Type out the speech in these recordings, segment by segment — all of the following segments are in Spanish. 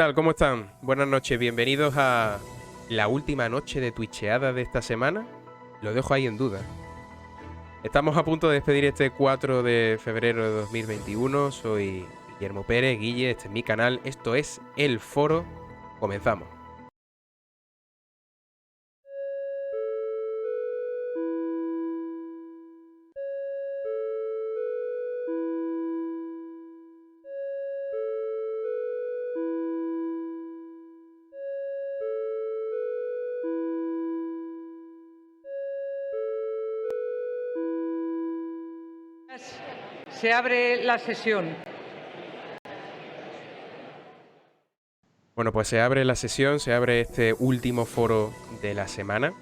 tal? ¿Cómo están? Buenas noches, bienvenidos a la última noche de Twitcheada de esta semana. Lo dejo ahí en duda. Estamos a punto de despedir este 4 de febrero de 2021. Soy Guillermo Pérez, Guille, este es mi canal, esto es El Foro. Comenzamos. Se abre la sesión. Bueno, pues se abre la sesión, se abre este último foro de la semana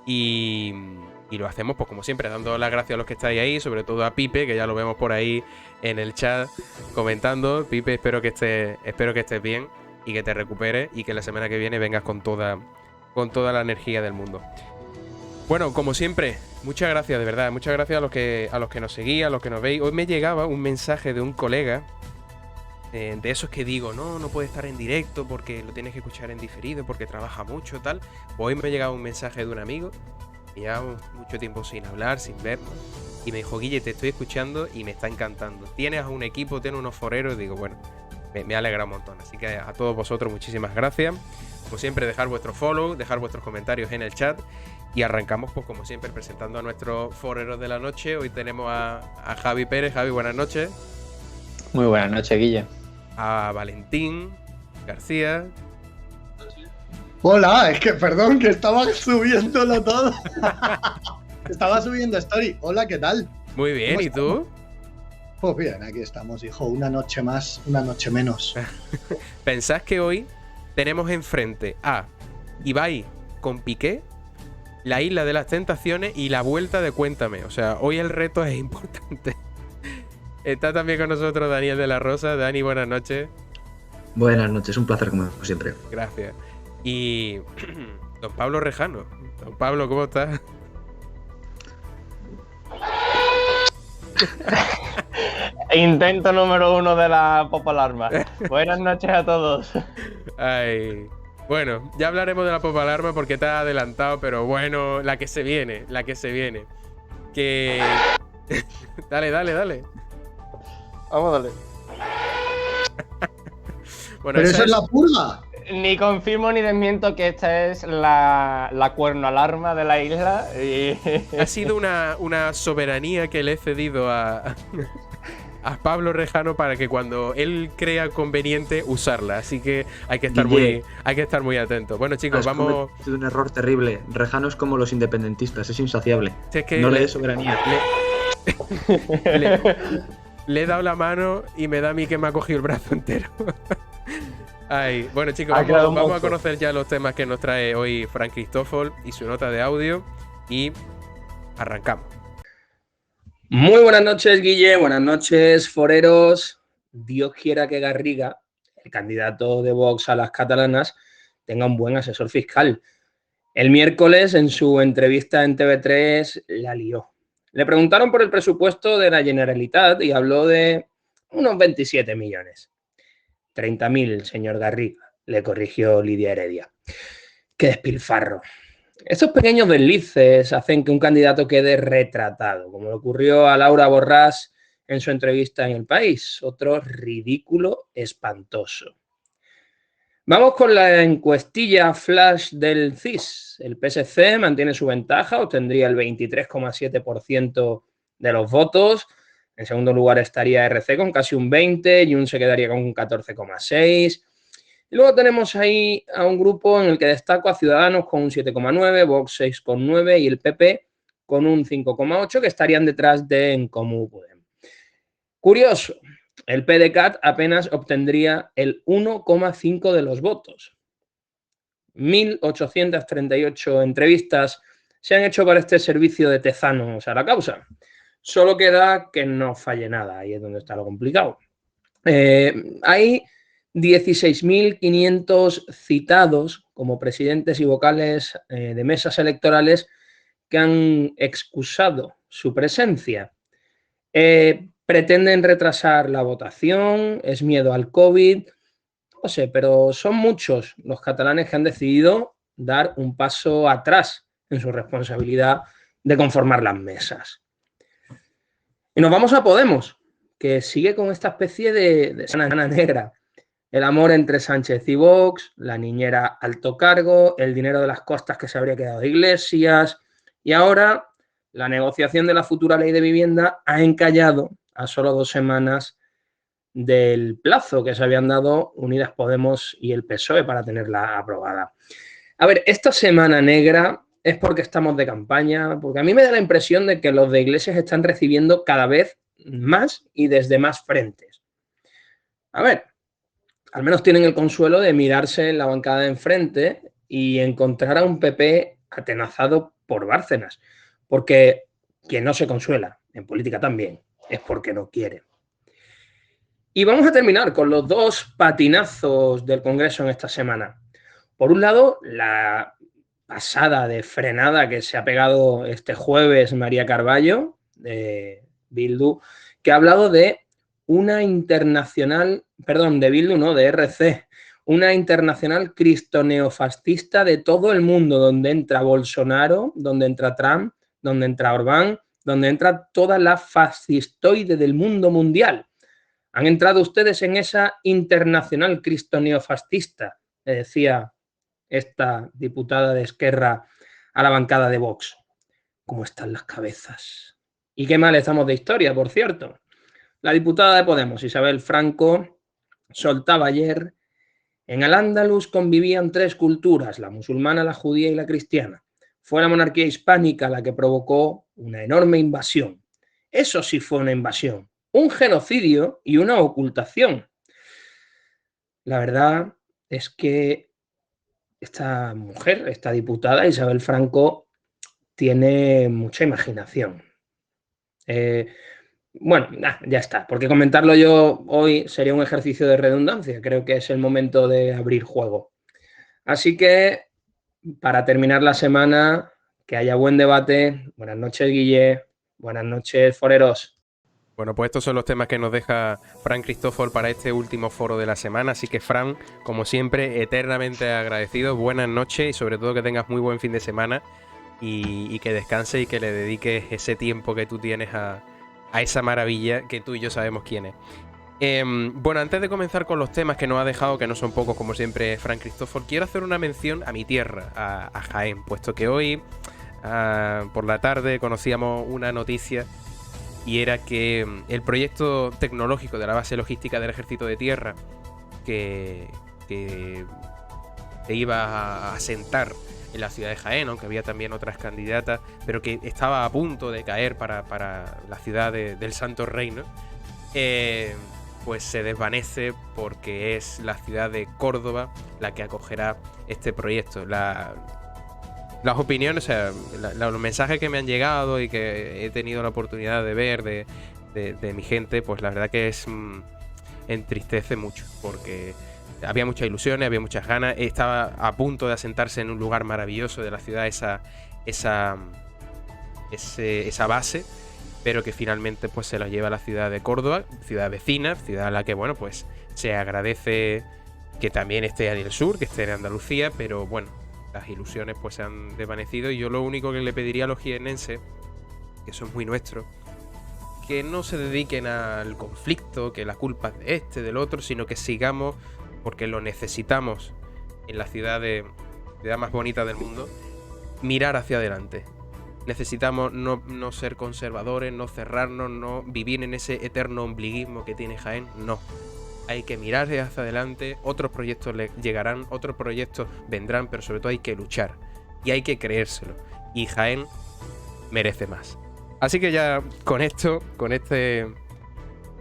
y lo hacemos pues como siempre, dando las gracias a los que estáis ahí, sobre todo a Pipe, que ya lo vemos por ahí en el chat comentando. Pipe, espero que estés bien y que te recuperes y que la semana que viene vengas con toda la energía del mundo. Bueno, como siempre, muchas gracias, de verdad, muchas gracias a los que nos seguís, a los que nos veis. Hoy me llegaba un mensaje de un colega, de esos que digo, no puede estar en directo porque lo tienes que escuchar en diferido, porque trabaja mucho, tal. Hoy me llegaba un mensaje de un amigo, que llevamos mucho tiempo sin hablar, sin vernos, y me dijo, Guille, te estoy escuchando y me está encantando. Tienes un equipo, tienes unos foreros, digo, bueno, me alegra un montón. Así que a todos vosotros, muchísimas gracias. Como siempre, dejar vuestro follow, dejar vuestros comentarios en el chat. Y arrancamos, pues como siempre, presentando a nuestros foreros de la noche. Hoy tenemos a Javi Pérez. Javi, buenas noches. Muy buenas noches, Guille. A Valentín García. Hola, es que perdón, que estaba subiéndolo todo. Estaba subiendo story. Hola, ¿qué tal? Muy bien, ¿y tú? Pues bien, aquí estamos, hijo. Una noche más, una noche menos. ¿Pensás que hoy tenemos enfrente a Ibai con Piqué, la Isla de las Tentaciones y la vuelta de Cuéntame? O sea, hoy el reto es importante. Está también con nosotros Daniel de la Rosa. Dani, buenas noches. Buenas noches, un placer como siempre. Gracias. Y don Pablo Rejano. Don Pablo, ¿cómo estás? Intento número 1 de la Pop Alarma. Buenas noches a todos. Ay. Bueno, ya hablaremos de la Pop Alarma porque te ha adelantado, pero bueno, la que se viene. Que... Dale. Vamos a darle. Bueno, Pero eso es la purga. Ni confirmo ni desmiento que esta es la cuerno alarma de la isla. Ha sido una soberanía que le he cedido a Pablo Rejano para que cuando él crea conveniente usarla. Así que hay que estar muy atento. Bueno, chicos, vamos. Es un error terrible. Rejano es como los independentistas, es insaciable. Si es que no le dé soberanía. Le he dado la mano y me da a mí que me ha cogido el brazo entero. Ay, bueno, chicos, vamos a conocer ya los temas que nos trae hoy Frank Cristófol y su nota de audio. Y arrancamos. Muy buenas noches, Guille. Buenas noches, foreros. Dios quiera que Garriga, el candidato de Vox a las catalanas, tenga un buen asesor fiscal. El miércoles, en su entrevista en TV3, la lió. Le preguntaron por el presupuesto de la Generalitat y habló de unos 27 millones. 30.000, señor Garriga, le corrigió Lidia Heredia. ¡Qué despilfarro! Estos pequeños deslices hacen que un candidato quede retratado, como le ocurrió a Laura Borràs en su entrevista en El País. Otro ridículo espantoso. Vamos con la encuestilla flash del CIS. El PSC mantiene su ventaja, obtendría el 23,7% de los votos. En segundo lugar estaría RC con casi un 20%, Junts se quedaría con un 14,6%. Y luego tenemos ahí a un grupo en el que destaco a Ciudadanos con un 7,9%, Vox 6,9% y el PP con un 5,8%, que estarían detrás de En Comú Podem. Curioso, el PDeCAT apenas obtendría el 1,5% de los votos. 1.838 entrevistas se han hecho para este servicio de tezanos a la causa. Solo queda que no falle nada, ahí es donde está lo complicado. Hay 16.500 citados como presidentes y vocales de mesas electorales que han excusado su presencia. Pretenden retrasar la votación, es miedo al COVID lo sé, pero son muchos los catalanes que han decidido dar un paso atrás en su responsabilidad de conformar las mesas. Y nos vamos a Podemos, que sigue con esta especie de semana negra. El amor entre Sánchez y Vox, la niñera alto cargo, el dinero de las costas que se habría quedado de Iglesias y ahora la negociación de la futura ley de vivienda ha encallado a solo 2 semanas del plazo que se habían dado Unidas Podemos y el PSOE para tenerla aprobada. A ver, esta semana negra es porque estamos de campaña, porque a mí me da la impresión de que los de Iglesias están recibiendo cada vez más y desde más frentes. A ver, al menos tienen el consuelo de mirarse en la bancada de enfrente y encontrar a un PP atenazado por Bárcenas, porque quien no se consuela, en política también, es porque no quiere. Y vamos a terminar con los 2 patinazos del Congreso en esta semana. Por un lado, la pasada de frenada que se ha pegado este jueves María Carballo, de Bildu, que ha hablado de una internacional, perdón, de Bildu no, de RC, una internacional cristoneofascista de todo el mundo, donde entra Bolsonaro, donde entra Trump, donde entra Orbán, donde entra toda la fascistoide del mundo mundial. ¿Han entrado ustedes en esa internacional cristoneofascista? Le decía esta diputada de Esquerra a la bancada de Vox. ¿Cómo están las cabezas? Y qué mal estamos de historia, por cierto. La diputada de Podemos, Isabel Franco, soltaba ayer: en Al-Ándalus convivían 3 culturas, la musulmana, la judía y la cristiana. Fue la monarquía hispánica la que provocó una enorme invasión. Eso sí fue una invasión, un genocidio y una ocultación. La verdad es que esta mujer, esta diputada, Isabel Franco, tiene mucha imaginación. Bueno, ya está, porque comentarlo yo hoy sería un ejercicio de redundancia. Creo que es el momento de abrir juego. Así que, para terminar la semana, que haya buen debate. Buenas noches, Guille. Buenas noches, foreros. Bueno, pues estos son los temas que nos deja Fran Cristófol para este último foro de la semana. Así que, Fran, como siempre, eternamente agradecido. Buenas noches y sobre todo que tengas muy buen fin de semana y que descanses y que le dediques ese tiempo que tú tienes a esa maravilla que tú y yo sabemos quién es. Bueno, antes de comenzar con los temas que nos ha dejado, que no son pocos como siempre Fran Cristófol, quiero hacer una mención a mi tierra, a Jaén, puesto que hoy por la tarde conocíamos una noticia y era que el proyecto tecnológico de la base logística del Ejército de Tierra que se iba a asentar en la ciudad de Jaén, aunque había también otras candidatas, pero que estaba a punto de caer para la ciudad del Santo Reino, pues se desvanece porque es la ciudad de Córdoba la que acogerá este proyecto. Las opiniones, o sea, los mensajes que me han llegado y que he tenido la oportunidad de ver de mi gente, pues la verdad que entristece mucho, porque había muchas ilusiones, había muchas ganas, estaba a punto de asentarse en un lugar maravilloso de la ciudad esa base, pero que finalmente pues se la lleva a la ciudad de Córdoba, ciudad vecina, ciudad a la que bueno pues se agradece que también esté en el sur, que esté en Andalucía, pero bueno, las ilusiones pues se han desvanecido y yo lo único que le pediría a los jiennenses, que son muy nuestros, que no se dediquen al conflicto, que la culpa es de este, del otro, sino que sigamos, porque lo necesitamos en la ciudad más bonita del mundo, mirar hacia adelante. Necesitamos no ser conservadores, no cerrarnos, no vivir en ese eterno ombliguismo que tiene Jaén, no. Hay que mirar hacia adelante, otros proyectos llegarán, otros proyectos vendrán, pero sobre todo hay que luchar y hay que creérselo. Y Jaén merece más. Así que ya con esto, con este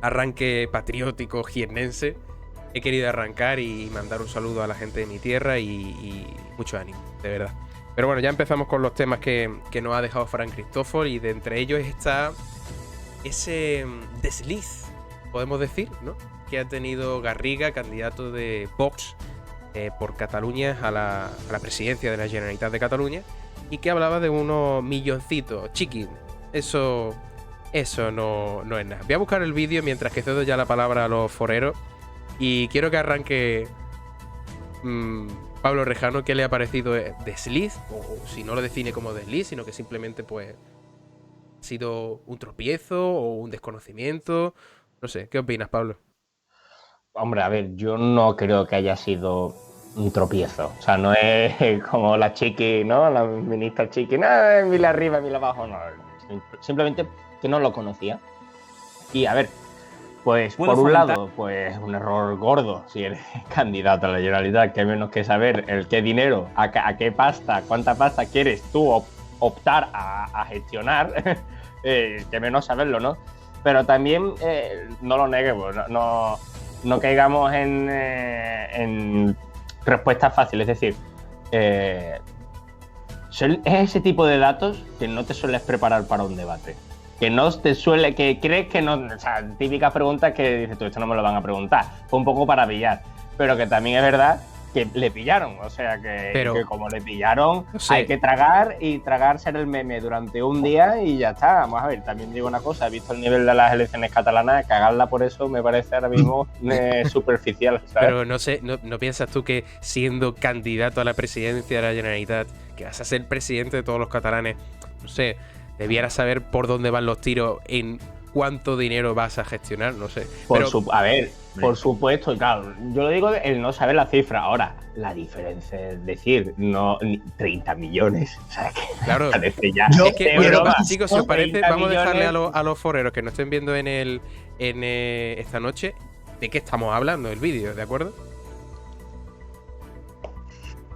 arranque patriótico jiennense, he querido arrancar y mandar un saludo a la gente de mi tierra y mucho ánimo, de verdad. Pero bueno, ya empezamos con los temas que nos ha dejado Fran Cristófol y de entre ellos está ese desliz, podemos decir, ¿no?, que ha tenido Garriga, candidato de Vox por Cataluña a la presidencia de la Generalitat de Cataluña, y que hablaba de unos milloncitos, chiqui. Eso no es nada. Voy a buscar el vídeo mientras que cedo ya la palabra a los foreros y quiero que arranque Pablo Rejano, ¿qué le ha parecido desliz? O si no lo define como desliz, sino que simplemente pues ha sido un tropiezo o un desconocimiento. No sé, ¿qué opinas, Pablo? Hombre, a ver, yo no creo que haya sido un tropiezo. O sea, no es como la Chiqui, ¿no? La ministra Chiqui, nada, mil arriba, mil abajo, no. Simplemente que no lo conocía. Y a ver, pues por un lado, pues un error gordo si eres candidato a la Generalitat, que menos que saber el qué dinero, a qué pasta, cuánta pasta quieres tú optar a gestionar, que menos saberlo, ¿no? Pero también no lo neguemos, no caigamos en respuestas fáciles, es decir, es ese tipo de datos que no te sueles preparar para un debate. Que no te suele, que crees que no, o sea, típicas preguntas que dices tú, esto no me lo van a preguntar, fue un poco para pillar, pero que también es verdad que le pillaron, o sea que como le pillaron, no sé, hay que tragar y tragarse el meme durante un día y ya está. Vamos a ver, también digo una cosa, he visto el nivel de las elecciones catalanas, cagarla por eso me parece ahora mismo superficial, ¿sabes? Pero no sé, ¿no piensas tú que siendo candidato a la presidencia de la Generalitat, que vas a ser presidente de todos los catalanes, no sé, debieras saber por dónde van los tiros, en cuánto dinero vas a gestionar? No sé. A ver, por supuesto, claro, yo lo digo el no saber la cifra. Ahora, la diferencia es decir, no 30 millones. O sea, que claro, parece ya. Es que, chicos, si os parece, vamos a dejarle millones... a los foreros que nos estén viendo esta noche de qué estamos hablando, el vídeo, ¿de acuerdo?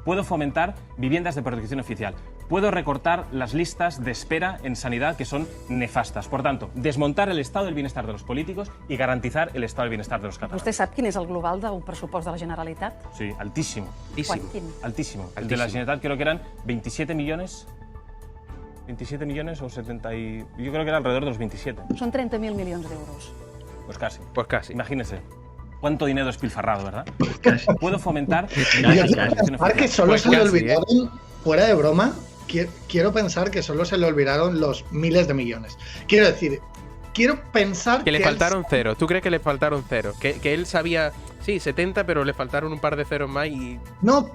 Puedo fomentar viviendas de protección oficial. Puedo recortar las listas de espera en sanidad que son nefastas. Por tanto, desmontar el estado del bienestar de los políticos y garantizar el estado del bienestar de los catalanes. ¿Vostè sap quin és el global del pressupost de la Generalitat? Sí, altísimo. Altísimo. El de la Generalitat creo que eran 27 millones. 27 millones o 70 y... Yo creo que era alrededor de los 27. Són 30.000 milions d'euros. Pues casi. Pues casi. Imagínense. Cuánto dinero despilfarrado, ¿verdad? Pues casi. Puedo fomentar... que solo se le olvidaron, fuera de broma, quiero pensar que solo se le olvidaron los miles de millones. Quiero decir, quiero pensar que le faltaron ceros. ¿Tú crees que le faltaron ceros? Que él sabía, sí, 70, pero le faltaron un par de ceros más y... No,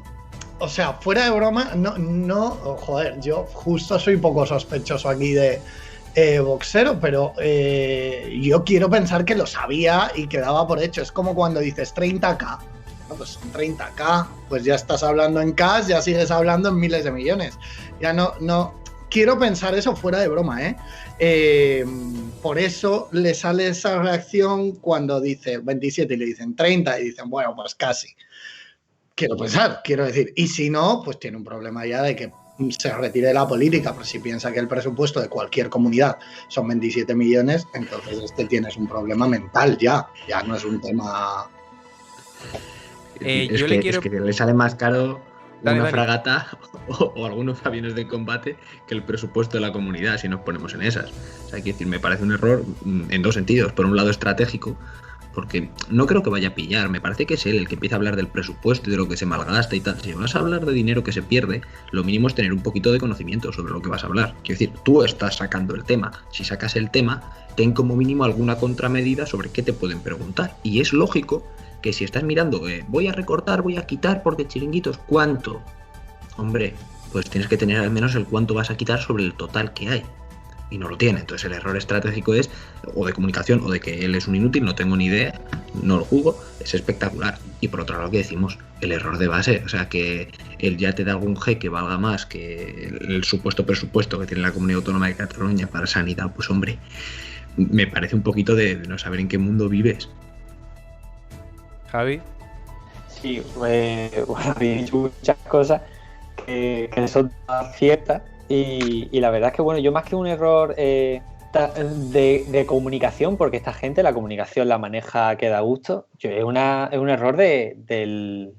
o sea, fuera de broma, joder, yo justo soy poco sospechoso aquí de boxero, pero yo quiero pensar que lo sabía y que daba por hecho. Es como cuando dices 30K. No, pues son 30K, pues ya estás hablando en cash, ya sigues hablando en miles de millones. Ya no quiero pensar eso fuera de broma, por eso le sale esa reacción cuando dice 27 y le dicen 30 y dicen, bueno, pues casi. Quiero decir, y si no, pues tiene un problema ya de que se retire de la política, pero si piensa que el presupuesto de cualquier comunidad son 27 millones, entonces tienes un problema mental ya no es un tema... Es que le sale más caro una fragata o algunos aviones de combate que el presupuesto de la comunidad, si nos ponemos en esas. O sea, hay que decir, me parece un error en dos sentidos. Por un lado, estratégico, porque no creo que vaya a pillar. Me parece que es él el que empieza a hablar del presupuesto y de lo que se malgasta y tal. Si vas a hablar de dinero que se pierde, lo mínimo es tener un poquito de conocimiento sobre lo que vas a hablar. Quiero decir, tú estás sacando el tema. Si sacas el tema, ten como mínimo alguna contramedida sobre qué te pueden preguntar. Y es lógico que si estás mirando, voy a recortar, voy a quitar, porque chiringuitos, ¿cuánto? Hombre, pues tienes que tener al menos el cuánto vas a quitar sobre el total que hay. Y no lo tiene. Entonces el error estratégico es, o de comunicación, o de que él es un inútil, no tengo ni idea, no lo juzgo, es espectacular. Y por otro lado, lo que decimos, el error de base, o sea, que él ya te da algún jeque valga más que el supuesto presupuesto que tiene la Comunidad Autónoma de Cataluña para sanidad, pues hombre, me parece un poquito de no saber en qué mundo vives. Javi. Sí, bueno, había dicho muchas cosas que son ciertas y la verdad es que, bueno, yo más que un error de comunicación, porque esta gente la comunicación la maneja que da gusto, es un error del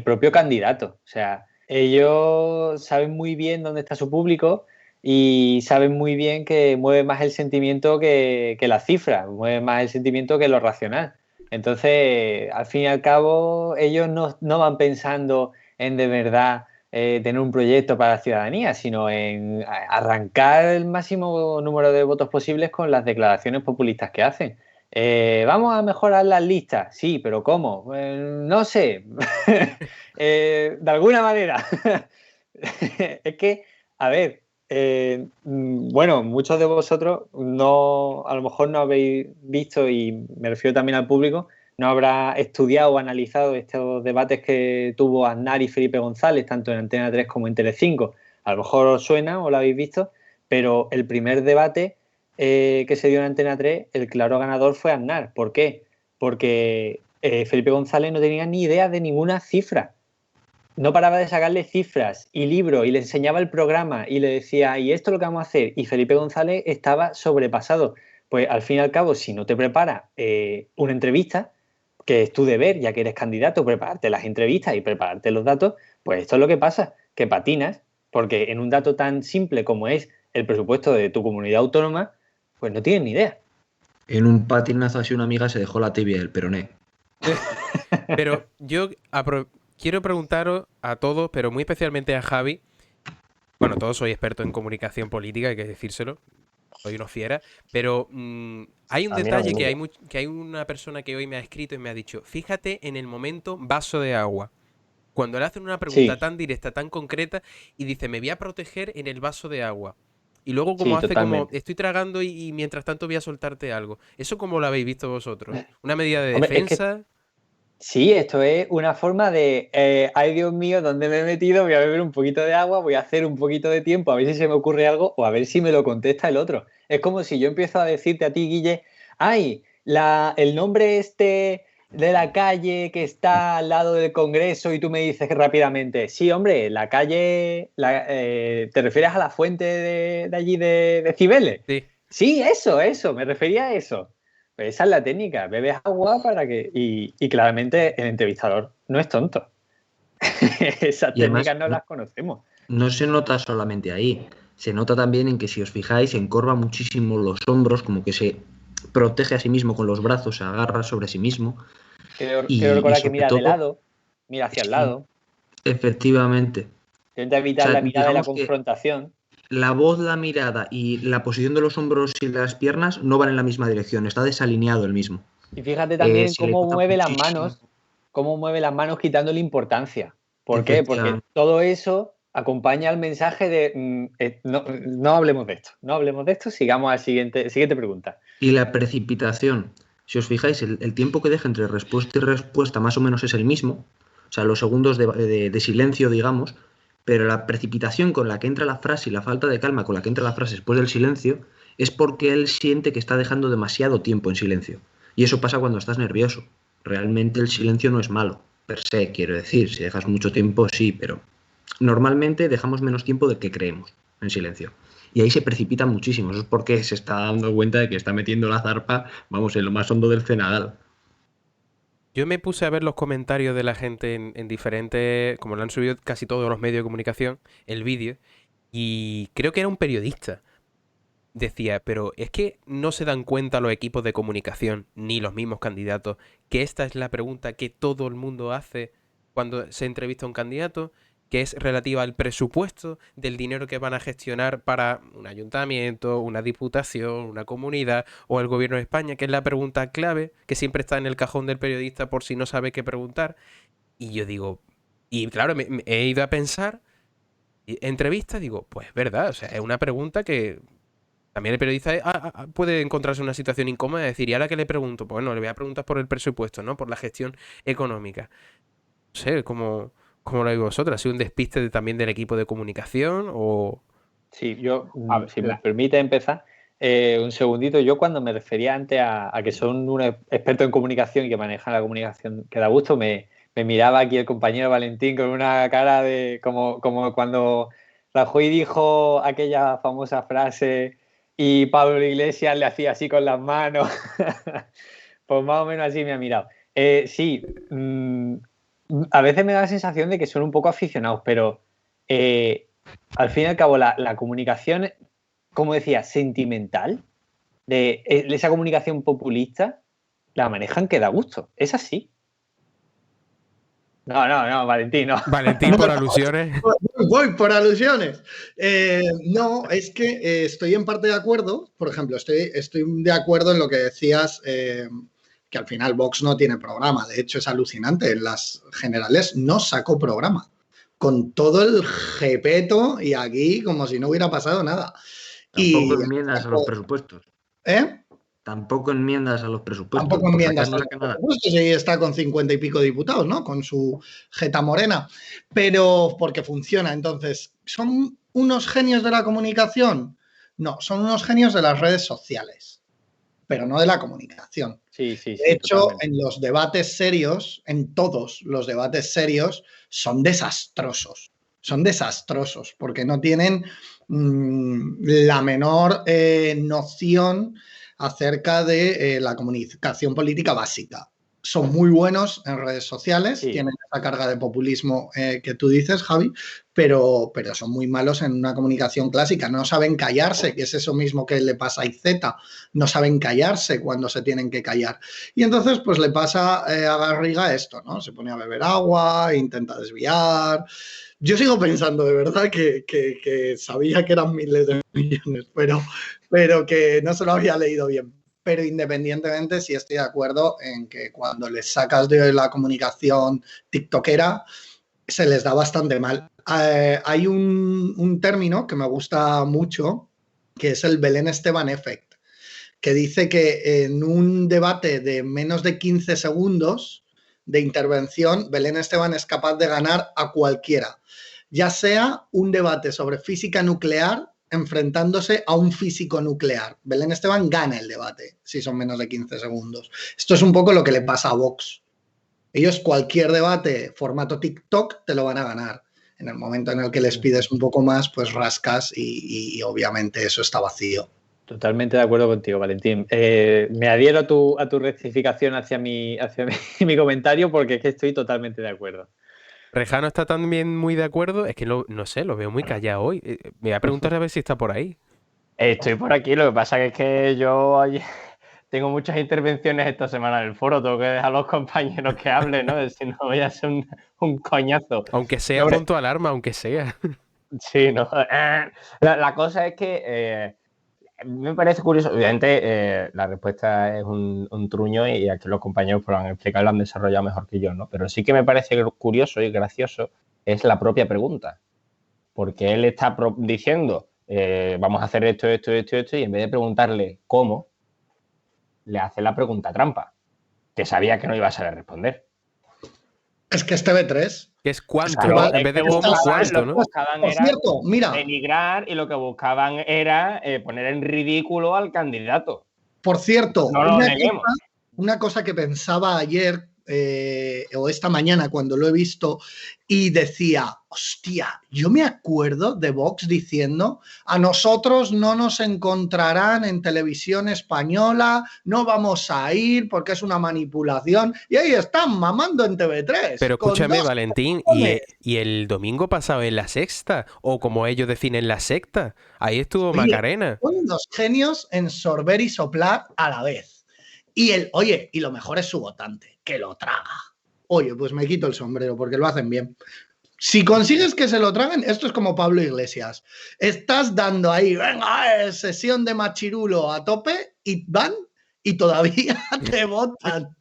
propio candidato. O sea, ellos saben muy bien dónde está su público y saben muy bien que mueve más el sentimiento que la cifra, mueve más el sentimiento que lo racional. Entonces, al fin y al cabo, ellos no van pensando en de verdad tener un proyecto para la ciudadanía, sino en arrancar el máximo número de votos posibles con las declaraciones populistas que hacen. Vamos a mejorar las listas. Sí, pero ¿cómo? No sé. De alguna manera. Es que, a ver, bueno, muchos de vosotros a lo mejor no habéis visto, y me refiero también al público, no habrá estudiado o analizado estos debates que tuvo Aznar y Felipe González, tanto en Antena 3 como en Telecinco. A lo mejor os suena o lo habéis visto, pero el primer debate que se dio en Antena 3, el claro ganador fue Aznar. ¿Por qué? Porque Felipe González no tenía ni idea de ninguna cifra. No paraba de sacarle cifras y libros y le enseñaba el programa y le decía, y esto es lo que vamos a hacer. Y Felipe González estaba sobrepasado. Pues al fin y al cabo, si no te prepara una entrevista, que es tu deber, ya que eres candidato, prepararte las entrevistas y prepararte los datos, pues esto es lo que pasa, que patinas, porque en un dato tan simple como es el presupuesto de tu comunidad autónoma, pues no tienes ni idea. En un patinazo así una amiga se dejó la tibia del peroné. Pero yo quiero preguntaros a todos, pero muy especialmente a Javi. Bueno, todos sois expertos en comunicación política, hay que decírselo. Soy unos fiera. Pero hay un detalle que hay una persona que hoy me ha escrito y me ha dicho, fíjate en el momento vaso de agua. Cuando le hacen una pregunta tan directa, tan concreta, y dice, me voy a proteger en el vaso de agua. Y luego como hace como, estoy tragando y mientras tanto voy a soltarte algo. ¿Eso cómo lo habéis visto vosotros? ¿Una medida de defensa? Sí, esto es una forma de, ay Dios mío, ¿dónde me he metido? Voy a beber un poquito de agua, voy a hacer un poquito de tiempo, a ver si se me ocurre algo o a ver si me lo contesta el otro. Es como si yo empiezo a decirte a ti, Guille, ay, el nombre de la calle que está al lado del Congreso, y tú me dices rápidamente, sí, hombre, la calle, ¿te refieres a la fuente de allí de Cibeles? Sí, eso, me refería a eso. Pues esa es la técnica, bebes agua para que... Y claramente el entrevistador no es tonto. Esas técnicas no las conocemos. No se nota solamente ahí, se nota también en que, si os fijáis, encorva muchísimo los hombros, como que se protege a sí mismo con los brazos, se agarra sobre sí mismo. Quiero recordar que mira de lado, mira hacia el lado. Efectivamente. Intenta evitar la mirada de la confrontación. La voz, la mirada y la posición de los hombros y las piernas no van en la misma dirección, está desalineado el mismo. Y fíjate también cómo mueve las manos quitándole importancia. ¿Por qué? Porque todo eso acompaña al mensaje de no hablemos de esto, sigamos a la siguiente pregunta. Y la precipitación, si os fijáis, el tiempo que deja entre respuesta y respuesta más o menos es el mismo, o sea, los segundos de silencio, digamos, pero la precipitación con la que entra la frase y la falta de calma con la que entra la frase después del silencio es porque él siente que está dejando demasiado tiempo en silencio. Y eso pasa cuando estás nervioso. Realmente el silencio no es malo, per se, quiero decir. Si dejas mucho tiempo, sí, pero normalmente dejamos menos tiempo del que creemos en silencio. Y ahí se precipita muchísimo. Eso es porque se está dando cuenta de que está metiendo la zarpa, vamos, en lo más hondo del cenagal. Yo me puse a ver los comentarios de la gente en diferentes, como lo han subido casi todos los medios de comunicación, el vídeo, y creo que era un periodista. Decía, pero es que no se dan cuenta los equipos de comunicación, ni los mismos candidatos, que esta es la pregunta que todo el mundo hace cuando se entrevista a un candidato, que es relativa al presupuesto del dinero que van a gestionar para un ayuntamiento, una diputación, una comunidad o el gobierno de España, que es la pregunta clave que siempre está en el cajón del periodista por si no sabe qué preguntar. Y yo digo, y claro, me he ido a pensar, entrevista, digo, pues verdad, o sea, es una pregunta que también el periodista puede encontrarse en una situación incómoda y decir, ¿y ahora qué le pregunto? Pues bueno, le voy a preguntar por el presupuesto, ¿no? Por la gestión económica. No sé, ¿cómo lo veis vosotros? ¿Ha sido un despiste también del equipo de comunicación o...? Sí, yo, si me permite empezar, un segundito. Yo cuando me refería antes a que son un experto en comunicación y que manejan la comunicación que da gusto, me miraba aquí el compañero Valentín con una cara de como cuando Rajoy dijo aquella famosa frase y Pablo Iglesias le hacía así con las manos. Pues más o menos así me ha mirado. Sí, a veces me da la sensación de que son un poco aficionados, pero al fin y al cabo la comunicación, como decía, sentimental, de esa comunicación populista, la manejan que da gusto. Es así. No, Valentín, no. Valentín, por alusiones. Voy por alusiones. No, es que estoy en parte de acuerdo. Por ejemplo, estoy de acuerdo en lo que decías, que al final Vox no tiene programa. De hecho, es alucinante. En las generales no sacó programa. Con todo el jepeto y aquí como si no hubiera pasado nada. Tampoco enmiendas a los presupuestos. ¿Eh? Tampoco enmiendas a los presupuestos. Tampoco enmiendas a los presupuestos y está con 50 y pico diputados, ¿no? Con su jeta morena. Pero porque funciona. Entonces, ¿son unos genios de la comunicación? No, son unos genios de las redes sociales, pero no de la comunicación. Sí, de hecho, totalmente. En los debates serios, en todos los debates serios, son desastrosos. Son desastrosos porque no tienen la menor noción acerca de la comunicación política básica. Son muy buenos en redes sociales, sí. Tienen esa carga de populismo que tú dices, Javi, pero son muy malos en una comunicación clásica. No saben callarse, que es eso mismo que le pasa a IZ. No saben callarse cuando se tienen que callar. Y entonces, pues le pasa a Garriga esto, ¿no? Se pone a beber agua, intenta desviar. Yo sigo pensando de verdad que sabía que eran miles de millones, pero que no se lo había leído bien. Pero independientemente, sí estoy de acuerdo en que cuando les sacas de la comunicación tiktokera, se les da bastante mal. Hay un término que me gusta mucho, que es el Belén Esteban Effect, que dice que en un debate de menos de 15 segundos de intervención, Belén Esteban es capaz de ganar a cualquiera, ya sea un debate sobre física nuclear enfrentándose a un físico nuclear. Belén Esteban gana el debate si son menos de 15 segundos. Esto es un poco lo que le pasa a Vox. Ellos cualquier debate formato TikTok te lo van a ganar. En el momento en el que les pides un poco más, pues rascas y obviamente eso está vacío. Totalmente de acuerdo contigo, Valentín. Me adhiero a tu rectificación hacia mi comentario porque es que estoy totalmente de acuerdo. Rejano está también muy de acuerdo. Es que no sé, lo veo muy callado hoy. Me voy a preguntar a ver si está por ahí. Estoy por aquí, lo que pasa es que yo tengo muchas intervenciones esta semana en el foro, tengo que dejar a los compañeros que hablen, ¿no? Si no voy a hacer un coñazo. Aunque sea punto alarma, aunque sea. Sí, ¿no? La cosa es que me parece curioso, obviamente la respuesta es un truño y aquí los compañeros pues, lo han explicado y lo han desarrollado mejor que yo, ¿no? Pero sí que me parece curioso y gracioso es la propia pregunta, porque él está diciendo vamos a hacer esto, y en vez de preguntarle cómo, le hace la pregunta trampa, que sabía que no iba a saber responder. Es que es TV3. Que es cuánto, ¿no? En vez de cómo, cuánto, ¿no? Por cierto, mira. Denigrar y lo que buscaban era poner en ridículo al candidato. Por cierto, no una cosa que pensaba ayer o esta mañana cuando lo he visto y decía, hostia, yo me acuerdo de Vox diciendo a nosotros no nos encontrarán en televisión española, no vamos a ir porque es una manipulación y ahí están mamando en TV3. Pero escúchame, Valentín, y el domingo pasado en La Sexta, o como ellos definen La Secta, ahí estuvo Macarena. Son unos genios en sorber y soplar a la vez. Y lo mejor es su votante, que lo traga. Oye, pues me quito el sombrero porque lo hacen bien. Si consigues que se lo traguen, esto es como Pablo Iglesias. Estás dando ahí, venga, sesión de machirulo a tope y van y todavía te votan.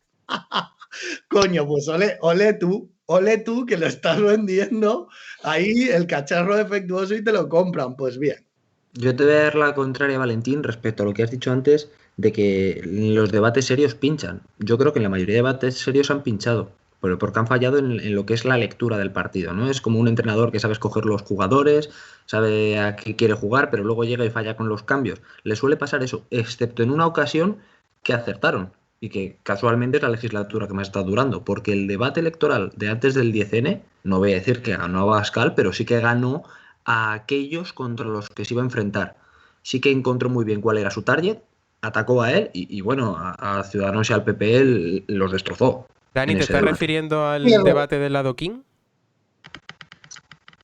Coño, pues ole tú que lo estás vendiendo ahí el cacharro defectuoso y te lo compran. Pues bien. Yo te voy a dar la contraria, Valentín, respecto a lo que has dicho antes de que los debates serios pinchan. Yo creo que en la mayoría de debates serios han pinchado, porque han fallado en lo que es la lectura del partido, ¿no? Es como un entrenador que sabe escoger los jugadores, sabe a qué quiere jugar, pero luego llega y falla con los cambios. Le suele pasar eso, excepto en una ocasión que acertaron y que casualmente es la legislatura que más está durando, porque el debate electoral de antes del 10N, no voy a decir que ganó a Abascal, pero sí que ganó a aquellos contra los que se iba a enfrentar. Sí que encontró muy bien cuál era su target, atacó a él y bueno, a Ciudadanos y al PP los destrozó. Dani, ¿te estás refiriendo al debate del Adoquín?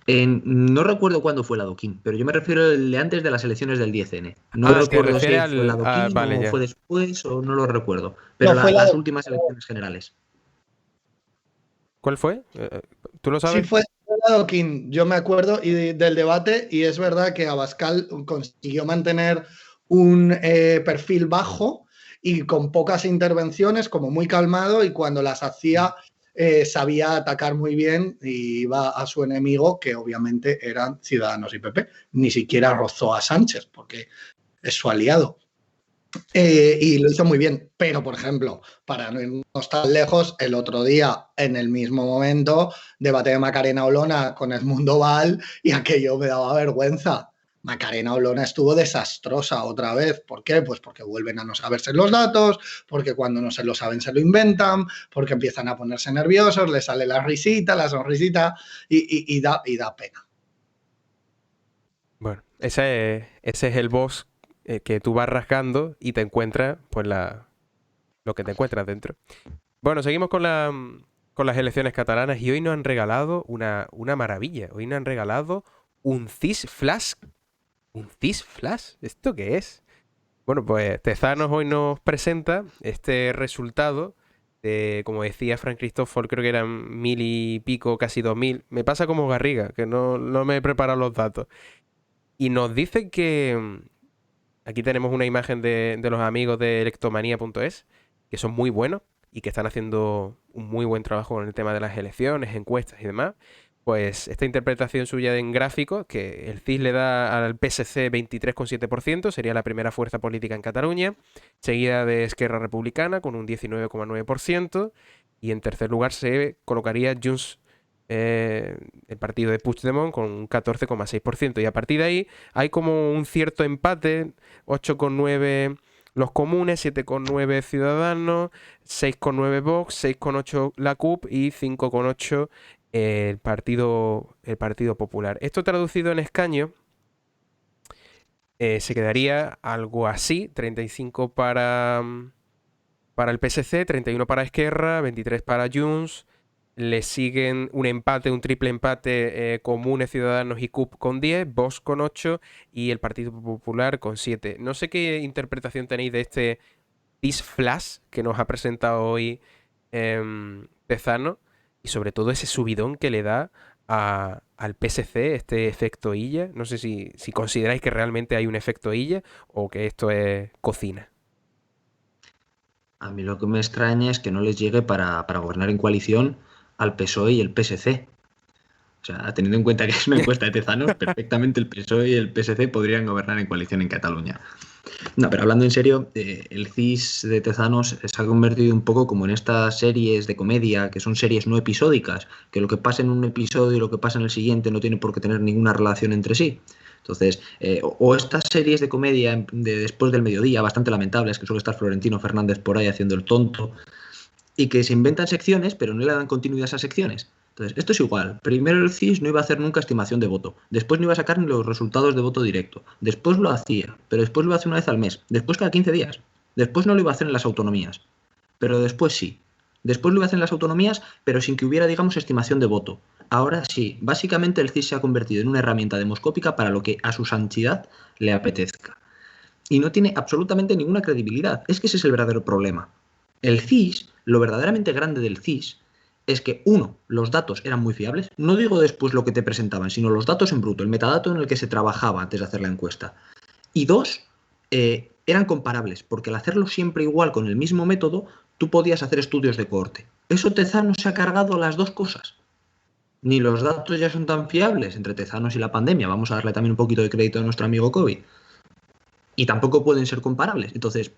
No recuerdo cuándo fue el Adoquín, pero yo me refiero al de antes de las elecciones del 10N. No recuerdo si fue el Adoquín o fue después o no lo recuerdo, pero las últimas elecciones generales. ¿Cuál fue? ¿Tú lo sabes? Sí, fue Adoquín, yo me acuerdo del debate, y es verdad que Abascal consiguió mantener un perfil bajo y con pocas intervenciones, como muy calmado, y cuando las hacía sabía atacar muy bien y iba a su enemigo, que obviamente eran Ciudadanos y PP. Ni siquiera rozó a Sánchez, porque es su aliado. Y lo hizo muy bien, pero por ejemplo, para no irnos tan lejos, el otro día, en el mismo momento, debate de Macarena Olona con Edmundo Val, y aquello me daba vergüenza. Macarena Olona estuvo desastrosa otra vez. ¿Por qué? Pues porque vuelven a no saberse los datos, porque cuando no se lo saben se lo inventan, porque empiezan a ponerse nerviosos, les sale la risita, la sonrisita, y da pena. Bueno, ese es el boss que tú vas rascando y te encuentras pues lo que te encuentras dentro. Bueno, seguimos con las elecciones catalanas y hoy nos han regalado una maravilla. Hoy nos han regalado un CIS Flash. ¿Un CIS Flash? ¿Esto qué es? Bueno, pues Tezanos hoy nos presenta este resultado de, como decía Frank Cristófol, creo que eran 1000 y pico, casi 2000. Me pasa como Garriga, que no me he preparado los datos. Y nos dice que aquí tenemos una imagen de los amigos de electomanía.es, que son muy buenos y que están haciendo un muy buen trabajo con el tema de las elecciones, encuestas y demás. Pues esta interpretación suya en gráficos, que el CIS le da al PSC 23,7%, sería la primera fuerza política en Cataluña, seguida de Esquerra Republicana con un 19,9%, y en tercer lugar se colocaría Junts, el partido de Puigdemont, con un 14,6%. Y a partir de ahí hay como un cierto empate, 8,9 los comunes, 7,9 Ciudadanos, 6,9 Vox, 6,8 la CUP y 5,8 el Partido Popular. Esto traducido en escaño se quedaría algo así: 35 para el PSC, 31 para Esquerra, 23 para Junts. Le siguen un empate, un triple empate, Comunes, Ciudadanos y CUP con 10, Vox con 8 y el Partido Popular con 7. No sé qué interpretación tenéis de este CIS Flash que nos ha presentado hoy Tezanos, y sobre todo ese subidón que le da al PSC, este efecto Illa. No sé si consideráis que realmente hay un efecto Illa o que esto es cocina. A mí lo que me extraña es que no les llegue para gobernar en coalición al PSOE y el PSC. O sea, teniendo en cuenta que es una encuesta de Tezanos, perfectamente el PSOE y el PSC podrían gobernar en coalición en Cataluña. No, pero hablando en serio, el CIS de Tezanos se ha convertido un poco como en estas series de comedia, que son series no episódicas, que lo que pasa en un episodio y lo que pasa en el siguiente no tiene por qué tener ninguna relación entre sí. Entonces, o estas series de comedia de después del mediodía, bastante lamentables, que suele estar Florentino Fernández por ahí haciendo el tonto, y que se inventan secciones, pero no le dan continuidad a esas secciones. Entonces, esto es igual. Primero el CIS no iba a hacer nunca estimación de voto. Después no iba a sacar ni los resultados de voto directo. Después lo hacía, pero después lo hace una vez al mes. Después cada 15 días. Después no lo iba a hacer en las autonomías. Pero después sí. Después lo iba a hacer en las autonomías, pero sin que hubiera, digamos, estimación de voto. Ahora sí. Básicamente el CIS se ha convertido en una herramienta demoscópica para lo que a su santidad le apetezca. Y no tiene absolutamente ninguna credibilidad. Es que ese es el verdadero problema. El CIS, lo verdaderamente grande del CIS, es que, uno, los datos eran muy fiables. No digo después lo que te presentaban, sino los datos en bruto, el metadato en el que se trabajaba antes de hacer la encuesta. Y dos, eran comparables, porque al hacerlo siempre igual con el mismo método, tú podías hacer estudios de cohorte. Eso Tezanos se ha cargado las dos cosas. Ni los datos ya son tan fiables entre Tezanos y la pandemia. Vamos a darle también un poquito de crédito a nuestro amigo COVID. Y tampoco pueden ser comparables. Entonces,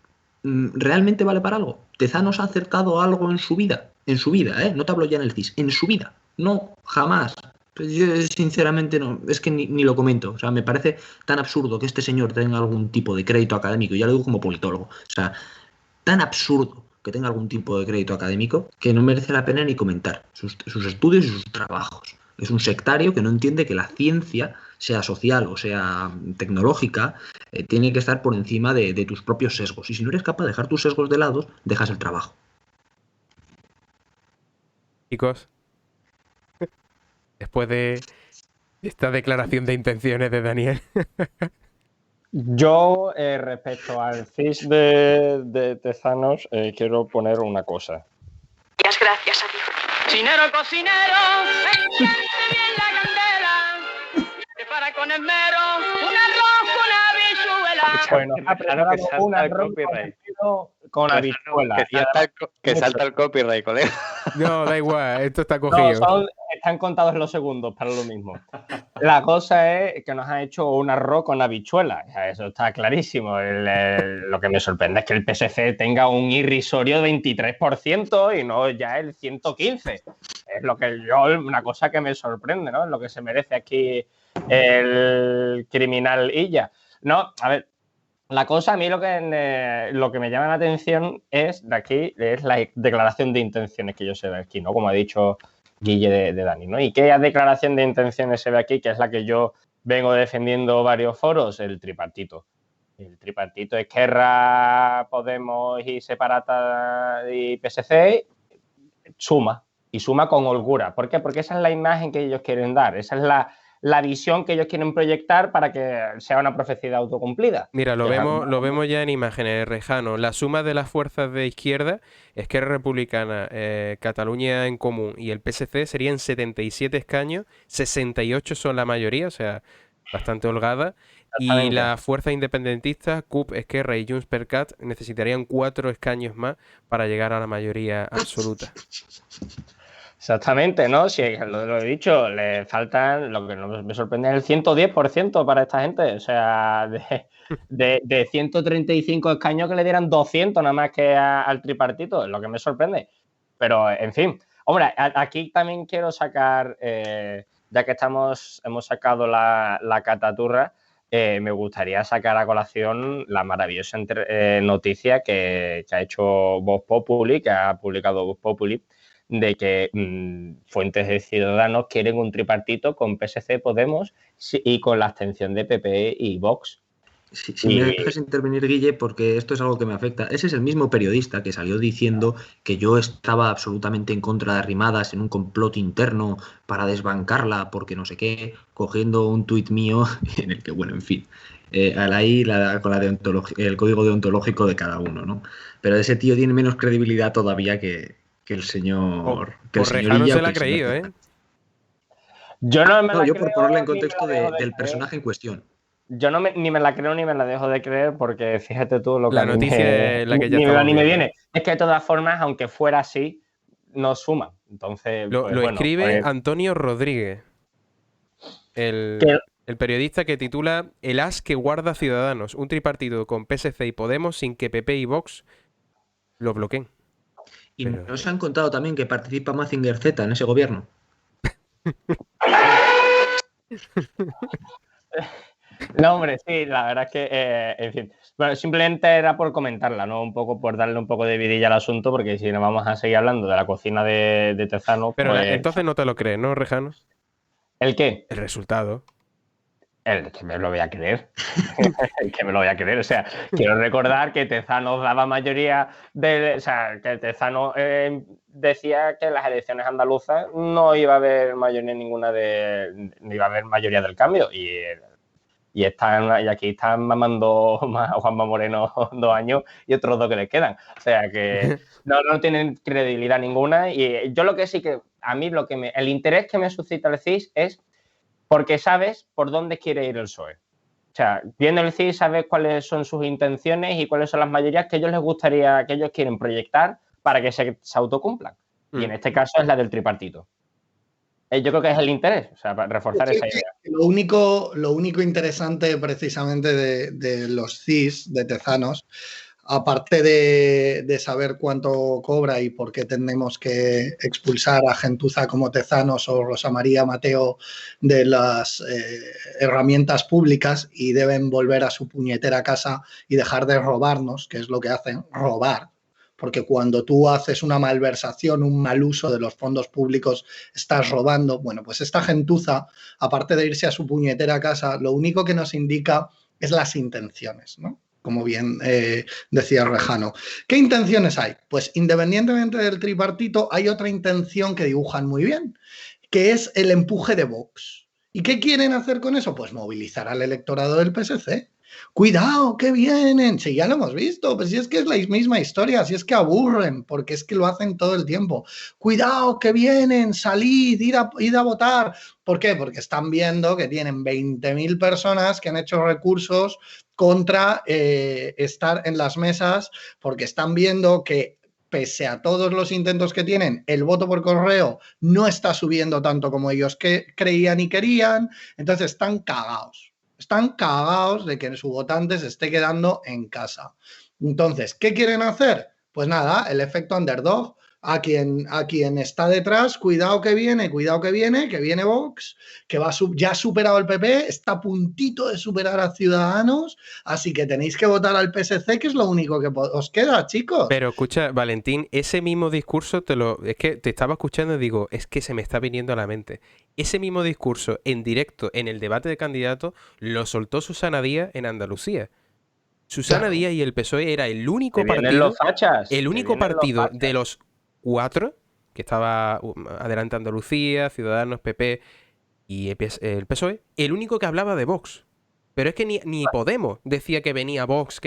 ¿realmente vale para algo? ¿Tezanos ha acertado algo en su vida? En su vida, ¿eh? No te hablo ya en el CIS. En su vida. No, jamás. Yo sinceramente no, es que ni lo comento. O sea, me parece tan absurdo que este señor tenga algún tipo de crédito académico. Ya lo digo como politólogo. O sea, tan absurdo que tenga algún tipo de crédito académico que no merece la pena ni comentar sus estudios y sus trabajos. Es un sectario que no entiende que la ciencia, sea social o sea tecnológica, tiene que estar por encima de tus propios sesgos. Y si no eres capaz de dejar tus sesgos de lado, dejas el trabajo. Chicos, después de esta declaración de intenciones de Daniel. Yo, respecto al CIS de Tezanos, quiero poner una cosa. Gracias a Dios. Cocinero, cocinero, enciende bien la candela, prepara con esmero un arroz con habichuela. Bueno, Claro que salta un el arroz copyright. con Que habichuela. salta el copyright, colega. No, da igual, esto está No, cogido. están contados los segundos para lo mismo. La cosa es que nos ha hecho un arroz con habichuela. O sea, eso está clarísimo. Lo que me sorprende es que el PSC tenga un irrisorio de 23% y no ya el 115%. Es lo que una cosa que me sorprende, ¿no? Es lo que se merece aquí el criminal Illa. No, a ver, la cosa a mí lo que me llama la atención es la declaración de intenciones que yo se ve aquí, ¿no? Como ha dicho Guille de Dani, ¿no? ¿Y qué declaración de intenciones se ve aquí? Que es la que yo vengo defendiendo varios foros, el tripartito. El tripartito Esquerra, Podemos y Separata y PSC suma. Y suma con holgura. ¿Por qué? Porque esa es la imagen que ellos quieren dar. Esa es la visión que ellos quieren proyectar para que sea una profecía autocumplida. Mira, lo vemos ya en imágenes, Rejano. La suma de las fuerzas de izquierda, Esquerra Republicana, Cataluña en Común y el PSC serían 77 escaños, 68 son la mayoría, o sea, bastante holgada. Y las fuerzas independentistas, CUP, Esquerra y Junts per Cat, necesitarían 4 escaños más para llegar a la mayoría absoluta. Exactamente, ¿no? Si lo he dicho, le faltan, lo que me sorprende es el 110% para esta gente. O sea, de 135 escaños que le dieran 200 nada más que al tripartito, es lo que me sorprende. Pero, en fin, hombre, aquí también quiero sacar, ya que hemos sacado la cataturra, me gustaría sacar a colación la maravillosa noticia que ha hecho Vox Populi, que ha publicado Vox Populi, de que fuentes de Ciudadanos quieren un tripartito con PSC, Podemos y con la abstención de PP y Vox. Si me dejas intervenir, Guille, porque esto es algo que me afecta. Ese es el mismo periodista que salió diciendo que yo estaba absolutamente en contra de Arrimadas en un complot interno para desbancarla porque no sé qué, cogiendo un tuit mío en el que, bueno, en fin, ahí con el código deontológico de cada uno, ¿no? Pero ese tío tiene menos credibilidad todavía que el señor. Rejano se la ha creído, ¿eh? Yo yo por ponerla en contexto del personaje en cuestión. Yo ni me la creo ni me la dejo de creer porque fíjate tú lo que la noticia es la que ya ni me viene. Es que de todas formas, aunque fuera así, no suma. Entonces, lo escribe Antonio Rodríguez, el periodista que titula El as que guarda Ciudadanos, un tripartito con PSC y Podemos sin que PP y Vox lo bloqueen. Y nos han contado también que participa Mazinger Z en ese gobierno. No, hombre, sí, la verdad es que, en fin, bueno, simplemente era por comentarla, ¿no? Un poco por darle un poco de vidilla al asunto, porque si nos vamos a seguir hablando de la cocina de Tezano... Pero pues, entonces no te lo crees, ¿no, Rejano? ¿El qué? El resultado. El que me lo voy a creer. El que me lo voy a creer. O sea, quiero recordar que Tezano daba mayoría o sea, que Tezano decía que en las elecciones andaluzas no iba a haber mayoría ninguna no iba a haber mayoría del cambio. Y aquí están mamando a Juanma Moreno 2 años y otros 2 que les quedan. O sea que no tienen credibilidad ninguna. Y yo lo que sí que, a mí el interés que me suscita el CIS es porque sabes por dónde quiere ir el PSOE. O sea, viendo el CIS sabes cuáles son sus intenciones y cuáles son las mayorías que ellos quieren proyectar para que se autocumplan. Y en este caso es la del tripartito. Yo creo que es el interés, o sea, para reforzar esa idea. Lo único interesante precisamente de los CIS de Tezanos, aparte de saber cuánto cobra y por qué tenemos que expulsar a gentuza como Tezanos o Rosa María Mateo de las herramientas públicas y deben volver a su puñetera casa y dejar de robarnos, que es lo que hacen, robar. Porque cuando tú haces una malversación, un mal uso de los fondos públicos, estás robando. Bueno, pues esta gentuza, aparte de irse a su puñetera casa, lo único que nos indica es las intenciones, ¿no? Como bien decía Rejano. ¿Qué intenciones hay? Pues independientemente del tripartito, hay otra intención que dibujan muy bien, que es el empuje de Vox. ¿Y qué quieren hacer con eso? Pues movilizar al electorado del PSC. Cuidado, que vienen. Si ya lo hemos visto, pues si es que es la misma historia, si es que aburren, porque es que lo hacen todo el tiempo. Cuidado, que vienen, salid, id a votar. ¿Por qué? Porque están viendo que tienen 20.000 personas que han hecho recursos contra estar en las mesas, porque están viendo que pese a todos los intentos que tienen, el voto por correo no está subiendo tanto como ellos creían y querían, entonces están cagados. Están cagados de que su votante se esté quedando en casa. Entonces, ¿qué quieren hacer? Pues nada, el efecto underdog. A quien está detrás, cuidado que viene Vox, que ya ha superado el PP, está a puntito de superar a Ciudadanos, así que tenéis que votar al PSC, que es lo único que os queda, chicos. Pero escucha, Valentín, ese mismo discurso es que te estaba escuchando y digo, es que se me está viniendo a la mente. Ese mismo discurso en directo en el debate de candidatos lo soltó Susana Díaz en Andalucía. Susana Díaz y el PSOE era el único partido, de los 4 que estaba adelante Andalucía, Ciudadanos, PP y el PSOE, el único que hablaba de Vox. Pero es que ni Podemos decía que venía Vox,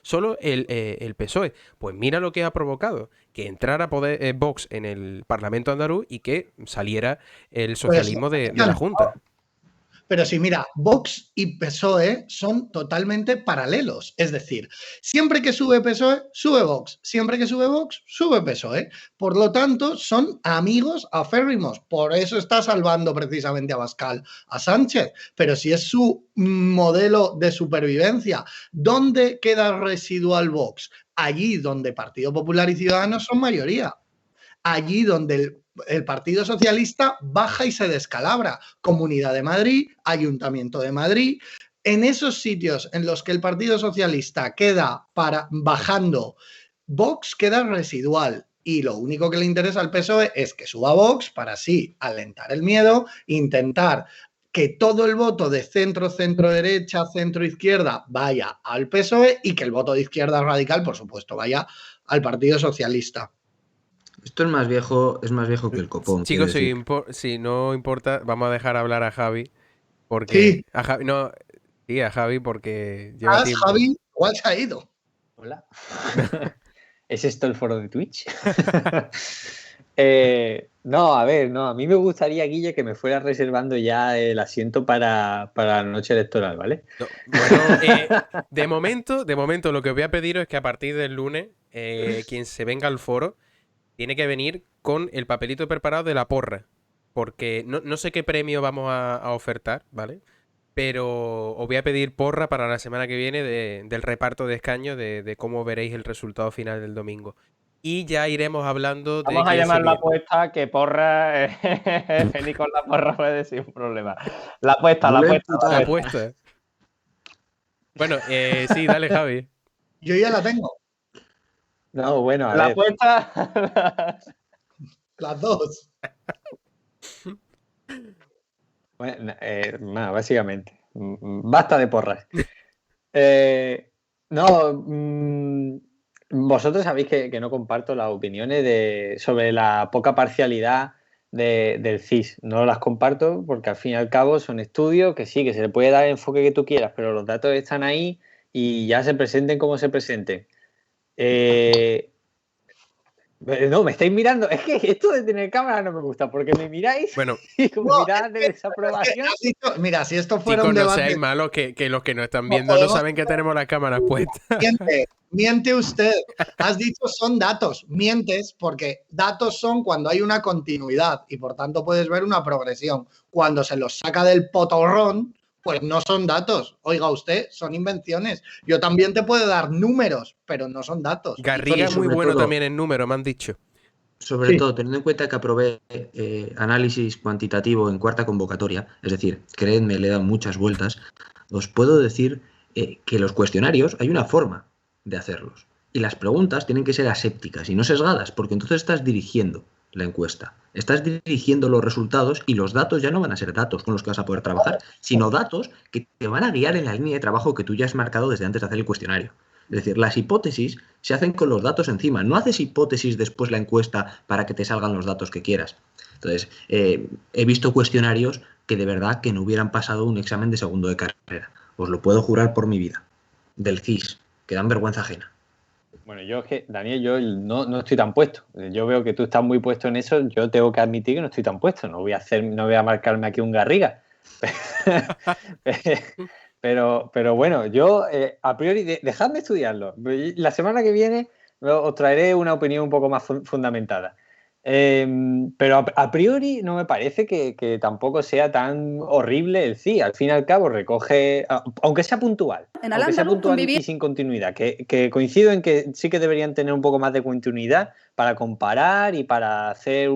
solo el PSOE. Pues mira lo que ha provocado, que entrara Vox en el Parlamento andaluz y que saliera el socialismo de la Junta. Pero sí, mira, Vox y PSOE son totalmente paralelos. Es decir, siempre que sube PSOE, sube Vox. Siempre que sube Vox, sube PSOE. Por lo tanto, son amigos aférrimos. Por eso está salvando precisamente a Abascal a Sánchez. Pero si es su modelo de supervivencia, ¿dónde queda residual Vox? Allí donde Partido Popular y Ciudadanos son mayoría. Allí donde el Partido Socialista baja y se descalabra. Comunidad de Madrid, Ayuntamiento de Madrid. En esos sitios en los que el Partido Socialista queda bajando, Vox queda residual. Y lo único que le interesa al PSOE es que suba Vox para así alentar el miedo, intentar que todo el voto de centro, centro-derecha, centro-izquierda vaya al PSOE y que el voto de izquierda radical, por supuesto, vaya al Partido Socialista. Esto es más viejo que el copón. Chicos, si no importa, vamos a dejar hablar a Javi. Porque. Sí. A Javi porque lleva tiempo. Javi, igual se ha ido. Hola. ¿Es esto el foro de Twitch? A mí me gustaría, Guille, que me fuera reservando ya el asiento para la noche electoral, ¿vale? No, bueno, de momento lo que os voy a pedir es que a partir del lunes, quien se venga al foro tiene que venir con el papelito preparado de la porra. Porque no sé qué premio vamos a ofertar, ¿vale? Pero os voy a pedir porra para la semana que viene del reparto de escaños, de cómo veréis el resultado final del domingo. Y ya iremos hablando de... Vamos a llamar la apuesta, que porra... venir con la porra puede ser un problema. La apuesta. Bueno, sí, dale, Javi. Yo ya la tengo. No, bueno, la apuesta. Las dos. Bueno, básicamente. Basta de porras. Vosotros sabéis que no comparto las opiniones sobre la poca parcialidad del CIS. No las comparto porque al fin y al cabo son estudios que sí, que se le puede dar el enfoque que tú quieras, pero los datos están ahí y ya se presenten como se presenten. No, me estáis mirando. Es que esto de tener cámara no me gusta porque me miráis y como mirad de desaprobación. Mira, si esto fuera un debate... no seáis malos que los que nos están viendo no saben que tenemos las cámaras puestas. Miente usted. Has dicho son datos. Mientes porque datos son cuando hay una continuidad y por tanto puedes ver una progresión. Cuando se los saca del potorrón, pues no son datos. Oiga usted, son invenciones. Yo también te puedo dar números, pero no son datos. Garriga es muy bueno también en números, me han dicho. Sobre todo, teniendo en cuenta que aprobé análisis cuantitativo en cuarta convocatoria, es decir, creedme, le he dado muchas vueltas, os puedo decir que los cuestionarios hay una forma de hacerlos. Y las preguntas tienen que ser asépticas y no sesgadas, porque entonces estás dirigiendo la encuesta. Estás dirigiendo los resultados y los datos ya no van a ser datos con los que vas a poder trabajar, sino datos que te van a guiar en la línea de trabajo que tú ya has marcado desde antes de hacer el cuestionario. Es decir, las hipótesis se hacen con los datos encima. No haces hipótesis después la encuesta para que te salgan los datos que quieras. Entonces, he visto cuestionarios que de verdad que no hubieran pasado un examen de segundo de carrera. Os lo puedo jurar por mi vida. Del CIS, que dan vergüenza ajena. Bueno, yo es que, Daniel, yo no estoy tan puesto. Yo veo que tú estás muy puesto en eso. Yo tengo que admitir que no estoy tan puesto. No voy a marcarme aquí un Garriga. Pero bueno, yo a priori, dejadme estudiarlo. La semana que viene os traeré una opinión un poco más fundamentada. Pero a priori no me parece que tampoco sea tan horrible el CIE. Al fin y al cabo recoge, aunque sea puntual, y sin continuidad, que coincido en que sí que deberían tener un poco más de continuidad para comparar y para hacer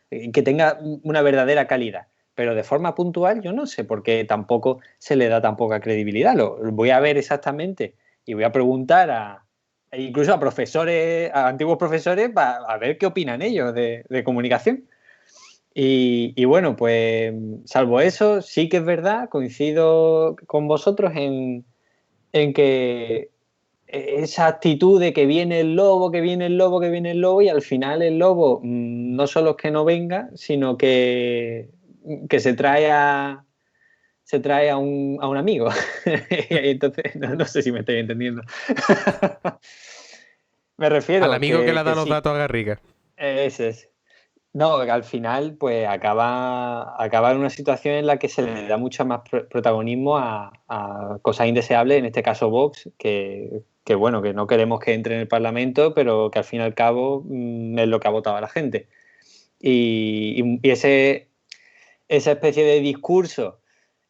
que tenga una verdadera calidad. Pero de forma puntual yo no sé por qué tampoco se le da tan poca credibilidad. Lo voy a ver exactamente y voy a preguntar incluso a profesores, a antiguos profesores, a ver qué opinan ellos de comunicación. Y bueno, pues salvo eso, sí que es verdad, coincido con vosotros en que esa actitud de que viene el lobo, que viene el lobo, que viene el lobo, y al final el lobo no solo es que no venga, sino que se trae a un amigo. Entonces, no sé si me estoy entendiendo. Me refiero al amigo que le da los sí, datos a Garriga. Ese es. No, al final pues acaba en una situación en la que se le da mucho más protagonismo a cosas indeseables, en este caso Vox, que bueno, que no queremos que entre en el Parlamento, pero que al fin y al cabo es lo que ha votado a la gente. Y esa especie de discurso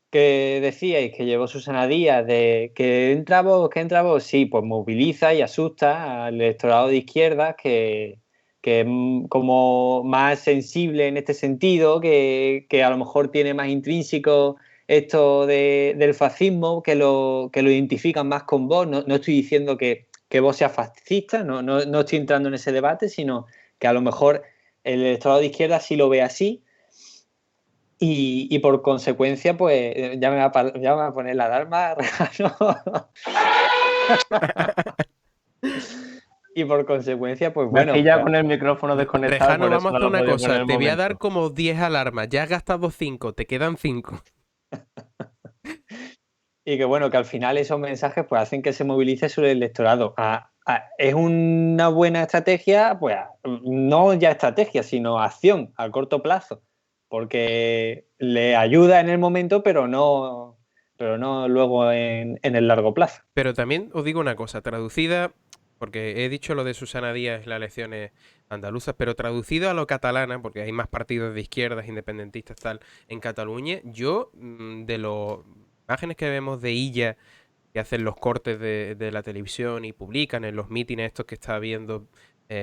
que decíais que llevó Susana Díaz de que entra Vox, sí, pues moviliza y asusta al electorado de izquierdas que es como más sensible en este sentido, que a lo mejor tiene más intrínseco esto del fascismo, que lo identifican más con Vox. No estoy diciendo que Vox sea fascista, no estoy entrando en ese debate, sino que a lo mejor el electorado de izquierda sí lo ve así. Y por consecuencia, pues ya me va a poner la alarma. Y por consecuencia, pues bueno. Ya con el micrófono desconectado. Rejano, vamos a hacer una cosa. Te voy a dar como 10 alarmas. Ya has gastado 5, te quedan 5. Y que bueno, que al final esos mensajes pues hacen que se movilice sobre el electorado. ¿Es una buena estrategia? Pues no ya estrategia, sino acción a corto plazo. Porque le ayuda en el momento, pero no luego en el largo plazo. Pero también os digo una cosa, traducida, porque he dicho lo de Susana Díaz en las elecciones andaluzas, pero traducido a lo catalana, porque hay más partidos de izquierdas, independentistas, tal, en Cataluña, yo, de las imágenes que vemos de Illa, que hacen los cortes de la televisión y publican en los mítines estos que está viendo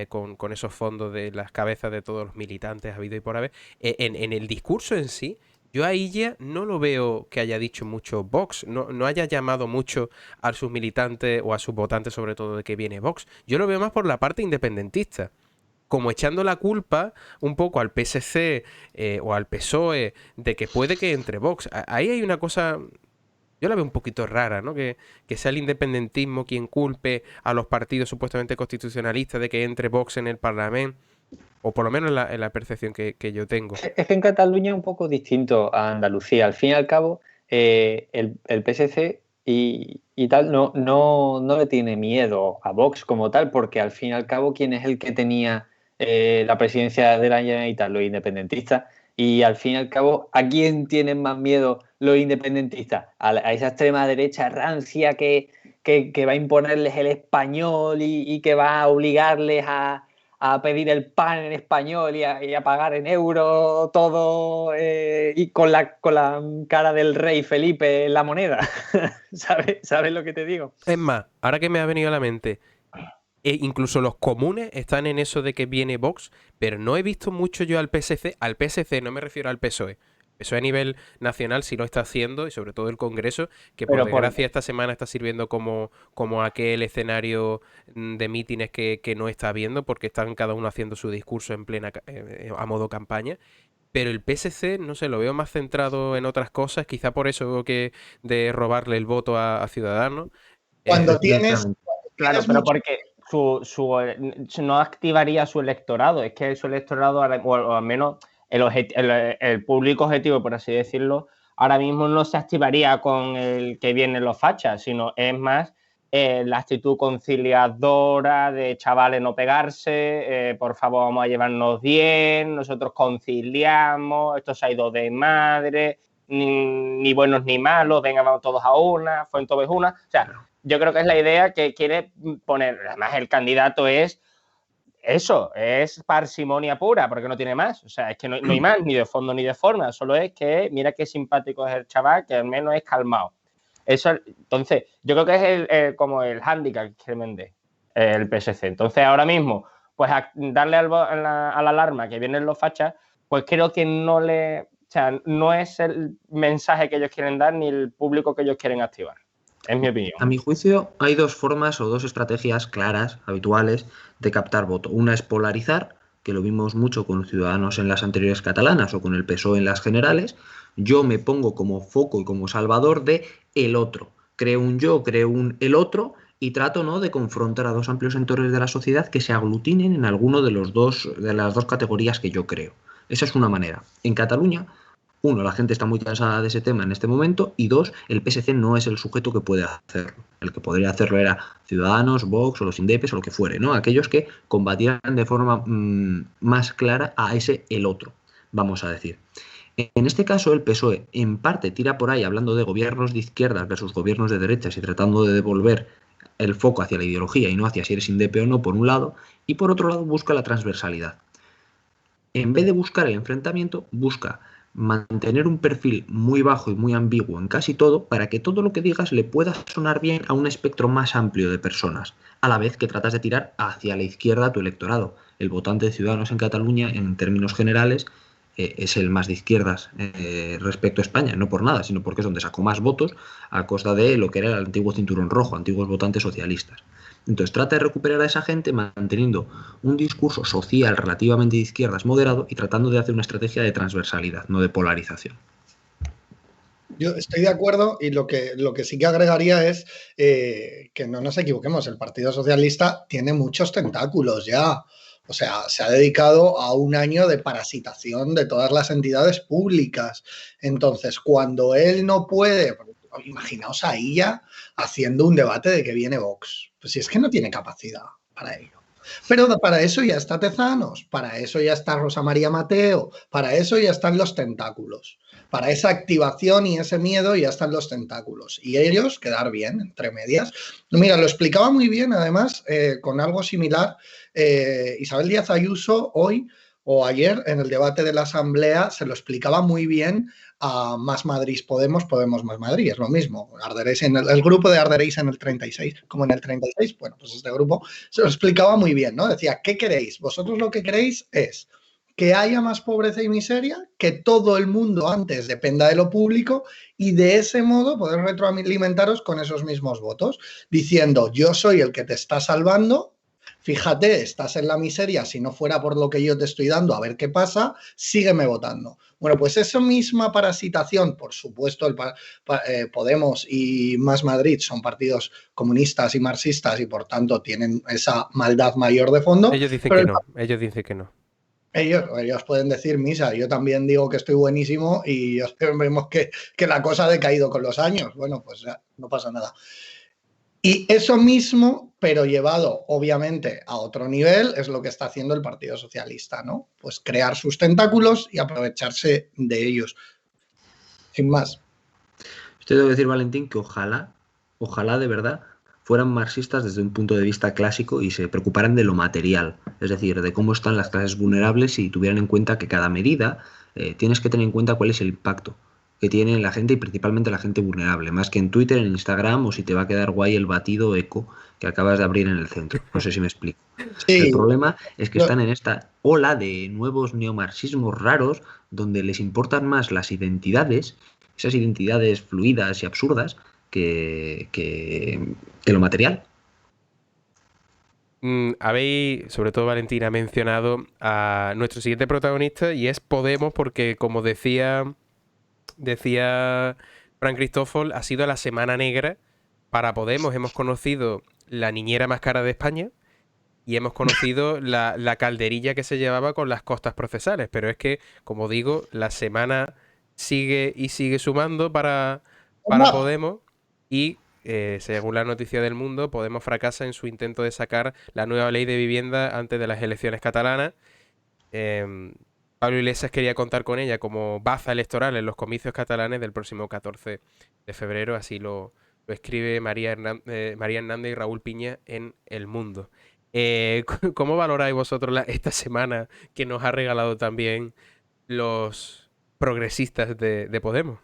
con esos fondos de las cabezas de todos los militantes habido y por haber, en el discurso en sí, yo a Illa no lo veo que haya dicho mucho Vox, no haya llamado mucho a sus militantes o a sus votantes sobre todo de que viene Vox. Yo lo veo más por la parte independentista, como echando la culpa un poco al PSC o al PSOE de que puede que entre Vox. Ahí hay una cosa... Yo la veo un poquito rara, ¿no? Que sea el independentismo quien culpe a los partidos supuestamente constitucionalistas de que entre Vox en el Parlamento, o por lo menos en la percepción que yo tengo. Es que en Cataluña es un poco distinto a Andalucía. Al fin y al cabo, el PSC y tal no le tiene miedo a Vox como tal, porque al fin y al cabo, ¿quién es el que tenía la presidencia de la Generalitat? Los independentistas. Y al fin y al cabo, ¿a quién tienen más miedo los independentistas? A esa extrema derecha rancia que va a imponerles el español y que va a obligarles a pedir el pan en español y a pagar en euro todo y con la cara del rey Felipe en la moneda. ¿Sabes lo que te digo? Es más, ahora que me ha venido a la mente... incluso los comunes están en eso de que viene Vox, pero no he visto mucho yo al PSC no me refiero al PSOE. El PSOE a nivel nacional sí lo está haciendo, y sobre todo el Congreso, que por desgracia esta semana está sirviendo como aquel escenario de mítines que no está viendo, porque están cada uno haciendo su discurso en plena a modo campaña. Pero el PSC, no sé, lo veo más centrado en otras cosas, quizá por eso que de robarle el voto a Ciudadanos. Cuando tienes... Claro, pero porque no activaría su electorado, es que su electorado, o al menos el público objetivo, por así decirlo, ahora mismo no se activaría con el que vienen los fachas, sino es más la actitud conciliadora de chavales no pegarse, por favor vamos a llevarnos bien, nosotros conciliamos, esto se ha ido de madre, ni buenos ni malos, venga, vamos todos a una, Fuentoves una. O sea, yo creo que es la idea que quiere poner. Además, el candidato es eso, es parsimonia pura, porque no tiene más. O sea, es que no hay más, ni de fondo ni de forma. Solo es que mira qué simpático es el chaval, que al menos es calmado. Eso, entonces, yo creo que es como el hándicap que quiere vender el PSC. Entonces, ahora mismo, pues darle a la alarma que vienen los fachas, pues creo que no no es el mensaje que ellos quieren dar ni el público que ellos quieren activar. Es mi opinión. A mi juicio, hay dos formas o dos estrategias claras, habituales, de captar voto. Una es polarizar, que lo vimos mucho con Ciudadanos en las anteriores catalanas o con el PSOE en las generales. Yo me pongo como foco y como salvador de el otro. Creo un yo, creo un el otro y trato, ¿no?, de confrontar a dos amplios sectores de la sociedad que se aglutinen en alguno de las dos categorías que yo creo. Esa es una manera. En Cataluña, uno, la gente está muy cansada de ese tema en este momento, y dos, el PSC no es el sujeto que puede hacerlo. El que podría hacerlo era Ciudadanos, Vox o los Indepes o lo que fuere, ¿no? Aquellos que combatieran de forma más clara a ese el otro, vamos a decir. En este caso, el PSOE en parte tira por ahí hablando de gobiernos de izquierdas versus gobiernos de derechas y tratando de devolver el foco hacia la ideología y no hacia si eres indepe o no, por un lado, y por otro lado busca la transversalidad. En vez de buscar el enfrentamiento, busca mantener un perfil muy bajo y muy ambiguo en casi todo para que todo lo que digas le pueda sonar bien a un espectro más amplio de personas, a la vez que tratas de tirar hacia la izquierda a tu electorado. El votante de Ciudadanos en Cataluña, en términos generales, es el más de izquierdas respecto a España, no por nada, sino porque es donde sacó más votos a costa de lo que era el antiguo cinturón rojo, antiguos votantes socialistas. Entonces trata de recuperar a esa gente manteniendo un discurso social relativamente de izquierdas moderado y tratando de hacer una estrategia de transversalidad, no de polarización. Yo estoy de acuerdo y lo que sí que agregaría es que no nos equivoquemos, el Partido Socialista tiene muchos tentáculos ya. O sea, se ha dedicado a un año de parasitación de todas las entidades públicas. Entonces, cuando él no puede, imaginaos a ella haciendo un debate de que viene Vox. Pues si es que no tiene capacidad para ello. Pero para eso ya está Tezanos, para eso ya está Rosa María Mateo, para eso ya están los tentáculos. Para esa activación y ese miedo ya están los tentáculos. Y ellos quedar bien, entre medias. Mira, lo explicaba muy bien, además, con algo similar, Isabel Díaz Ayuso hoy o ayer en el debate de la Asamblea se lo explicaba muy bien a Más Madrid Podemos, Podemos Más Madrid, es lo mismo. Arderéis en el grupo de Arderéis en el 36, como en el 36, bueno, pues este grupo se lo explicaba muy bien, ¿no? Decía, ¿qué queréis? Vosotros lo que queréis es que haya más pobreza y miseria, que todo el mundo antes dependa de lo público y de ese modo poder retroalimentaros con esos mismos votos, diciendo, yo soy el que te está salvando. Fíjate, estás en la miseria, si no fuera por lo que yo te estoy dando, a ver qué pasa, sígueme votando. Bueno, pues esa misma parasitación, por supuesto, Podemos y Más Madrid son partidos comunistas y marxistas y por tanto tienen esa maldad mayor de fondo. Ellos dicen que no, ellos dicen que no. Ellos pueden decir misa, yo también digo que estoy buenísimo y vemos que la cosa ha decaído con los años. Bueno, pues ya, no pasa nada. Y eso mismo, pero llevado obviamente a otro nivel, es lo que está haciendo el Partido Socialista, ¿no? Pues crear sus tentáculos y aprovecharse de ellos. Sin más. Usted debe decir, Valentín, que ojalá de verdad fueran marxistas desde un punto de vista clásico y se preocuparan de lo material, es decir, de cómo están las clases vulnerables y tuvieran en cuenta que cada medida tienes que tener en cuenta cuál es el impacto que tiene la gente y principalmente la gente vulnerable, más que en Twitter, en Instagram o si te va a quedar guay el batido eco que acabas de abrir en el centro. No sé si me explico. Sí. El problema es que están en esta ola de nuevos neomarxismos raros donde les importan más las identidades, esas identidades fluidas y absurdas, que lo material. Habéis, sobre todo Valentina, mencionado a nuestro siguiente protagonista y es Podemos porque, como decía Fran Cristófol, ha sido la semana negra para Podemos. Hemos conocido la niñera más cara de España y hemos conocido la calderilla que se llevaba con las costas procesales. Pero es que, como digo, la semana sigue sumando para ¡Toma! Podemos y, según la noticia del Mundo, Podemos fracasa en su intento de sacar la nueva ley de vivienda antes de las elecciones catalanas. Pablo Iglesias quería contar con ella como baza electoral en los comicios catalanes del próximo 14 de febrero, así lo escribe María Hernández y Raúl Piña en El Mundo. ¿Cómo valoráis vosotros esta semana que nos ha regalado también los progresistas de Podemos?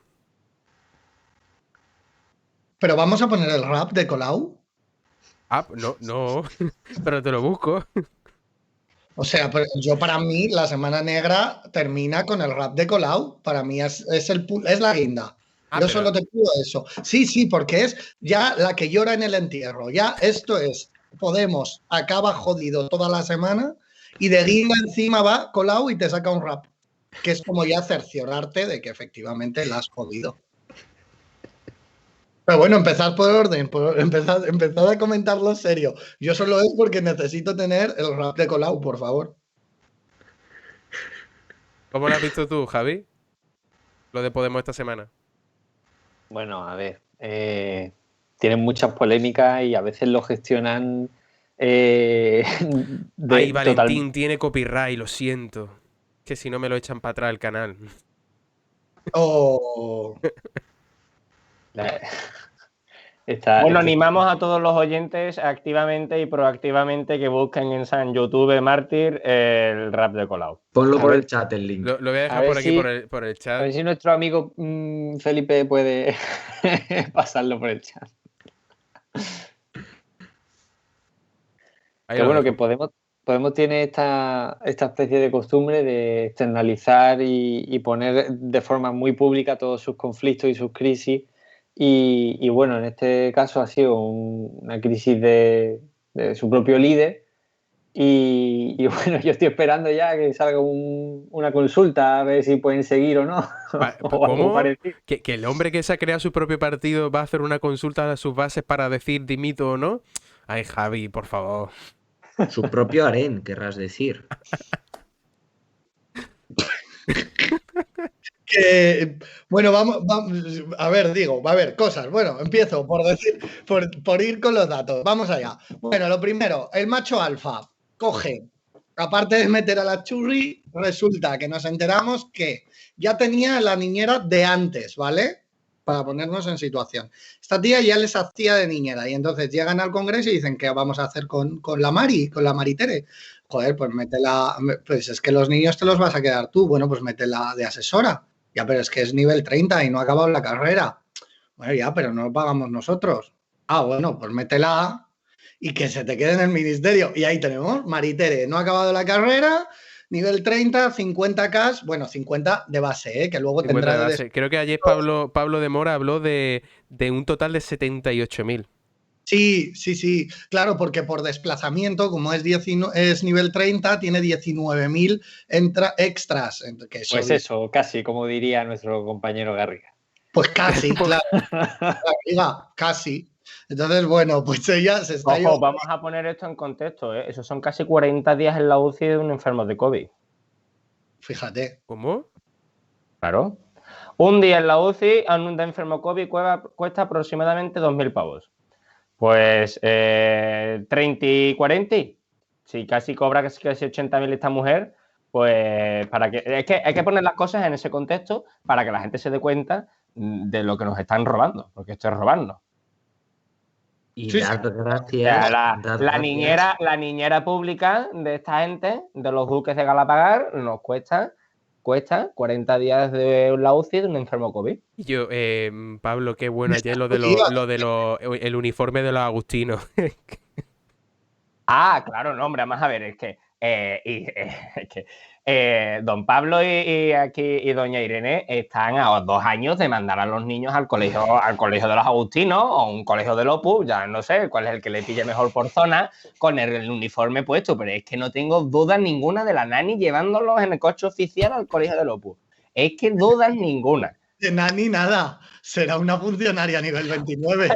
Pero vamos a poner el rap de Colau. Ah, no, pero te lo busco. O sea, yo para mí la Semana Negra termina con el rap de Colau. Para mí es la guinda. Yo solo te pido eso. Sí, porque es ya la que llora en el entierro. Ya esto es, Podemos acaba jodido toda la semana y de guinda encima va Colau y te saca un rap. Que es como ya cerciorarte de que efectivamente la has jodido. Pero bueno, empezar por orden, empezar a comentarlo serio. Yo solo es porque necesito tener el rap de Colau, por favor. ¿Cómo lo has visto tú, Javi? Lo de Podemos esta semana. Bueno, a ver, tienen muchas polémicas y a veces lo gestionan Ay, Valentín tiene copyright, lo siento. Que si no me lo echan para atrás el canal. Oh. Bueno, animamos a todos los oyentes activamente y proactivamente que busquen en San YouTube Mártir el rap de Colau. Ponlo por el chat el link. Lo voy a dejar por aquí por el chat. A ver si nuestro amigo Felipe puede pasarlo por el chat. Que bueno, que Podemos tiene esta especie de costumbre de externalizar y poner de forma muy pública todos sus conflictos y sus crisis. Y bueno, en este caso ha sido una crisis de su propio líder. Y bueno, yo estoy esperando ya que salga una consulta a ver si pueden seguir o no. ¿Cómo? ¿Que el hombre que se ha creado su propio partido va a hacer una consulta a sus bases para decir dimito o no? Ay, Javi, por favor. Su propio harén, querrás decir. Bueno, vamos, a ver, va a haber cosas. Bueno, empiezo por ir con los datos. Vamos allá. Bueno, lo primero, el macho alfa coge, aparte de meter a la churri, resulta que nos enteramos que ya tenía la niñera de antes, ¿vale? Para ponernos en situación. Esta tía ya les hacía de niñera y entonces llegan al Congreso y dicen, ¿qué vamos a hacer con la Maritere? Joder, pues métela, pues es que los niños te los vas a quedar tú. Bueno, pues métela de asesora. Ya, pero es que es nivel 30 y no ha acabado la carrera. Bueno, ya, pero no lo pagamos nosotros. Ah, bueno, pues métela y que se te quede en el ministerio. Y ahí tenemos, Maritere, no ha acabado la carrera, nivel 30, 50K, bueno, 50 de base, que luego tendrá... De base. Creo que ayer Pablo de Mora habló de un total de 78.000. Sí, claro, porque por desplazamiento, como es nivel 30, tiene 19.000 extras. Que pues eso, casi, como diría nuestro compañero Garriga. Pues casi, claro. Garriga, casi. Entonces, bueno, pues ella se está... Ojo, vamos a poner esto en contexto, ¿eh? Esos son casi 40 días en la UCI de un enfermo de COVID. Fíjate. ¿Cómo? Claro. Un día en la UCI a un enfermo COVID cuesta aproximadamente 2.000 pavos. Pues 30 y 40. Si casi cobra casi 80.000 esta mujer, pues es que hay que poner las cosas en ese contexto para que la gente se dé cuenta de lo que nos están robando, porque esto es robarnos. Y sí, gracias. La niñera pública de esta gente, de los duques de Galapagar, nos cuesta 40 días de la UCI de un enfermo COVID. Y yo, Pablo, qué bueno ayer el uniforme de los agustinos. Ah, claro, no, hombre, vamos a ver, es que don Pablo y doña Irene están a 2 años de mandar a los niños al colegio de los agustinos o un colegio del Opus, ya no sé cuál es el que le pille mejor por zona, con el uniforme puesto, pero es que no tengo dudas ninguna de la nani llevándolos en el coche oficial al colegio del Opus. Es que dudas ninguna. De nani nada, será una funcionaria nivel 29.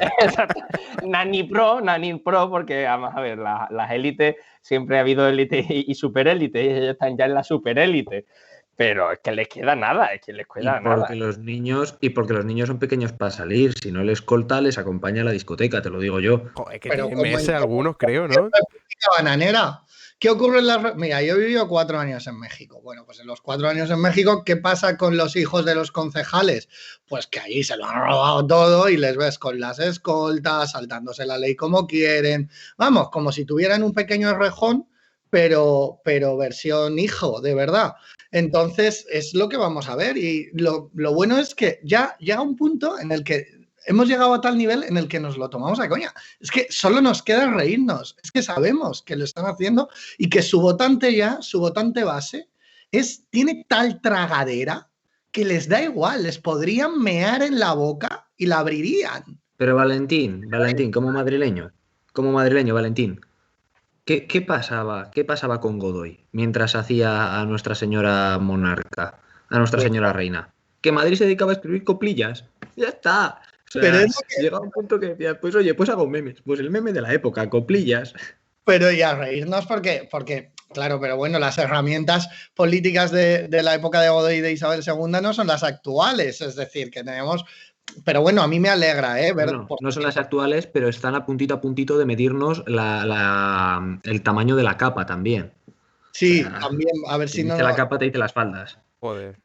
Nani Pro, porque vamos a ver, las élites, siempre ha habido élite y superélite, y ellos están ya en la superélite. Pero es que les queda nada, es que les queda nada. Porque los niños son pequeños para salir. Si no, el escolta les acompaña a la discoteca, te lo digo yo. Joder, que Pero tienen como meses en algunos, creo, ¿no? República Bananera. ¿Qué ocurre en las... Mira, yo he vivido 4 años en México. Bueno, pues en los 4 años en México, ¿qué pasa con los hijos de los concejales? Pues que allí se lo han robado todo y les ves con las escoltas, saltándose la ley como quieren. Vamos, como si tuvieran un pequeño rejón, pero versión hijo, de verdad. Entonces, es lo que vamos a ver. Y lo bueno es que ya llega un punto en el que hemos llegado a tal nivel en el que nos lo tomamos a coña. Es que solo nos queda reírnos. Es que sabemos que lo están haciendo y que su votante base, tiene tal tragadera que les da igual. Les podrían mear en la boca y la abrirían. Pero Valentín, como madrileño, Valentín, ¿qué pasaba con Godoy mientras hacía a Nuestra Señora Monarca, a Nuestra Señora Reina? Que Madrid se dedicaba a escribir coplillas. Ya está. O sea, Pero llegaba un punto que decía, pues oye, pues hago memes. Pues el meme de la época, coplillas. Pero y a reírnos porque, claro, pero bueno, las herramientas políticas de la época de Godoy y de Isabel II no son las actuales. Es decir, que tenemos... Pero bueno, a mí me alegra, ver... Bueno, no son las actuales, pero están a puntito de medirnos el tamaño de la capa también. Sí, O sea, también, a ver si no... la capa te dice las faldas. Joder.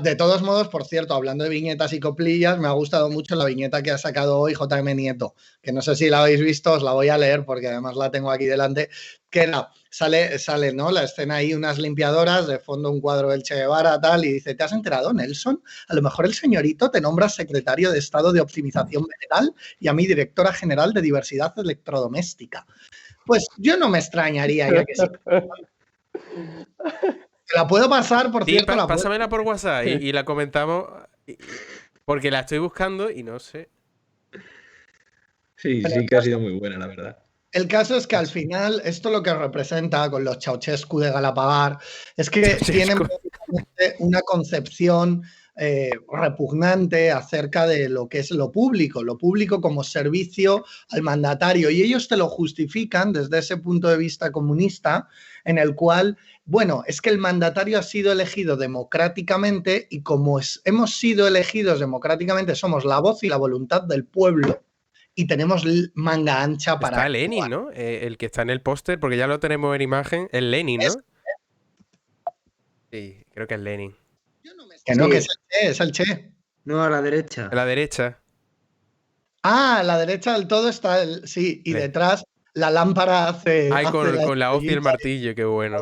De todos modos, por cierto, hablando de viñetas y coplillas, me ha gustado mucho la viñeta que ha sacado hoy JM Nieto, que no sé si la habéis visto, os la voy a leer porque además la tengo aquí delante, que sale, ¿no? La escena ahí, unas limpiadoras, de fondo un cuadro del Che Guevara, tal, y dice, ¿te has enterado, Nelson? A lo mejor el señorito te nombra secretario de Estado de Optimización Vegetal y a mí directora general de Diversidad Electrodoméstica. Pues yo no me extrañaría ya que sí. La puedo pasar, por cierto. Pásamela por WhatsApp y la comentamos. Porque la estoy buscando y no sé. Sí, que ha sido muy buena, la verdad. El caso es que al final, esto lo que representa con los Ceausescu de Galapagar es que tienen una concepción repugnante acerca de lo que es lo público como servicio al mandatario. Y ellos te lo justifican desde ese punto de vista comunista, en el cual, bueno, es que el mandatario ha sido elegido democráticamente y como hemos sido elegidos democráticamente, somos la voz y la voluntad del pueblo. Y tenemos manga ancha para... Está Lenin, ¿no? El que está en el póster, porque ya lo tenemos en imagen, es Lenin, ¿no? Sí, creo que es Lenin. Que no, que es el Che. No, a la derecha. A la derecha. Ah, a la derecha del todo está el... Sí, y detrás la lámpara hace... Ay, con la hoz y el martillo, qué bueno.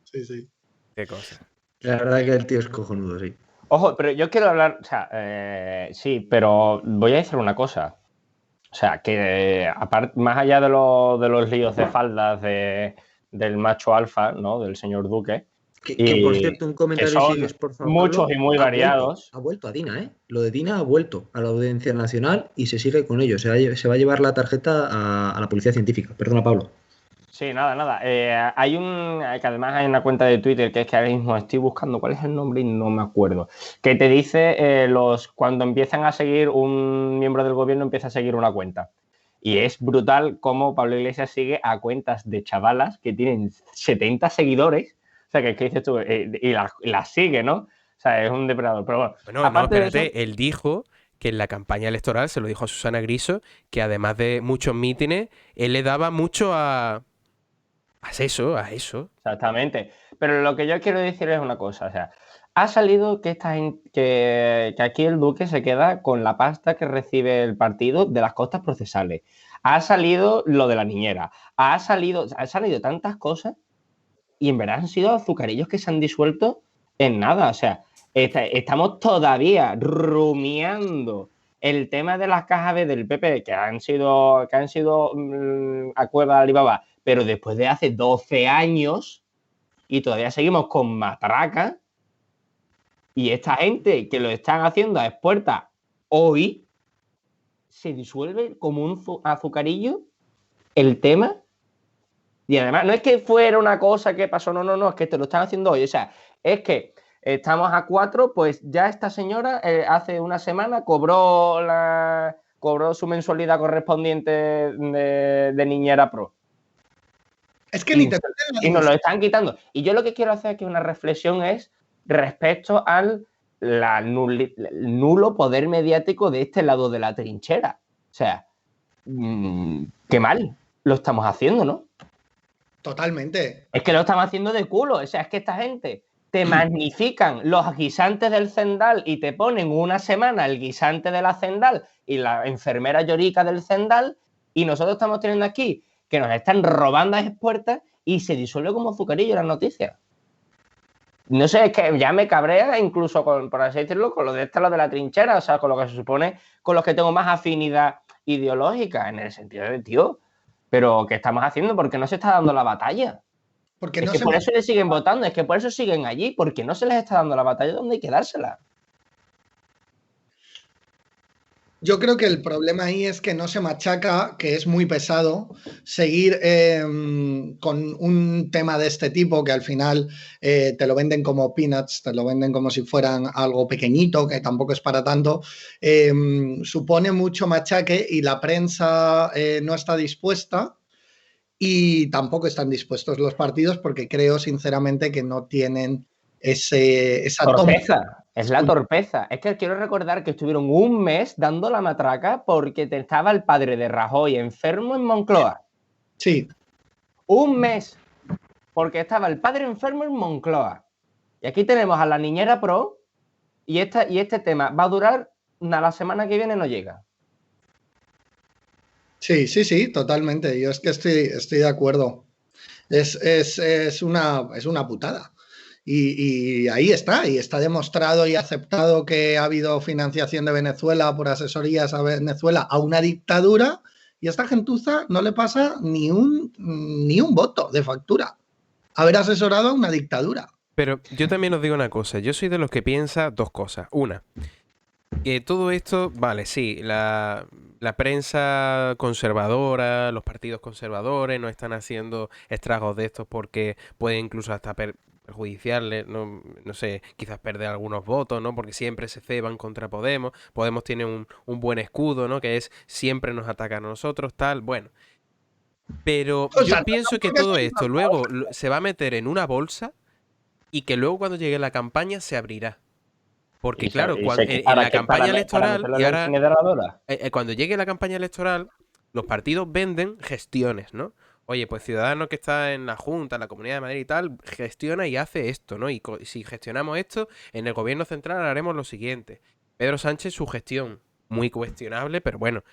Sí. Qué cosa. La verdad que el tío es cojonudo, sí. Ojo, pero yo quiero hablar... O sea, sí, pero voy a decir una cosa. O sea, que más allá de los líos de faldas del macho alfa, ¿no? Del señor Duque. Que por cierto, un comentario sigues, por favor. Muchos Pablo, y muy variados. Ha vuelto a Dina, ¿eh? Lo de Dina ha vuelto a la Audiencia Nacional y se sigue con ello. Se va a llevar la tarjeta a la Policía Científica. Perdona, Pablo. Sí, nada. Que además hay una cuenta de Twitter que es que ahora mismo estoy buscando cuál es el nombre y no me acuerdo. Que te dice cuando empiezan a seguir un miembro del gobierno empieza a seguir una cuenta. Y es brutal cómo Pablo Iglesias sigue a cuentas de chavalas que tienen 70 seguidores. O sea, que dices tú, y las sigue, ¿no? O sea, es un depredador. Pero bueno, no, espérate, él dijo que en la campaña electoral, se lo dijo a Susana Griso, que además de muchos mítines, él le daba mucho a eso. Exactamente. Pero lo que yo quiero decir es una cosa, o sea, ha salido que aquí el Duque se queda con la pasta que recibe el partido de las costas procesales. Ha salido lo de la niñera. Ha salido tantas cosas y en verdad han sido azucarillos que se han disuelto en nada. O sea, estamos todavía rumiando el tema de las cajas B del PP que han sido acuerdos de Alibaba, pero después de hace 12 años y todavía seguimos con matraca. Y esta gente que lo están haciendo a expuertas hoy se disuelve como un azucarillo el tema. Y además, no es que fuera una cosa que pasó, no, es que te lo están haciendo hoy. O sea, es que estamos a 4, pues ya esta señora hace una semana cobró su mensualidad correspondiente de Niñera Pro. Es que ni te y nos lo están quitando. Y yo lo que quiero hacer aquí una reflexión es respecto al nulo poder mediático de este lado de la trinchera. O sea, qué mal lo estamos haciendo, ¿no? Totalmente. Es que lo estamos haciendo de culo. O sea, es que esta gente te magnifican los guisantes del Zendal y te ponen una semana el guisante de la Zendal y la enfermera llorica del Zendal, y nosotros estamos teniendo aquí que nos están robando a expuertas y se disuelve como azucarillo la noticia. No sé, es que ya me cabrea incluso, por así decirlo, con lo de lo de la trinchera, o sea, con lo que se supone con los que tengo más afinidad ideológica, en el sentido de, tío, pero ¿qué estamos haciendo? Porque no se está dando la batalla. Porque es no que por eso le siguen votando, es que por eso siguen allí, porque no se les está dando la batalla donde hay que dársela. Yo creo que el problema ahí es que no se machaca, que es muy pesado seguir con un tema de este tipo, que al final te lo venden como peanuts, te lo venden como si fueran algo pequeñito, que tampoco es para tanto, supone mucho machaque y la prensa no está dispuesta. Y tampoco están dispuestos los partidos porque creo sinceramente que no tienen esa torpeza. Es la torpeza. Es que quiero recordar que estuvieron un mes dando la matraca porque estaba el padre de Rajoy enfermo en Moncloa. Sí. Un mes. Porque estaba el padre enfermo en Moncloa. Y aquí tenemos a la niñera pro y este tema va a durar, la semana que viene no llega. Sí, totalmente. Yo es que estoy de acuerdo. Es una putada. Y ahí está, y está demostrado y aceptado que ha habido financiación de Venezuela por asesorías a Venezuela a una dictadura, y a esta gentuza no le pasa ni un voto de factura haber asesorado a una dictadura. Pero yo también os digo una cosa, yo soy de los que piensa dos cosas. Una, que todo esto, vale, sí, la prensa conservadora, los partidos conservadores no están haciendo estragos de estos porque puede incluso hasta perjudiciarle, no sé, quizás perder algunos votos, ¿no? Porque siempre se ceban contra Podemos. Podemos tiene un buen escudo, ¿no? Que es siempre nos atacan a nosotros, tal, bueno. Pero yo pienso que todo esto luego se va a meter en una bolsa y que luego cuando llegue la campaña se abrirá. Porque claro, en la campaña electoral y ahora cuando llegue la campaña electoral, los partidos venden gestiones, ¿no? Oye, pues Ciudadanos que está en la Junta, en la Comunidad de Madrid y tal, gestiona y hace esto, ¿no? Y si gestionamos esto, en el gobierno central haremos lo siguiente. Pedro Sánchez, su gestión, muy cuestionable, pero bueno.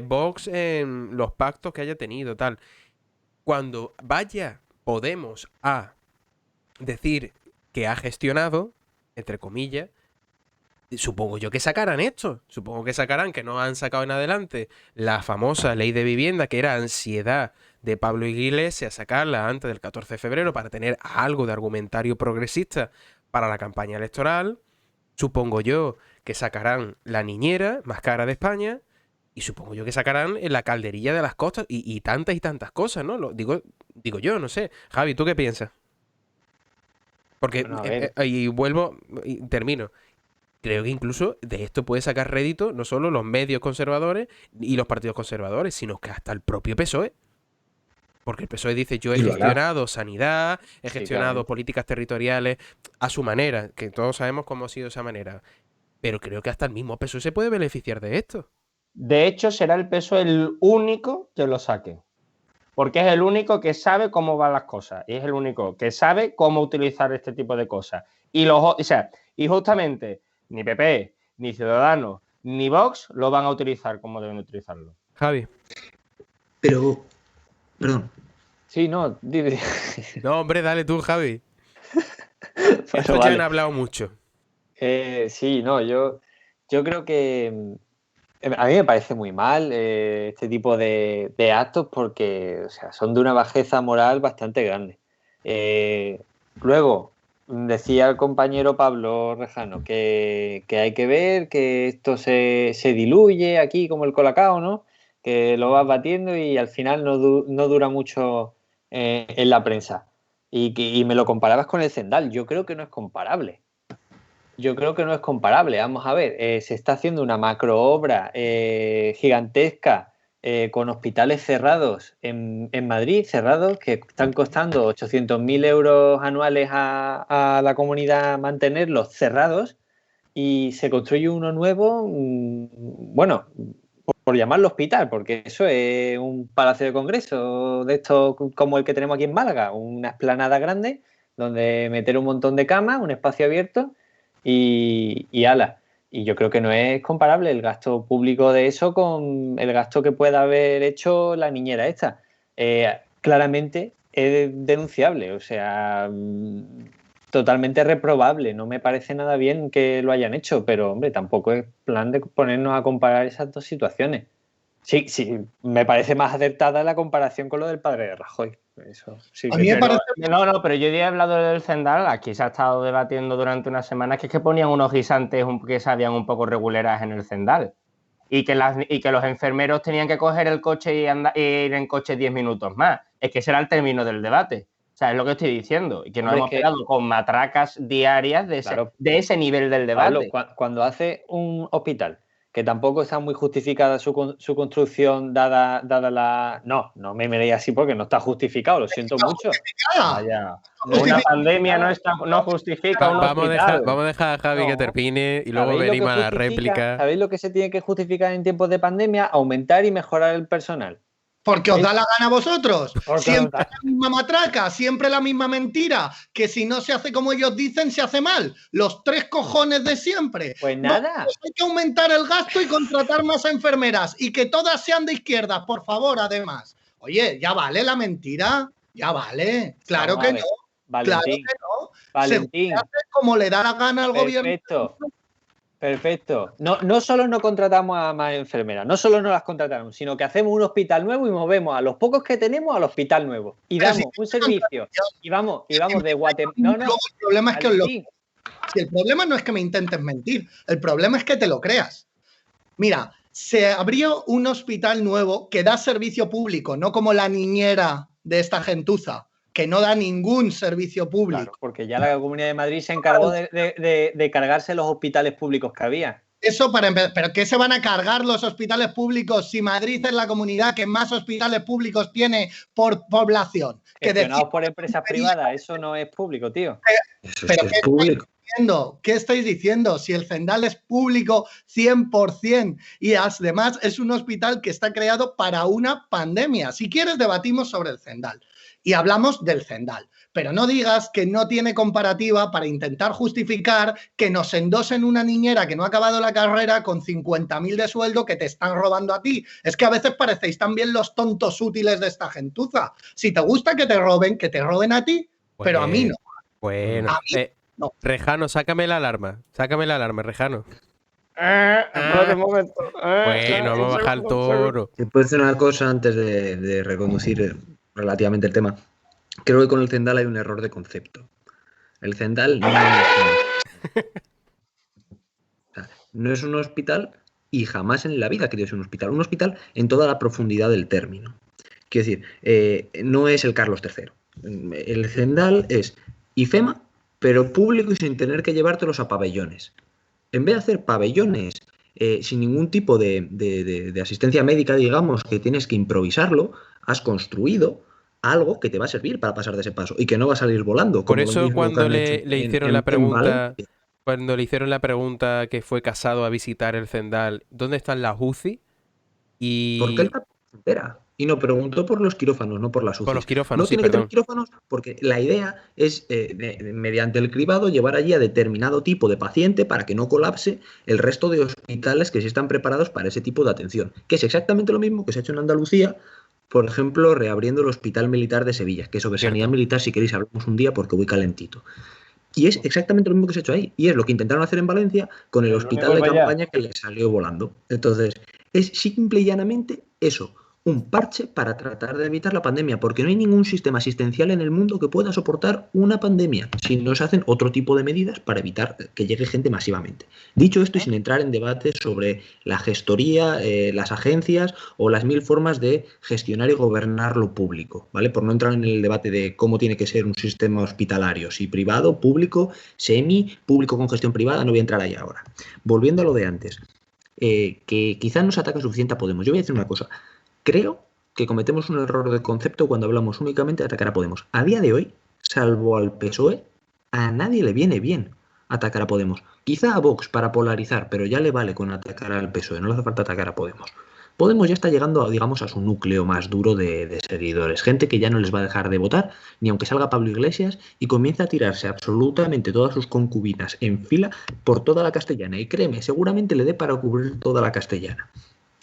Vox en los pactos que haya tenido, tal. Cuando vaya Podemos a decir que ha gestionado, entre comillas, supongo yo que sacarán esto. Supongo que sacarán que no han sacado en adelante la famosa ley de vivienda, que era ansiedad de Pablo Iglesias sacarla antes del 14 de febrero para tener algo de argumentario progresista para la campaña electoral. Supongo yo que sacarán la niñera más cara de España. Y supongo yo que sacarán la calderilla de las costas y tantas cosas, ¿no? Lo digo yo, no sé. Javi, ¿tú qué piensas? Porque, y vuelvo y termino. Creo que incluso de esto puede sacar rédito no solo los medios conservadores y los partidos conservadores, sino que hasta el propio PSOE. Porque el PSOE dice, yo he gestionado sanidad, he gestionado políticas territoriales a su manera, que todos sabemos cómo ha sido esa manera. Pero creo que hasta el mismo PSOE se puede beneficiar de esto. De hecho, será el PSOE el único que lo saque. Porque es el único que sabe cómo van las cosas. Y es el único que sabe cómo utilizar este tipo de cosas. Y justamente ni PP, ni Ciudadanos, ni Vox lo van a utilizar como deben utilizarlo. Javi. Pero, perdón. Sí, no, dime. No, hombre, dale tú, Javi. Estos ya han hablado mucho. Sí, no, yo creo que a mí me parece muy mal este tipo de actos porque, o sea, son de una bajeza moral bastante grande. Luego, decía el compañero Pablo Rejano que hay que ver que esto se diluye aquí como el colacao, ¿no? Que lo vas batiendo y al final no dura mucho en la prensa. Y me lo comparabas con el Zendal. Yo creo que no es comparable. Vamos a ver, se está haciendo una macro obra gigantesca con hospitales cerrados en Madrid, cerrados, que están costando 800.000 euros anuales a la comunidad mantenerlos cerrados, y se construye uno nuevo, bueno, por llamarlo hospital, porque eso es un palacio de congreso de estos como el que tenemos aquí en Málaga, una explanada grande donde meter un montón de camas, un espacio abierto y ala. Y yo creo que no es comparable el gasto público de eso con el gasto que pueda haber hecho la niñera esta. Claramente es denunciable, o sea, totalmente reprobable. No me parece nada bien que lo hayan hecho, pero hombre, tampoco es plan de ponernos a comparar esas dos situaciones. Sí, me parece más acertada la comparación con lo del padre de Rajoy. Eso, sí, A mí me parece... No, pero yo ya he hablado del Zendal, aquí se ha estado debatiendo durante unas semanas que es que ponían unos guisantes que sabían un poco reguleras en el Zendal y que los enfermeros tenían que coger el coche y ir en coche 10 minutos más. Es que ese era el término del debate. O sea, es lo que estoy diciendo. Y que nos hemos quedado con matracas diarias de ese nivel del debate. Pablo, cuando hace un hospital que tampoco está muy justificada su construcción dada la... No me miréis así porque no está justificado, lo siento mucho. Vaya. Una pandemia no justifica un hospital. Vamos a dejar a Javi que termine y luego venimos a la réplica. ¿Sabéis lo que se tiene que justificar en tiempos de pandemia? Aumentar y mejorar el personal. Porque os da la gana a vosotros. Siempre la misma matraca, siempre la misma mentira. Que si no se hace como ellos dicen, se hace mal. Los 3 cojones de siempre. Pues nada. No, hay que aumentar el gasto y contratar más enfermeras. Y que todas sean de izquierdas, por favor, además. Oye, ya vale la mentira. Ya vale. Claro que no. Valentín, claro que no. Valentín. Se hace como le da la gana al gobierno. Perfecto. No solo no contratamos a más enfermeras, no solo no las contratamos, sino que hacemos un hospital nuevo y movemos a los pocos que tenemos al hospital nuevo. Y damos un servicio. Y vamos de Guatemala. No. El problema es que el problema no es que me intentes mentir, el problema es que te lo creas. Mira, se abrió un hospital nuevo que da servicio público, no como la niñera de esta gentuza, que no da ningún servicio público. Claro, porque ya la Comunidad de Madrid se encargó de cargarse los hospitales públicos que había. Eso para empezar. ¿Pero qué se van a cargar los hospitales públicos si Madrid es la comunidad que más hospitales públicos tiene por población? Gestionados por empresas privadas, eso no es público, tío. ¿Pero qué estáis diciendo? ¿Qué estáis diciendo? Si el Zendal es público 100% y además es un hospital que está creado para una pandemia. Si quieres, debatimos sobre el Zendal. Y hablamos del Zendal, pero no digas que no tiene comparativa para intentar justificar que nos endosen una niñera que no ha acabado la carrera con 50.000 de sueldo que te están robando a ti. Es que a veces parecéis también los tontos útiles de esta gentuza. Si te gusta que te roben a ti, pero a mí no. Bueno, a mí no. Rejano, sácame la alarma, Rejano. Bueno, vamos a bajar el toro. ¿Te puedo decir una cosa antes de reconducir relativamente el tema? Creo que con el Zendal hay un error de concepto. El Zendal no es un hospital y jamás en la vida ha querido ser un hospital. Un hospital en toda la profundidad del término. Quiero decir, no es el Carlos III. El Zendal es IFEMA, pero público y sin tener que llevártelos a pabellones. En vez de hacer pabellones sin ningún tipo de asistencia médica, digamos, que tienes que improvisarlo, has construido algo que te va a servir para pasar de ese paso y que no va a salir volando. Por eso cuando le hicieron la pregunta, cuando le hicieron la pregunta que fue Casado a visitar el Zendal, ¿dónde están las UCI? Porque él entera. Y no preguntó por los quirófanos, no por las UCI. Por los quirófanos, no sí, tiene que tener quirófanos porque la idea es, mediante el cribado, llevar allí a determinado tipo de paciente para que no colapse el resto de hospitales que sí están preparados para ese tipo de atención. Que es exactamente lo mismo que se ha hecho en Andalucía, por ejemplo, reabriendo el Hospital Militar de Sevilla, que sobre sanidad militar, si queréis, hablamos un día porque voy calentito. Y es exactamente lo mismo que se ha hecho ahí. Y es lo que intentaron hacer en Valencia con el hospital de campaña que les salió volando. Entonces, es simple y llanamente eso. Un parche para tratar de evitar la pandemia, porque no hay ningún sistema asistencial en el mundo que pueda soportar una pandemia si no se hacen otro tipo de medidas para evitar que llegue gente masivamente. Dicho esto y sin entrar en debates sobre la gestoría, las agencias o las 1000 formas de gestionar y gobernar lo público, ¿vale? Por no entrar en el debate de cómo tiene que ser un sistema hospitalario, si privado, público, semi, público con gestión privada, no voy a entrar ahí ahora. Volviendo a lo de antes, que quizás no se ataca suficiente a Podemos. Yo voy a decir una cosa. Creo que cometemos un error de concepto cuando hablamos únicamente de atacar a Podemos. A día de hoy, salvo al PSOE, a nadie le viene bien atacar a Podemos. Quizá a Vox para polarizar, pero ya le vale con atacar al PSOE, no le hace falta atacar a Podemos. Podemos ya está llegando, digamos, a su núcleo más duro de seguidores. Gente que ya no les va a dejar de votar, ni aunque salga Pablo Iglesias, y comienza a tirarse absolutamente todas sus concubinas en fila por toda la Castellana. Y créeme, seguramente le dé para cubrir toda la Castellana.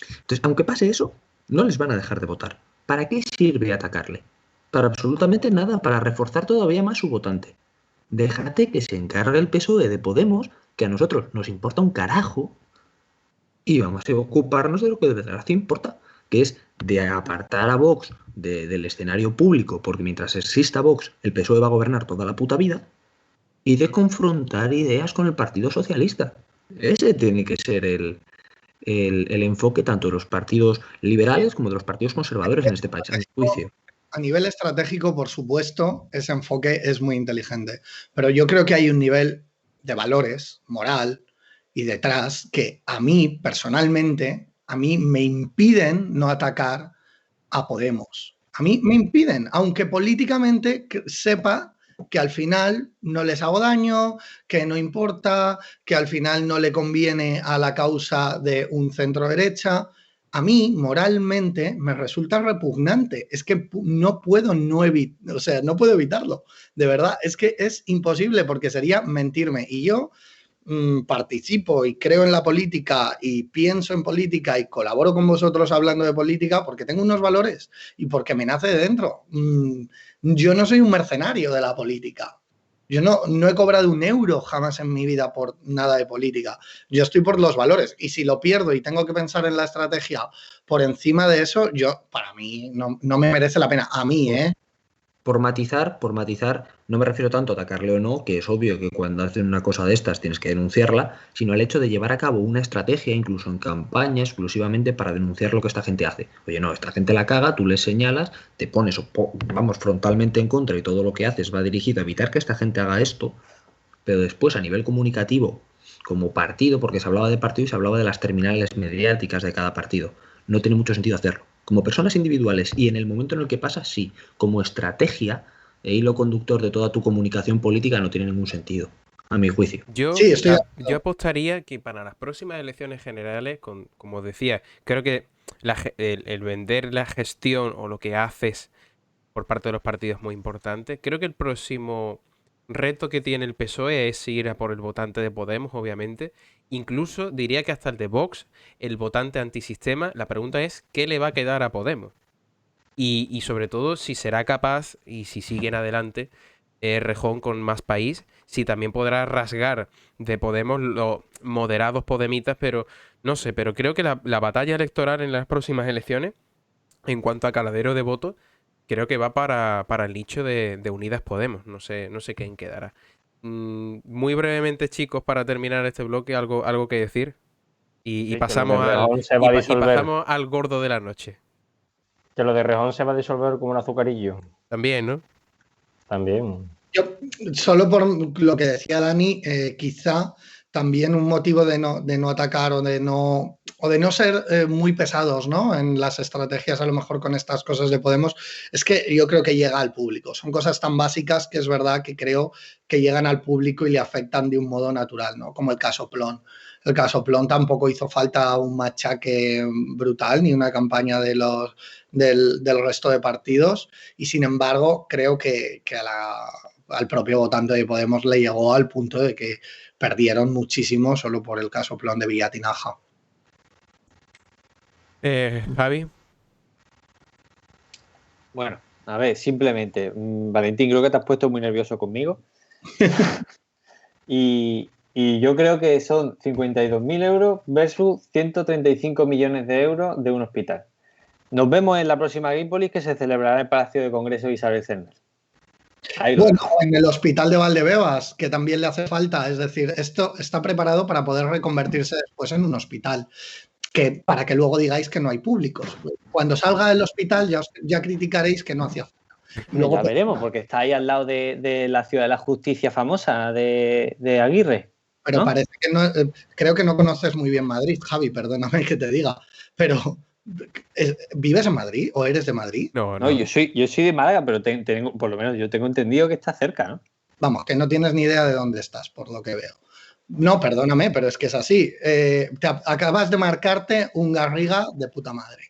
Entonces, aunque pase eso, no les van a dejar de votar. ¿Para qué sirve atacarle? Para absolutamente nada, para reforzar todavía más su votante. Déjate que se encargue el PSOE de Podemos, que a nosotros nos importa un carajo, y vamos a ocuparnos de lo que de verdad importa, que es de apartar a Vox del escenario público, porque mientras exista Vox, el PSOE va a gobernar toda la puta vida, y de confrontar ideas con el Partido Socialista. Ese tiene que ser el enfoque tanto de los partidos liberales como de los partidos conservadores en este país, a mi juicio. A nivel estratégico, por supuesto, ese enfoque es muy inteligente, pero yo creo que hay un nivel de valores, moral y detrás que a mí, personalmente, a mí me impiden no atacar a Podemos. A mí me impiden, aunque políticamente sepa que al final no les hago daño, que no importa, que al final no le conviene a la causa de un centro derecha. A mí, moralmente, me resulta repugnante. Es que no puedo no puedo evitarlo. De verdad, es que es imposible porque sería mentirme. Y yo participo y creo en la política y pienso en política y colaboro con vosotros hablando de política porque tengo unos valores y porque me nace de dentro. Yo no soy un mercenario de la política. Yo no he cobrado un euro jamás en mi vida por nada de política. Yo estoy por los valores y si lo pierdo y tengo que pensar en la estrategia por encima de eso, para mí no me merece la pena. A mí, ¿eh? Por matizar, no me refiero tanto a atacarle o no, que es obvio que cuando hacen una cosa de estas tienes que denunciarla, sino al hecho de llevar a cabo una estrategia, incluso en campaña, exclusivamente para denunciar lo que esta gente hace. Oye, no, esta gente la caga, tú les señalas, te pones, vamos, frontalmente en contra y todo lo que haces va dirigido a evitar que esta gente haga esto, pero después a nivel comunicativo, como partido, porque se hablaba de partido y se hablaba de las terminales mediáticas de cada partido, no tiene mucho sentido hacerlo. Como personas individuales y en el momento en el que pasa, sí. Como estrategia e hilo conductor de toda tu comunicación política no tiene ningún sentido, a mi juicio. Yo apostaría que para las próximas elecciones generales, como decía, creo que el vender la gestión o lo que haces por parte de los partidos es muy importante. Creo que el próximo reto que tiene el PSOE es ir a por el votante de Podemos, obviamente. Incluso diría que hasta el de Vox, el votante antisistema. La pregunta es, ¿qué le va a quedar a Podemos? Y sobre todo, si será capaz, y si siguen adelante, Rejón con Más País, si también podrá rasgar de Podemos los moderados podemitas, pero no sé, pero creo que la batalla electoral en las próximas elecciones, en cuanto a caladero de votos, creo que va para el nicho de Unidas Podemos. No sé quién quedará. Muy brevemente, chicos, para terminar este bloque, algo que decir. Y pasamos al gordo de la noche. Que lo de Rejón se va a disolver como un azucarillo. También, ¿no? También. Yo, solo por lo que decía Dani, quizá también un motivo de no atacar o de no ser muy pesados, ¿no? En las estrategias, a lo mejor con estas cosas de Podemos, es que yo creo que llega al público. Son cosas tan básicas que es verdad que creo que llegan al público y le afectan de un modo natural, ¿no? Como el caso Plon. El caso Plon tampoco hizo falta un machaque brutal ni una campaña del resto de partidos y sin embargo creo que al propio votante de Podemos le llegó al punto de que perdieron muchísimo solo por el caso Plon de Villatinaja. Javi. Bueno, a ver, simplemente, Valentín, creo que te has puesto muy nervioso conmigo. y yo creo que son 52.000 euros versus 135 millones de euros de un hospital. Nos vemos en la próxima Gamepolis que se celebrará en el Palacio de Congreso Isabel Cerner. Bueno, en el hospital de Valdebebas, que también le hace falta. Es decir, esto está preparado para poder reconvertirse después en un hospital, para que luego digáis que no hay públicos. Cuando salga del hospital ya criticaréis que no hacía falta. Luego ya veremos, porque está ahí al lado de la Ciudad de la Justicia famosa de Aguirre. Pero ¿no? Parece que no, creo que no conoces muy bien Madrid, Javi, perdóname que te diga, pero ¿Vives en Madrid o eres de Madrid? No, yo soy de Málaga, pero tengo, por lo menos yo tengo entendido que está cerca, ¿no? Vamos, que no tienes ni idea de dónde estás, por lo que veo. No, perdóname, pero es que es así. Acabas de marcarte un Garriga de puta madre.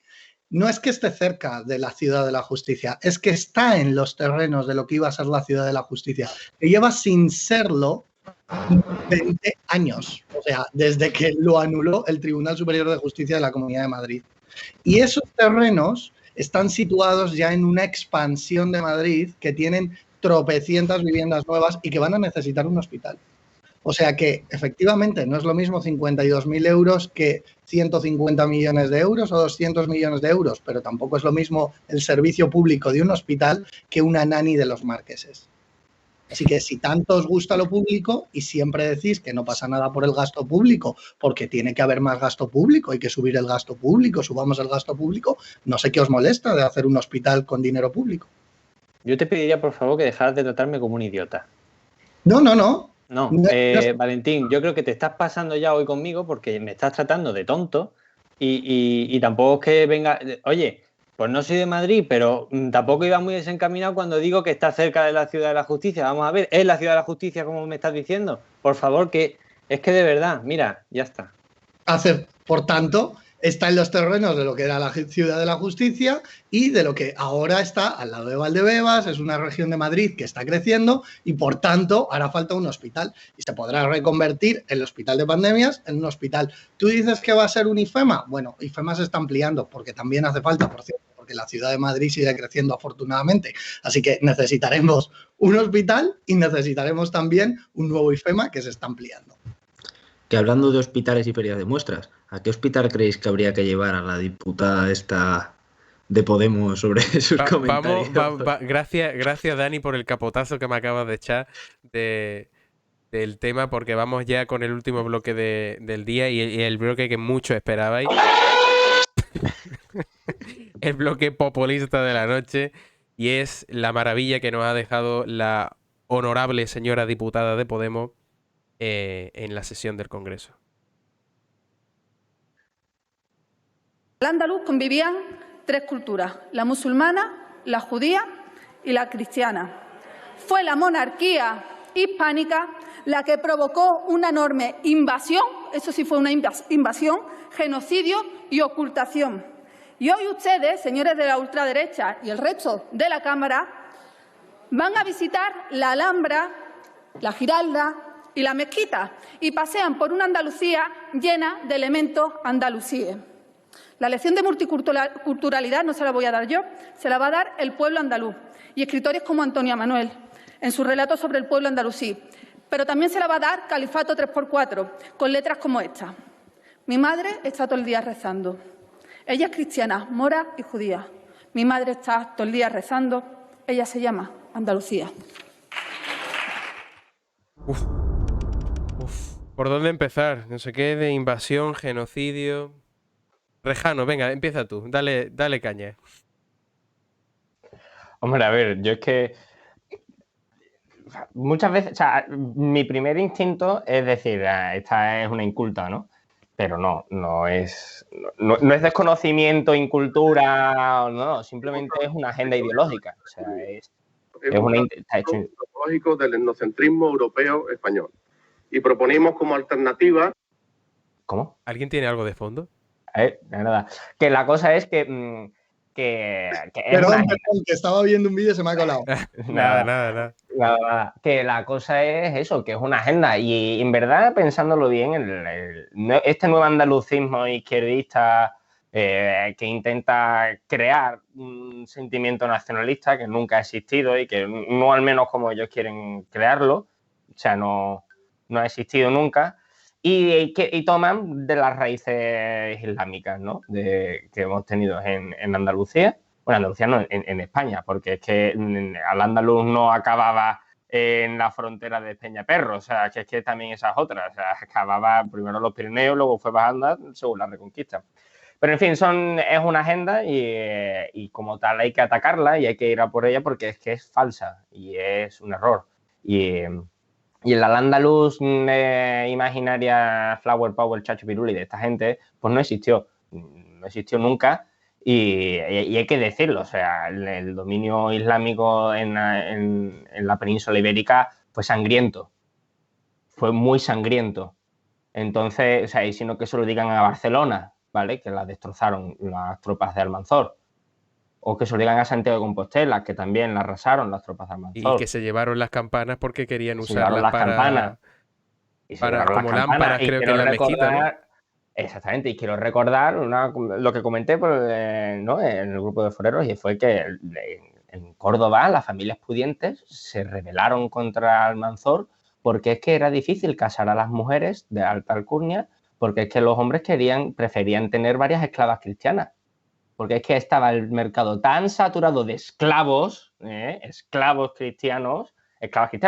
No es que esté cerca de la Ciudad de la Justicia, es que está en los terrenos de lo que iba a ser la Ciudad de la Justicia, que lleva sin serlo 20 años, o sea, desde que lo anuló el Tribunal Superior de Justicia de la Comunidad de Madrid. Y esos terrenos están situados ya en una expansión de Madrid que tienen tropecientas viviendas nuevas y que van a necesitar un hospital. O sea que, efectivamente, no es lo mismo 52.000 euros que 150 millones de euros o 200 millones de euros, pero tampoco es lo mismo el servicio público de un hospital que una nani de los marqueses. Así que si tanto os gusta lo público y siempre decís que no pasa nada por el gasto público, porque tiene que haber más gasto público, hay que subir el gasto público, subamos el gasto público, no sé qué os molesta de hacer un hospital con dinero público. Yo te pediría, por favor, que dejaras de tratarme como un idiota. No. No, Valentín, yo creo que te estás pasando ya hoy conmigo porque me estás tratando de tonto y tampoco es que venga... Oye, pues no soy de Madrid, pero tampoco iba muy desencaminado cuando digo que está cerca de la Ciudad de la Justicia. Vamos a ver, ¿es la Ciudad de la Justicia como me estás diciendo? Por favor, que es que de verdad, mira, ya está. Por tanto, está en los terrenos de lo que era la Ciudad de la Justicia y de lo que ahora está al lado de Valdebebas, es una región de Madrid que está creciendo y por tanto hará falta un hospital y se podrá reconvertir el hospital de pandemias en un hospital. ¿Tú dices que va a ser un IFEMA? Bueno, IFEMA se está ampliando porque también hace falta, por cierto, porque la ciudad de Madrid sigue creciendo afortunadamente. Así que necesitaremos un hospital y necesitaremos también un nuevo IFEMA que se está ampliando. Que hablando de hospitales y ferias de muestras, ¿a qué hospital creéis que habría que llevar a la diputada esta de Podemos sobre sus comentarios? Gracias, Dani, por el capotazo que me acabas de echar del tema, porque vamos ya con el último bloque del día y el bloque que muchos esperabais. El bloque populista de la noche, y es la maravilla que nos ha dejado la honorable señora diputada de Podemos en la sesión del Congreso. En Al-Ándalus convivían tres culturas, la musulmana, la judía y la cristiana. Fue la monarquía hispánica la que provocó una enorme invasión, eso sí fue una invasión, genocidio y ocultación. Y hoy ustedes, señores de la ultraderecha y el resto de la Cámara, van a visitar la Alhambra, la Giralda y la Mezquita y pasean por una Andalucía llena de elementos andalusíes. La lección de multiculturalidad no se la voy a dar yo, se la va a dar el pueblo andaluz y escritores como Antonio Manuel en su relato sobre el pueblo andalusí. Pero también se la va a dar Califato 3x4, con letras como esta. Mi madre está todo el día rezando. Ella es cristiana, mora y judía. Mi madre está todo el día rezando. Ella se llama Andalucía. ¿Por dónde empezar? No sé qué, de invasión, genocidio... Rejano, venga, empieza tú. Dale caña. Hombre, a ver, yo es que muchas veces, o sea, mi primer instinto es decir, esta es una inculta, ¿no? Pero no es desconocimiento, incultura, no, simplemente es una agenda ideológica. O sea, es una ideológico del etnocentrismo europeo español. Y proponemos como alternativa... ¿Cómo? ¿Alguien tiene algo de fondo? Nada. Que la cosa es que Perdón, que estaba viendo un vídeo y se me ha colado. Nada. Que la cosa es eso, que es una agenda. Y en verdad, pensándolo bien, este nuevo andalucismo izquierdista que intenta crear un sentimiento nacionalista que nunca ha existido y que no al menos como ellos quieren crearlo, o sea, no ha existido nunca. Y toman de las raíces islámicas, ¿no? Que hemos tenido en Andalucía. Bueno, Andalucía no, en España, porque es que Al-Ándalus no acababa en la frontera de Peñaperro, o sea, que es que también esas otras, o sea, acababa primero los Pirineos, luego fue bajando según la Reconquista. Pero, en fin, es una agenda y como tal hay que atacarla y hay que ir a por ella porque es que es falsa y es un error. Y el Al-Ándalus imaginaria Flower Power, Chacho Piruli de esta gente, pues no existió. no existió nunca y hay que decirlo, o sea, el dominio islámico en la península ibérica fue sangriento, fue muy sangriento. Entonces, o sea, y sino que se lo digan a Barcelona, ¿vale? Que la destrozaron las tropas de Almanzor. O que se lo digan a Santiago de Compostela, que también la arrasaron las tropas de Almanzor. Y que se llevaron las campanas porque querían Se llevaron usarlas las campanas. Y se llevaron como las campanas, lámparas, y creo que quiero en la mezquita, ¿no? Exactamente, y quiero recordar lo que comenté ¿no? en el grupo de foreros, y fue que en Córdoba las familias pudientes se rebelaron contra Almanzor porque es que era difícil casar a las mujeres de alta alcurnia, porque es que los hombres preferían tener varias esclavas cristianas, porque es que estaba el mercado tan saturado de esclavas cristianas,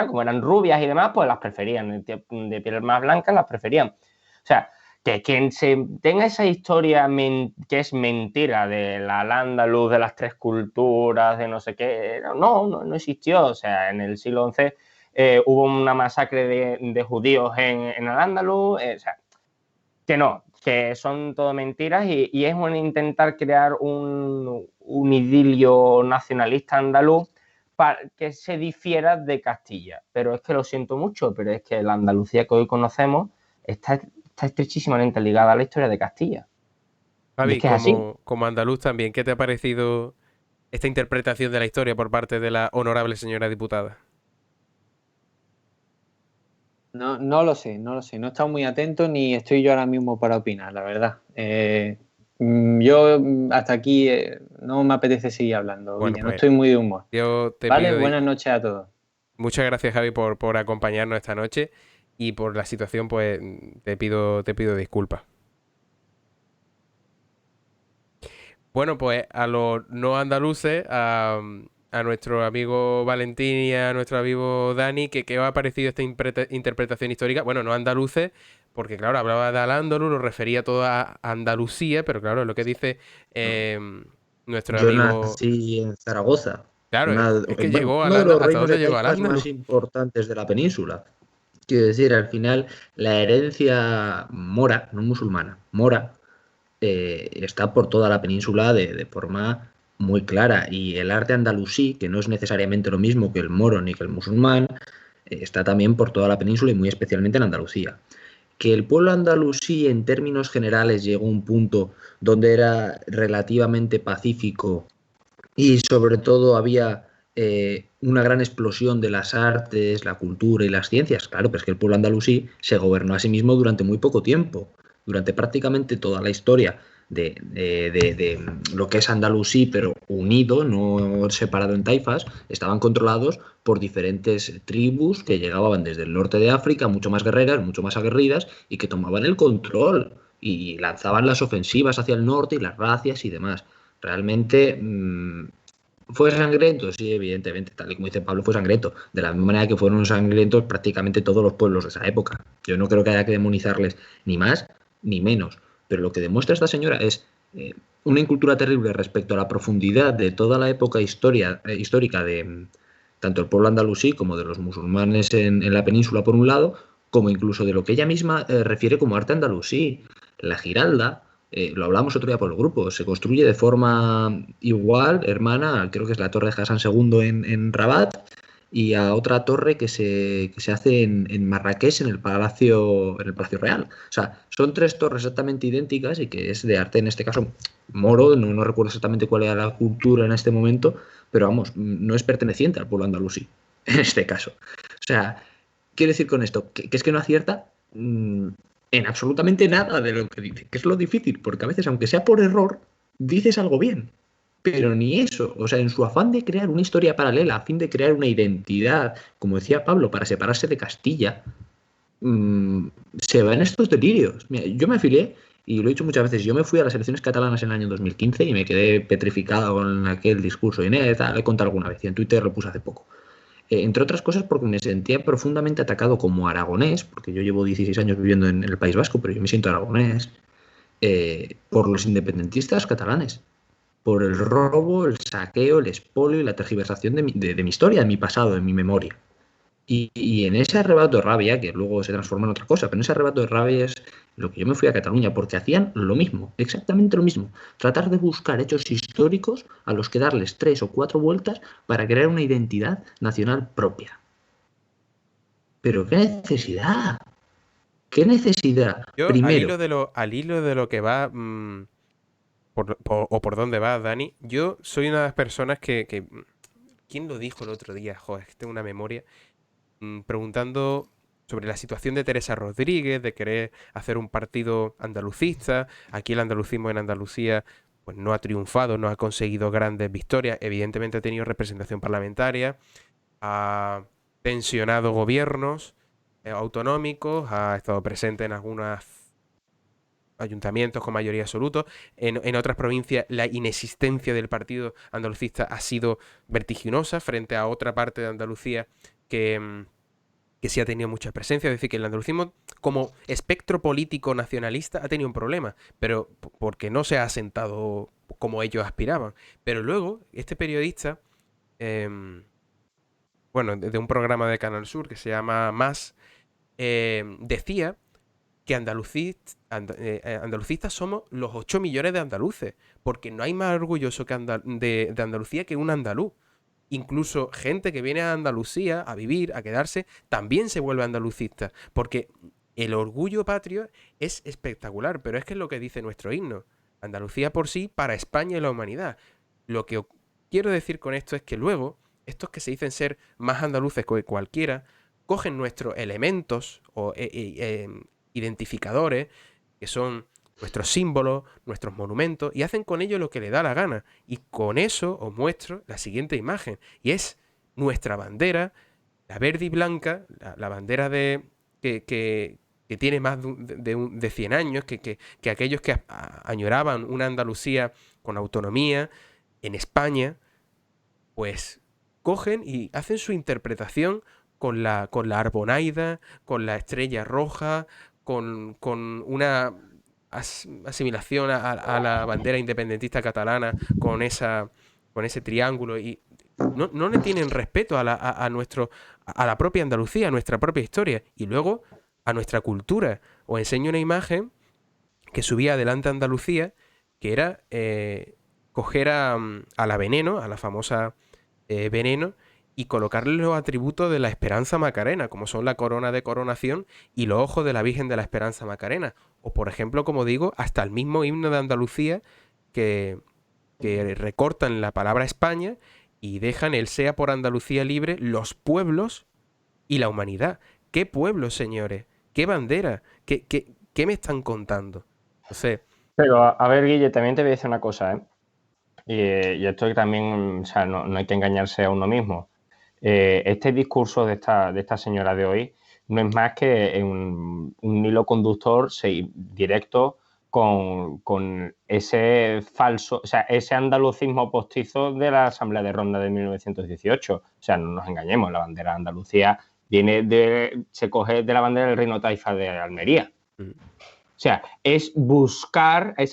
como eran rubias y demás, pues las preferían, de piel más blanca las preferían. O sea, que quien se tenga esa historia que es mentira de la Al-Ándalus, de las 3 culturas, de no sé qué, no existió. O sea, en el siglo XI hubo una masacre de judíos en Al-Ándalus, o sea, que son todo mentiras y es un intentar crear un idilio nacionalista andaluz para que se difiera de Castilla. Pero es que lo siento mucho, pero es que la Andalucía que hoy conocemos está estrechísimamente ligada a la historia de Castilla. Javi, es que como andaluz también, ¿qué te ha parecido esta interpretación de la historia por parte de la honorable señora diputada? No lo sé, no he estado muy atento ni estoy yo ahora mismo para opinar, la verdad. Yo hasta aquí no me apetece seguir hablando, Bueno, Guille, pues, no estoy muy de humor. Vale, buenas noches a todos. Muchas gracias, Javi, por acompañarnos esta noche y por la situación, pues te pido disculpas. Bueno, pues a los no andaluces, a nuestro amigo Valentín y a nuestro amigo Dani, ¿qué os ha parecido esta interpretación histórica? Bueno, no andaluces, porque claro, hablaba de Al-Ándalus, lo refería todo a Andalucía, pero claro, es lo que dice nuestro Yo amigo... nací en Zaragoza. Claro, es que llegó uno de los ¿hasta reinos dónde de llegó taifas Al-Ándalus? más importantes de la península. Quiero decir, al final, la herencia mora, no musulmana, mora, está por toda la península de forma muy clara. Y el arte andalusí, que no es necesariamente lo mismo que el moro ni que el musulmán, está también por toda la península y muy especialmente en Andalucía. Que el pueblo andalusí en términos generales llegó a un punto donde era relativamente pacífico y sobre todo había una gran explosión de las artes, la cultura y las ciencias. Claro, pero es que el pueblo andalusí se gobernó a sí mismo durante muy poco tiempo, durante prácticamente toda la historia de lo que es Andalusí, pero unido, no separado en taifas. Estaban controlados por diferentes tribus que llegaban desde el norte de África, mucho más guerreras, mucho más aguerridas, y que tomaban el control y lanzaban las ofensivas hacia el norte y las razias y demás. Realmente ¿fue sangriento? Sí, evidentemente, tal y como dice Pablo, fue sangriento. De la misma manera que fueron sangrientos prácticamente todos los pueblos de esa época. Yo no creo que haya que demonizarles ni más ni menos. Pero lo que demuestra esta señora es una incultura terrible respecto a la profundidad de toda la época histórica de tanto el pueblo andalusí como de los musulmanes en la península, por un lado, como incluso de lo que ella misma refiere como arte andalusí. La Giralda, lo hablamos otro día por el grupo, se construye de forma igual, hermana, creo que es la torre de Hassan II en Rabat, y a otra torre que se hace en Marrakech, en el Palacio Real. O sea, son 3 torres exactamente idénticas y que es de arte, en este caso, moro. No recuerdo exactamente cuál era la cultura en este momento, pero vamos, no es perteneciente al pueblo andalusí, en este caso. O sea, quiero decir con esto, que es que no acierta en absolutamente nada de lo que dice, que es lo difícil, porque a veces, aunque sea por error, dices algo bien. Pero ni eso, o sea, en su afán de crear una historia paralela, a fin de crear una identidad, como decía Pablo, para separarse de Castilla, se va en estos delirios. Mira, yo me afilié, y lo he dicho muchas veces, yo me fui a las elecciones catalanas en el año 2015 y me quedé petrificado con aquel discurso. Y lo he contado alguna vez, y en Twitter lo puse hace poco. Entre otras cosas porque me sentía profundamente atacado como aragonés, porque yo llevo 16 años viviendo en el País Vasco, pero yo me siento aragonés, por los independentistas catalanes. Por el robo, el saqueo, el expolio y la tergiversación de mi historia, de mi pasado, de mi memoria. Y en ese arrebato de rabia, que luego se transforma en otra cosa, pero en ese arrebato de rabia es lo que yo me fui a Cataluña, porque hacían lo mismo, exactamente lo mismo. Tratar de buscar hechos históricos a los que darles 3 o 4 vueltas para crear una identidad nacional propia. Pero ¿qué necesidad? ¿Qué necesidad? Yo, Primero, al hilo de lo que va, o por dónde va, Dani, yo soy una de las personas que ¿quién lo dijo el otro día? Joder, es que tengo una memoria. Preguntando sobre la situación de Teresa Rodríguez, de querer hacer un partido andalucista. Aquí el andalucismo en Andalucía pues no ha triunfado, no ha conseguido grandes victorias. Evidentemente ha tenido representación parlamentaria, ha tensionado gobiernos autonómicos, ha estado presente en algunos ayuntamientos con mayoría absoluta. En otras provincias la inexistencia del partido andalucista ha sido vertiginosa frente a otra parte de Andalucía que sí ha tenido mucha presencia. Es decir, que el andalucismo como espectro político nacionalista ha tenido un problema, pero porque no se ha asentado como ellos aspiraban. Pero luego, este periodista, bueno, de un programa de Canal Sur que se llama Más, decía que andalucistas somos los 8 millones de andaluces, porque no hay más orgulloso de Andalucía que un andaluz. Incluso gente que viene a Andalucía a vivir, a quedarse, también se vuelve andalucista, porque el orgullo patrio es espectacular, pero es que es lo que dice nuestro himno. Andalucía por sí, para España y la humanidad. Lo que quiero decir con esto es que luego, estos que se dicen ser más andaluces que cualquiera, cogen nuestros elementos o identificadores, que son nuestros símbolos, nuestros monumentos, y hacen con ello lo que le da la gana. Y con eso os muestro la siguiente imagen, y es nuestra bandera, la verde y blanca, la bandera que tiene más de 100 años, que aquellos que añoraban una Andalucía con autonomía en España, pues cogen y hacen su interpretación con la arbonaida, con la estrella roja, con una asimilación a la bandera independentista catalana, con ese triángulo, y no le tienen respeto a la propia Andalucía, a nuestra propia historia, y luego a nuestra cultura. Os enseño una imagen que subía adelante a Andalucía, que era coger a la Veneno, a la famosa Veneno, y colocarle los atributos de la Esperanza Macarena, como son la corona de coronación y los ojos de la Virgen de la Esperanza Macarena. O, por ejemplo, como digo, hasta el mismo himno de Andalucía que recortan la palabra España y dejan el sea por Andalucía libre los pueblos y la humanidad. ¿Qué pueblos, señores? ¿Qué bandera? ¿Qué me están contando? No sé. Pero, a ver, Guille, también te voy a decir una cosa, ¿eh? Y esto también, o sea, no hay que engañarse a uno mismo. Este discurso de esta señora de hoy no es más que un hilo conductor directo con ese falso, o sea, ese andalucismo postizo de la Asamblea de Ronda de 1918. O sea, no nos engañemos, la bandera de Andalucía se coge de la bandera del Reino Taifa de Almería. O sea, es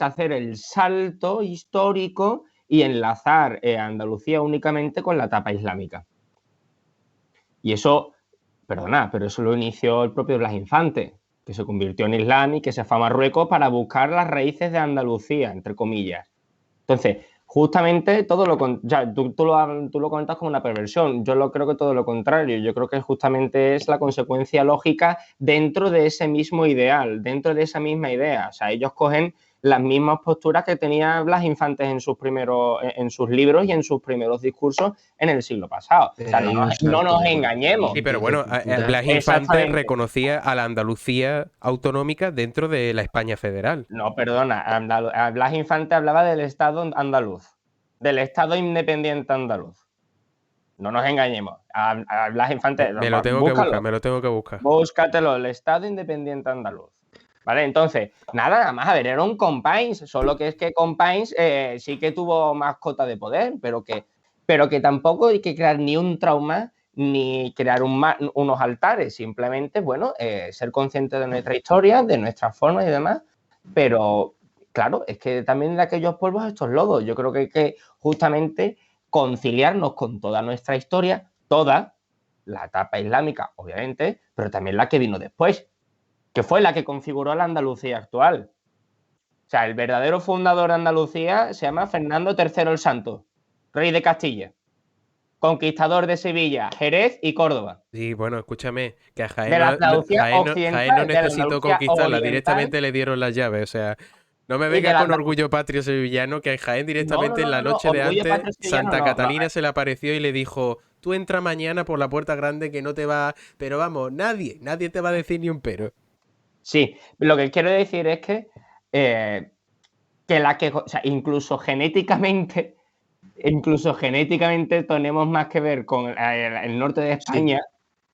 hacer el salto histórico y enlazar Andalucía únicamente con la etapa islámica. Y eso, perdona, pero eso lo inició el propio Blas Infante, que se convirtió en Islam y que se fue a Marruecos para buscar las raíces de Andalucía, entre comillas. Entonces, justamente todo tú lo comentas como una perversión. Yo creo que todo lo contrario. Yo creo que justamente es la consecuencia lógica dentro de ese mismo ideal, dentro de esa misma idea. O sea, ellos cogen las mismas posturas que tenía Blas Infante en sus libros y en sus primeros discursos en el siglo pasado. O sea, no nos engañemos. Sí, pero bueno, Blas Infante reconocía a la Andalucía autonómica dentro de la España federal. No, perdona, Blas Infante hablaba del Estado andaluz, del Estado independiente andaluz. No nos engañemos. A Blas Infante... Me lo tengo que buscar. Búscatelo, el Estado independiente andaluz. ¿Vale? Entonces, nada más, a ver, era un Companys, solo que es que Companys sí que tuvo más cota de poder, pero que tampoco hay que crear ni un trauma ni crear unos altares, simplemente, bueno, ser consciente de nuestra historia, de nuestras formas y demás, pero claro, es que también de aquellos polvos estos lodos. Yo creo que hay que justamente conciliarnos con toda nuestra historia, toda, la etapa islámica, obviamente, pero también la que vino después, que fue la que configuró la Andalucía actual. O sea, el verdadero fundador de Andalucía se llama Fernando III el Santo, rey de Castilla, conquistador de Sevilla, Jerez y Córdoba. Sí, bueno, escúchame, que a De la Andalucía occidental, Jaén no de la necesitó Andalucía conquistarla, oriental. directamente le dieron las llaves, o sea, no me Y de venga la con Andalucía. orgullo patrio sevillano, que a Jaén directamente en la noche de orgullo patrio antes, sevillano Santa no, Catalina se le apareció y le dijo, tú entra mañana por la puerta grande que no te va... Pero vamos, nadie te va a decir ni un pero. Sí, lo que quiero decir es que o sea, incluso genéticamente tenemos más que ver con el norte de España. Sí.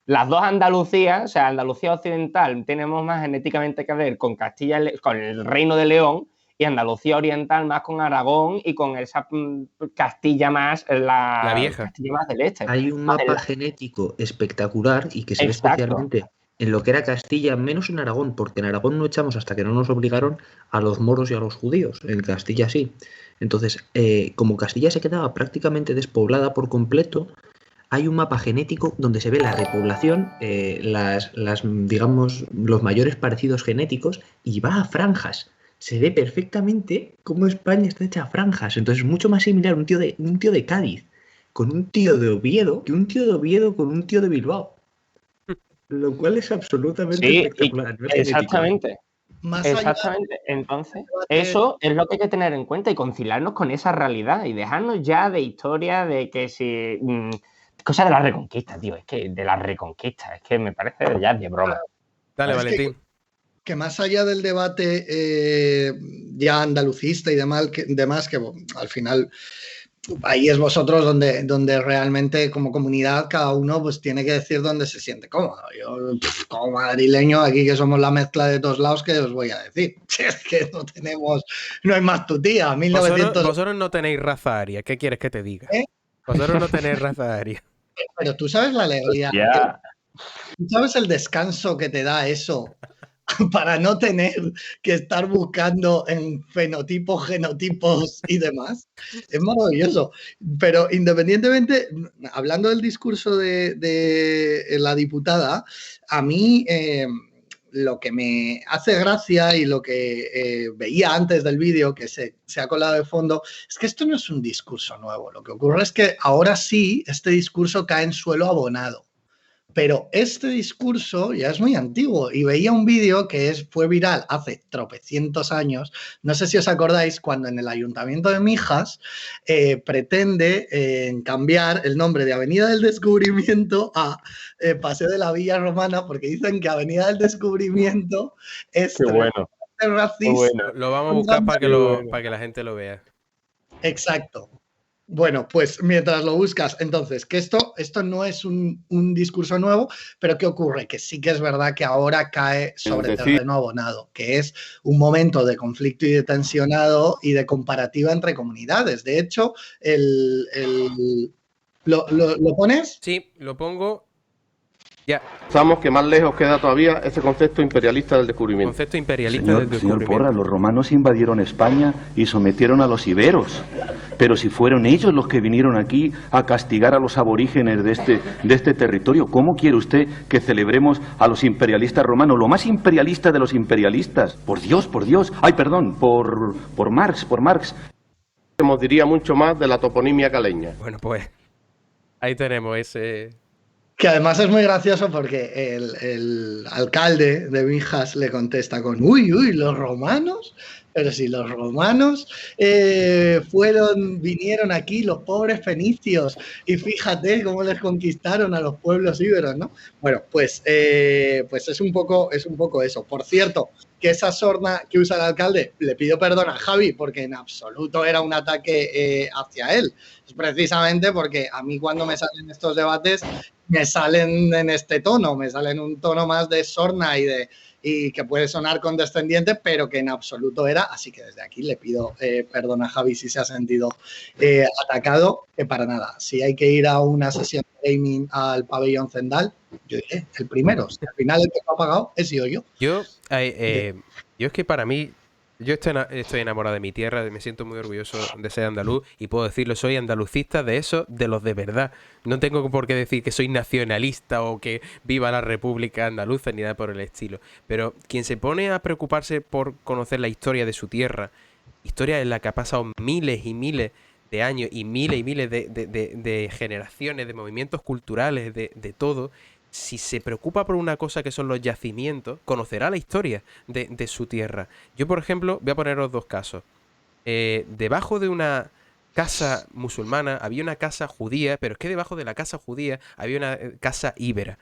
Las dos Andalucías, o sea, Andalucía occidental, tenemos más genéticamente que ver con Castilla, con el Reino de León, y Andalucía oriental más con Aragón y con esa Castilla más, la vieja. Castilla más del este. Hay un mapa genético espectacular y que se ve especialmente en lo que era Castilla, menos en Aragón, porque en Aragón no echamos hasta que no nos obligaron a los moros y a los judíos, en Castilla sí. Entonces, como Castilla se quedaba prácticamente despoblada por completo, hay un mapa genético donde se ve la repoblación, digamos, los mayores parecidos genéticos, y va a franjas. Se ve perfectamente cómo España está hecha a franjas. Entonces es mucho más similar un tío de Cádiz con un tío de Oviedo que un tío de Oviedo con un tío de Bilbao. Lo cual es absolutamente espectacular. No es exactamente. Exactamente. Entonces, eso es lo que hay que tener en cuenta y conciliarnos con esa realidad y dejarnos ya de historia de que si... cosa de la reconquista, tío. Es que de la reconquista. Es que me parece ya de broma. Dale, Valentín. Que más allá del debate ya andalucista y demás, que al final ahí es vosotros donde realmente como comunidad cada uno pues tiene que decir dónde se siente cómodo. Yo como madrileño aquí que somos la mezcla de todos lados, ¿qué os voy a decir? Es que no hay más tutía. Vosotros no tenéis raza aria, ¿qué quieres que te diga? Vosotros no tenéis raza aria. Pero tú sabes la alegría. Yeah. ¿Tú sabes el descanso que te da eso? Para no tener que estar buscando en fenotipos, genotipos y demás. Es maravilloso. Pero independientemente, hablando del discurso de la diputada, a mí lo que me hace gracia y lo que veía antes del vídeo, que se ha colado de fondo, es que esto no es un discurso nuevo. Lo que ocurre es que ahora sí este discurso cae en suelo abonado. Pero este discurso ya es muy antiguo y veía un vídeo que fue viral hace tropecientos años. No sé si os acordáis cuando en el Ayuntamiento de Mijas pretende cambiar el nombre de Avenida del Descubrimiento a Paseo de la Villa Romana porque dicen que Avenida del Descubrimiento es racista. Bueno. Lo vamos a buscar para que la gente lo vea. Exacto. Bueno, pues mientras lo buscas, entonces, que esto no es un discurso nuevo, pero ¿qué ocurre? Que sí que es verdad que ahora cae sobre terreno abonado, que es un momento de conflicto y de tensionado y de comparativa entre comunidades. De hecho, ¿lo pones? Sí, lo pongo. Ya. Pensamos que más lejos queda todavía ese concepto imperialista del descubrimiento. Concepto imperialista del descubrimiento. Señor Porra, los romanos invadieron España y sometieron a los iberos. Pero si fueron ellos los que vinieron aquí a castigar a los aborígenes de este territorio, ¿cómo quiere usted que celebremos a los imperialistas romanos? Lo más imperialista de los imperialistas. Por Dios. Ay, perdón, por Marx. Diría mucho más de la toponimia caleña. Bueno, pues ahí tenemos ese... Que además es muy gracioso porque el alcalde de Mijas le contesta con uy, los romanos, pero si los romanos vinieron aquí, los pobres fenicios, y fíjate cómo les conquistaron a los pueblos íberos, ¿no? Bueno, pues es un poco eso. Por cierto, que esa sorna que usa el alcalde, le pido perdón a Javi porque en absoluto era un ataque hacia él. Es precisamente porque a mí cuando me salen estos debates me salen en este tono, me salen un tono más de sorna y que puede sonar condescendiente, pero que en absoluto era. Así que desde aquí le pido perdón a Javi si se ha sentido atacado, que para nada. Si hay que ir a una sesión de gaming al pabellón Zendal, yo diré el primero. Si al final el que lo ha pagado he sido yo. Yo es que para mí, Yo estoy enamorado de mi tierra, me siento muy orgulloso de ser andaluz y puedo decirlo, soy andalucista de esos, de los de verdad. No tengo por qué decir que soy nacionalista o que viva la República Andaluza ni nada por el estilo. Pero quien se pone a preocuparse por conocer la historia de su tierra, historia en la que ha pasado miles y miles de años y miles de generaciones, de movimientos culturales, de todo, si se preocupa por una cosa que son los yacimientos, conocerá la historia de su tierra. Yo, por ejemplo, voy a poneros dos casos. Debajo de una casa musulmana había una casa judía, pero es que debajo de la casa judía había una casa íbera.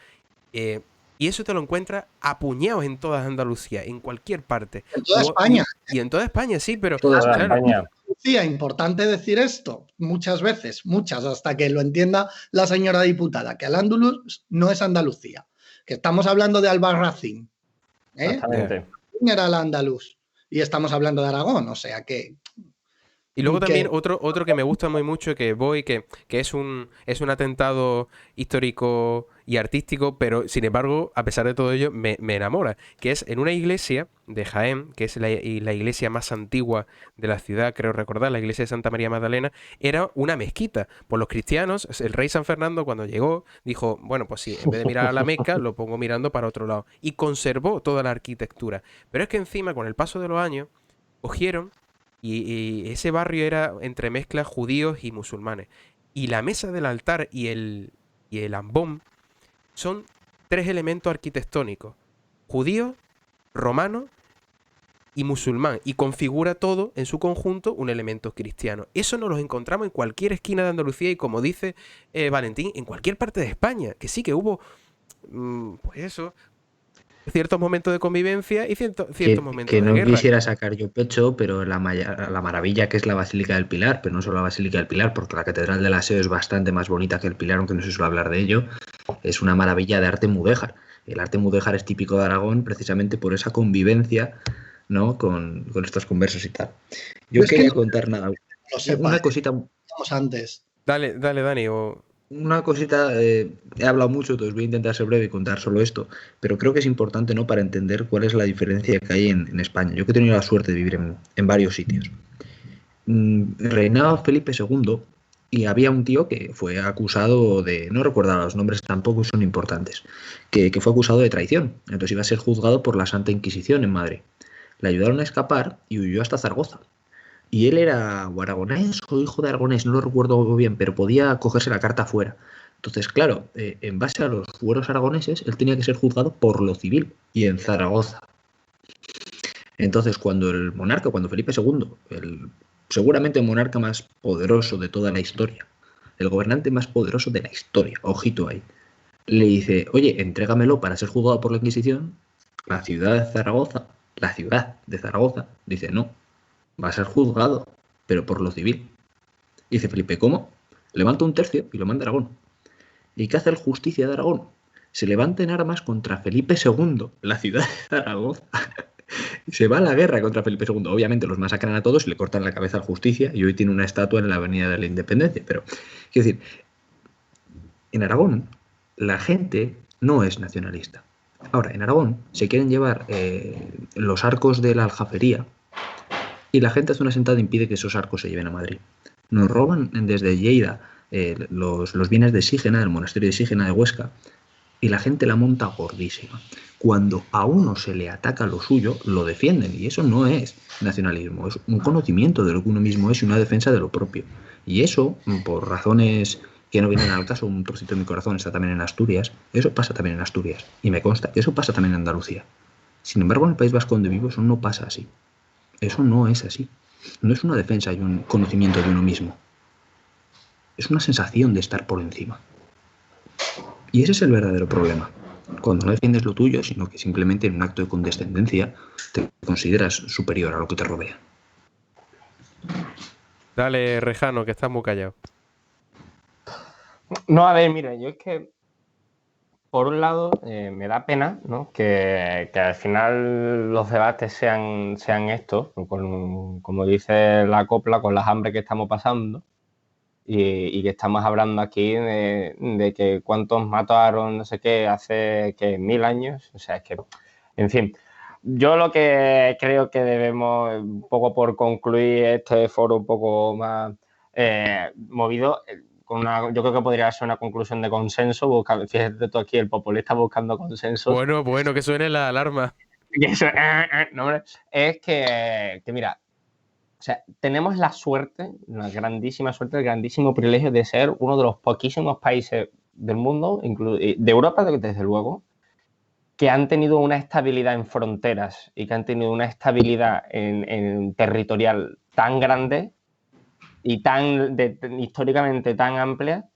Y eso te lo encuentras a puñados en toda Andalucía, en cualquier parte. En toda España. Y en toda España, sí, pero... Toda claro, España. Lucía, importante decir esto muchas veces, hasta que lo entienda la señora diputada, que Al-Ándalus no es Andalucía, que estamos hablando de Albarracín. Exactamente. Era Al-Ándalus y estamos hablando de Aragón, o sea que... Y luego que- también otro que me gusta muy mucho, que es un atentado histórico y artístico, pero sin embargo, a pesar de todo ello, me enamora, que es en una iglesia de Jaén, que es la iglesia más antigua de la ciudad, creo recordar, la iglesia de Santa María Magdalena, era una mezquita. Por los cristianos, el rey San Fernando cuando llegó, dijo, bueno, pues sí, en vez de mirar a la Meca, lo pongo mirando para otro lado. Y conservó toda la arquitectura. Pero es que encima, con el paso de los años, cogieron... Y ese barrio era entre mezclas judíos y musulmanes. Y la mesa del altar y el ambón son tres elementos arquitectónicos: judío, romano y musulmán. Y configura todo en su conjunto un elemento cristiano. Eso nos lo encontramos en cualquier esquina de Andalucía y, como dice Valentín, en cualquier parte de España. Que sí, que hubo, pues eso, ciertos momentos de convivencia y ciertos momentos que de no guerra. quisiera sacar yo pecho, pero la maravilla que es la Basílica del Pilar, pero no solo la Basílica del Pilar, porque la Catedral del Aseo es bastante más bonita que el Pilar, aunque no se suele hablar de ello, es una maravilla de arte mudéjar. El arte mudéjar es típico de Aragón precisamente por esa convivencia, ¿no? con estos conversos y tal. Yo quería contar nada. Una cosita. Vamos antes. Dale, Dani, Una cosita, he hablado mucho, entonces voy a intentar ser breve y contar solo esto, pero creo que es importante, ¿no?, para entender cuál es la diferencia que hay en España. Yo que he tenido la suerte de vivir en varios sitios. Reinaba Felipe II y había un tío que fue acusado de, no recuerdo los nombres tampoco, son importantes, que fue acusado de traición. Entonces iba a ser juzgado por la Santa Inquisición en Madrid. Le ayudaron a escapar y huyó hasta Zaragoza. Y él era o aragonés o hijo de aragonés, no lo recuerdo bien, pero podía cogerse la carta fuera. Entonces, claro, en base a los fueros aragoneses, él tenía que ser juzgado por lo civil y en Zaragoza. Entonces, cuando Felipe II, seguramente el monarca más poderoso de toda la historia, el gobernante más poderoso de la historia, ojito ahí, le dice, oye, entrégamelo para ser juzgado por la Inquisición, la ciudad de Zaragoza, dice, no, va a ser juzgado, pero por lo civil. Dice Felipe, ¿cómo? Levanta un tercio y lo manda a Aragón. ¿Y qué hace el Justicia de Aragón? Se levanta en armas contra Felipe II, la ciudad de Zaragoza. Se va a la guerra contra Felipe II. Obviamente los masacran a todos y le cortan la cabeza al Justicia, y hoy tiene una estatua en la Avenida de la Independencia. Pero, quiero decir, en Aragón la gente no es nacionalista. Ahora, en Aragón se quieren llevar los arcos de la Aljafería, y la gente hace una sentada e impide que esos arcos se lleven a Madrid. Nos roban desde Lleida los bienes de Sígena, del monasterio de Sígena de Huesca, y la gente la monta gordísima. Cuando a uno se le ataca lo suyo, lo defienden, y eso no es nacionalismo, es un conocimiento de lo que uno mismo es y una defensa de lo propio. Y eso, por razones que no vienen al caso, un trocito de mi corazón está también en Asturias, eso pasa también en Asturias, y me consta que eso pasa también en Andalucía. Sin embargo, en el País Vasco donde vivo eso no pasa así. Eso no es así. No es una defensa y un conocimiento de uno mismo. Es una sensación de estar por encima. Y ese es el verdadero problema. Cuando no defiendes lo tuyo, sino que simplemente en un acto de condescendencia te consideras superior a lo que te rodea. Dale, Rejano, que estás muy callado. No, a ver, mira, yo es que por un lado, me da pena, ¿no?, que al final los debates sean estos, como dice la copla, con las hambres que estamos pasando y que estamos hablando aquí de que cuántos mataron, no sé qué, hace que 1000 años. O sea, es que, en fin, yo lo que creo que debemos, un poco por concluir este foro un poco más movido, yo creo que podría ser una conclusión de consenso. Fíjate tú aquí, el populista buscando consensos. Bueno, que suene la alarma. No, hombre, es que mira, o sea, tenemos la suerte, una grandísima suerte, el grandísimo privilegio de ser uno de los poquísimos países del mundo, de Europa desde luego, que han tenido una estabilidad en fronteras y que han tenido una estabilidad en territorial tan grande y históricamente tan amplia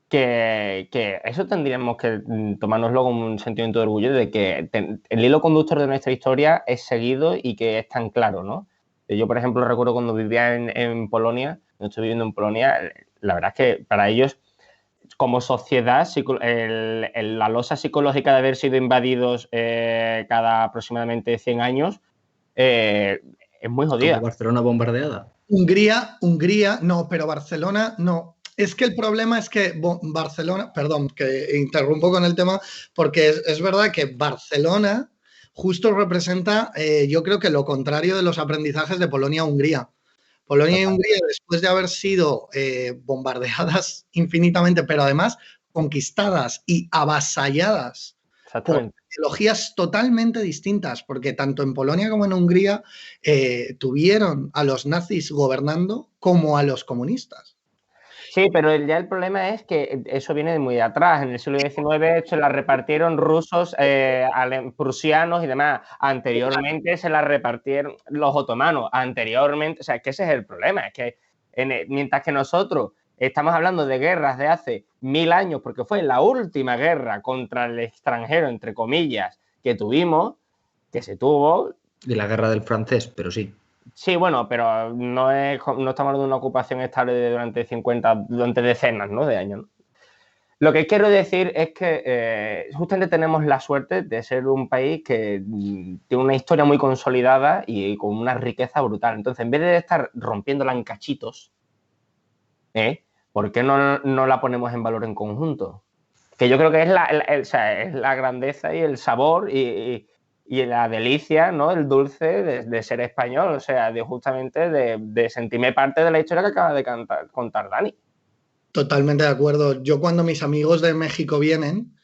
que eso tendríamos que tomárnoslo como un sentimiento de orgullo de que el hilo conductor de nuestra historia es seguido y que es tan claro, ¿no? Yo, por ejemplo, recuerdo cuando vivía en Polonia, cuando estoy viviendo en Polonia, la verdad es que para ellos, como sociedad, la losa psicológica de haber sido invadidos cada aproximadamente 100 años es muy jodida. ¿Como Barcelona bombardeada? Hungría, no, pero Barcelona no. Es que el problema es que Barcelona, perdón, que interrumpo con el tema, porque es verdad que Barcelona justo representa, yo creo que lo contrario de los aprendizajes de Polonia-Hungría. Polonia y Hungría, después de haber sido bombardeadas infinitamente, pero además conquistadas y avasalladas por ideologías totalmente distintas, porque tanto en Polonia como en Hungría tuvieron a los nazis gobernando como a los comunistas. Sí, pero ya el problema es que eso viene de muy atrás. En el siglo XIX se la repartieron rusos, prusianos y demás. Anteriormente se la repartieron los otomanos. Anteriormente, o sea, es que ese es el problema. Es que mientras que nosotros estamos hablando de guerras de hace 1000 años, porque fue la última guerra contra el extranjero, entre comillas, que se tuvo. De la guerra del francés, pero sí. Sí, bueno, pero no estamos hablando de una ocupación estable durante decenas, ¿no?, de años, ¿no? Lo que quiero decir es que justamente tenemos la suerte de ser un país que tiene una historia muy consolidada y con una riqueza brutal. Entonces, en vez de estar rompiéndola en cachitos, ¿por qué no la ponemos en valor en conjunto? Que yo creo que es la grandeza y el sabor y la delicia, ¿no?, el dulce de ser español, o sea, justamente de sentirme parte de la historia que acaba de contar Dani. Totalmente de acuerdo. Yo cuando mis amigos de México vienen,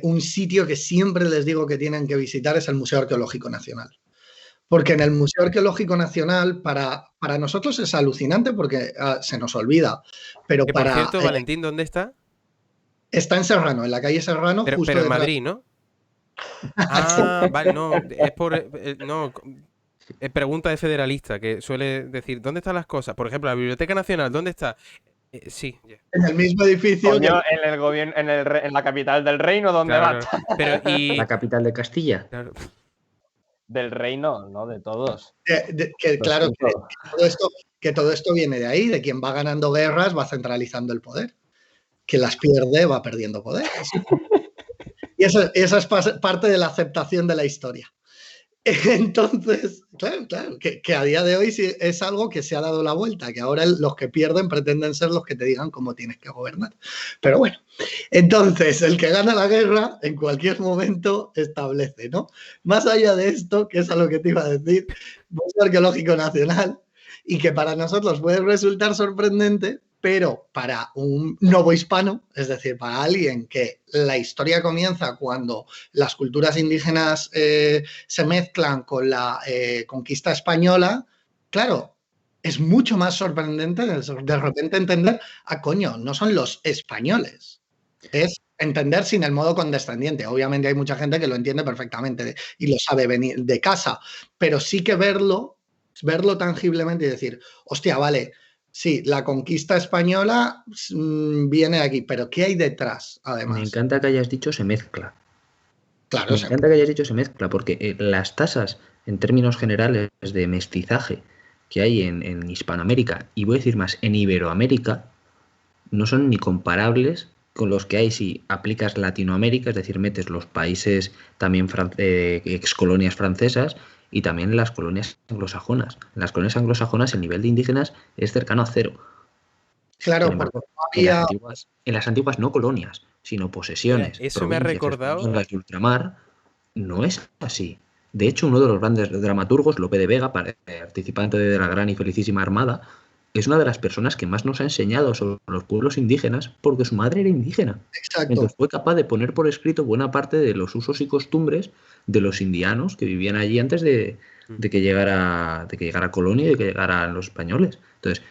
un sitio que siempre les digo que tienen que visitar es el Museo Arqueológico Nacional. Porque en el Museo Arqueológico Nacional, para nosotros es alucinante porque se nos olvida. Pero por cierto, Valentín, ¿dónde está? Está en Serrano, en la calle Serrano. Pero en Madrid, ¿no? Ah, vale, no, es por... no, es pregunta de federalista, que suele decir, ¿dónde están las cosas? Por ejemplo, la Biblioteca Nacional, ¿dónde está? Sí. Yeah. En el mismo edificio. Coño, en el gobierno, en la capital del reino, ¿dónde va? Pero, ¿La capital de Castilla? Claro. Del reino, ¿no? De todos. Claro, que todo esto viene de ahí, de quien va ganando guerras va centralizando el poder. Quien las pierde va perdiendo poder. Y esa es parte de la aceptación de la historia. Entonces, claro, que a día de hoy sí es algo que se ha dado la vuelta, que ahora los que pierden pretenden ser los que te digan cómo tienes que gobernar. Pero bueno, entonces el que gana la guerra en cualquier momento establece, ¿no? Más allá de esto, que es a lo que te iba a decir, Museo Arqueológico Nacional, y que para nosotros puede resultar sorprendente, pero para un novohispano, es decir, para alguien que la historia comienza cuando las culturas indígenas se mezclan con la conquista española, claro, es mucho más sorprendente de repente entender, coño, no son los españoles, es entender sin el modo condescendiente. Obviamente hay mucha gente que lo entiende perfectamente y lo sabe venir de casa, pero sí que verlo tangiblemente y decir, hostia, vale, sí, la conquista española viene aquí, pero ¿qué hay detrás, además? Me encanta que hayas dicho se mezcla. Claro, Me encanta que hayas dicho se mezcla, porque las tasas, en términos generales, de mestizaje que hay en Hispanoamérica, y voy a decir más, en Iberoamérica, no son ni comparables con los que hay si aplicas Latinoamérica, es decir, metes los países también excolonias francesas, y también las colonias anglosajonas. En las colonias anglosajonas el nivel de indígenas es cercano a cero. Claro, embargo, en las antiguas no colonias, sino posesiones. Eso me ha recordado. En las de ultramar no es así. De hecho, uno de los grandes dramaturgos, Lope de Vega, participante de la gran y felicísima Armada, es una de las personas que más nos ha enseñado sobre los pueblos indígenas porque su madre era indígena. Exacto. Entonces fue capaz de poner por escrito buena parte de los usos y costumbres de los indianos que vivían allí antes de que llegara Colón y de que llegaran los españoles. Entonces,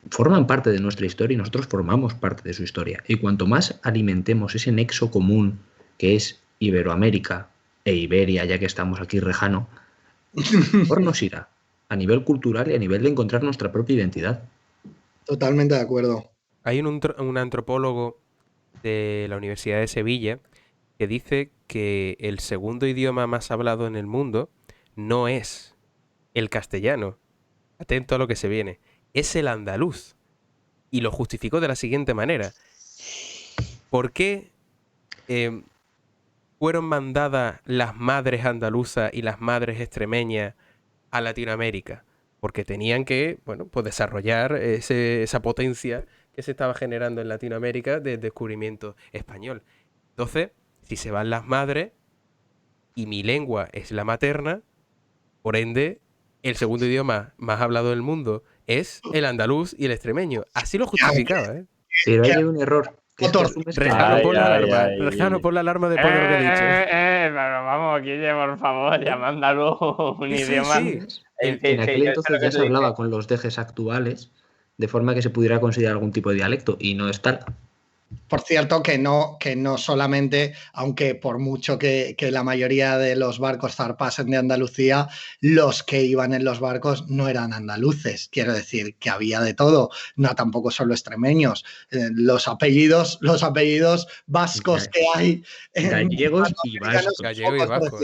forman parte de nuestra historia y nosotros formamos parte de su historia. Y cuanto más alimentemos ese nexo común que es Iberoamérica e Iberia, ya que estamos aquí rejano, mejor nos irá a nivel cultural y a nivel de encontrar nuestra propia identidad. Totalmente de acuerdo. Hay un antropólogo de la Universidad de Sevilla que dice que el segundo idioma más hablado en el mundo no es el castellano. Atento a lo que se viene. Es el andaluz. Y lo justificó de la siguiente manera. ¿Por qué fueron mandadas las madres andaluzas y las madres extremeñas a Latinoamérica? Porque tenían que, bueno, pues desarrollar esa potencia que se estaba generando en Latinoamérica del descubrimiento español. Entonces, si se van las madres y mi lengua es la materna, por ende, el segundo idioma más hablado del mundo es el andaluz y el extremeño. Así lo justificaba, ¿eh? Pero hay un error. Rejano por la alarma. Rejano por la alarma después de lo que he dicho. Pero vamos, Guille, por favor, llamándalo un idioma. Sí. En aquel entonces ya se hablaba con los dejes actuales, de forma que se pudiera considerar algún tipo de dialecto, y no es tal. Por cierto, que no solamente, aunque por mucho que la mayoría de los barcos zarpasen de Andalucía, los que iban en los barcos no eran andaluces. Quiero decir que había de todo, no tampoco solo extremeños. Los apellidos vascos que hay. Gallegos y vascos. Gallego y vasco,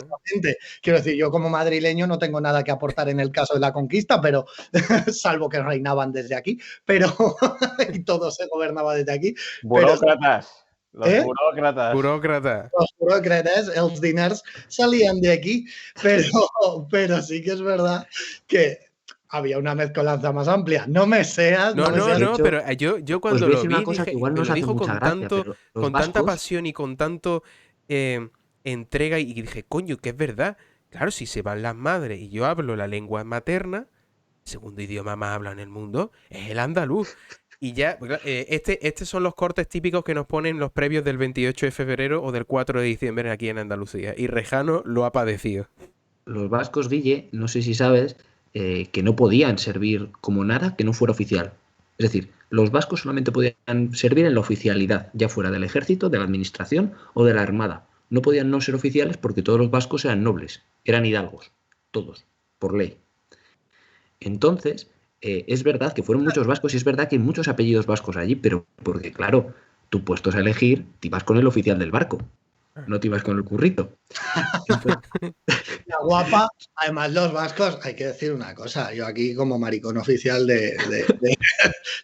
Quiero decir, yo como madrileño no tengo nada que aportar en el caso de la conquista, pero salvo que reinaban desde aquí, pero y todo se gobernaba desde aquí. Burócratas. Los burócratas. Los burócratas, los diners salían de aquí, pero sí que es verdad que había una mezcolanza más amplia. No me seas. No, pero yo cuando lo vi, dije, igual me lo dijo con tanta pasión y con tanto entrega, y dije, coño, que es verdad. Claro, si se van las madres y yo hablo la lengua materna, el segundo idioma más hablado en el mundo es el andaluz. Y ya, estos son los cortes típicos que nos ponen los previos del 28 de febrero o del 4 de diciembre aquí en Andalucía. Y Rejano lo ha padecido. Los vascos, Guille, no sé si sabes, que no podían servir como nada que no fuera oficial. Es decir, los vascos solamente podían servir en la oficialidad, ya fuera del ejército, de la administración o de la armada. No podían no ser oficiales porque todos los vascos eran nobles, eran hidalgos, todos, por ley. Entonces, es verdad que fueron muchos vascos y es verdad que hay muchos apellidos vascos allí, pero porque, claro, tú puestos a elegir, te ibas con el oficial del barco, no te ibas con el currito. La guapa, además los vascos, hay que decir una cosa, yo aquí como maricón oficial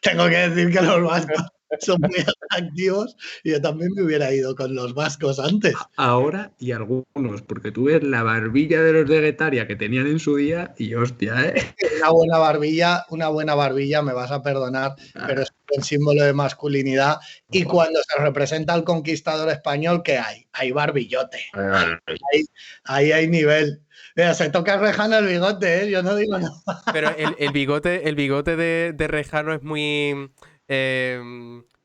tengo que decir que los vascos son muy atractivos y yo también me hubiera ido con los vascos antes. Ahora y algunos, porque tú ves la barbilla de los de Guetaria que tenían en su día y hostia, ¿eh? Una buena barbilla, me vas a perdonar, pero es un símbolo de masculinidad. Y cuando se representa al conquistador español, ¿qué hay? Hay barbillote. Ahí hay nivel. Mira, se toca Rejano el bigote, ¿eh? Yo no digo nada. Pero el bigote de Rejano es muy...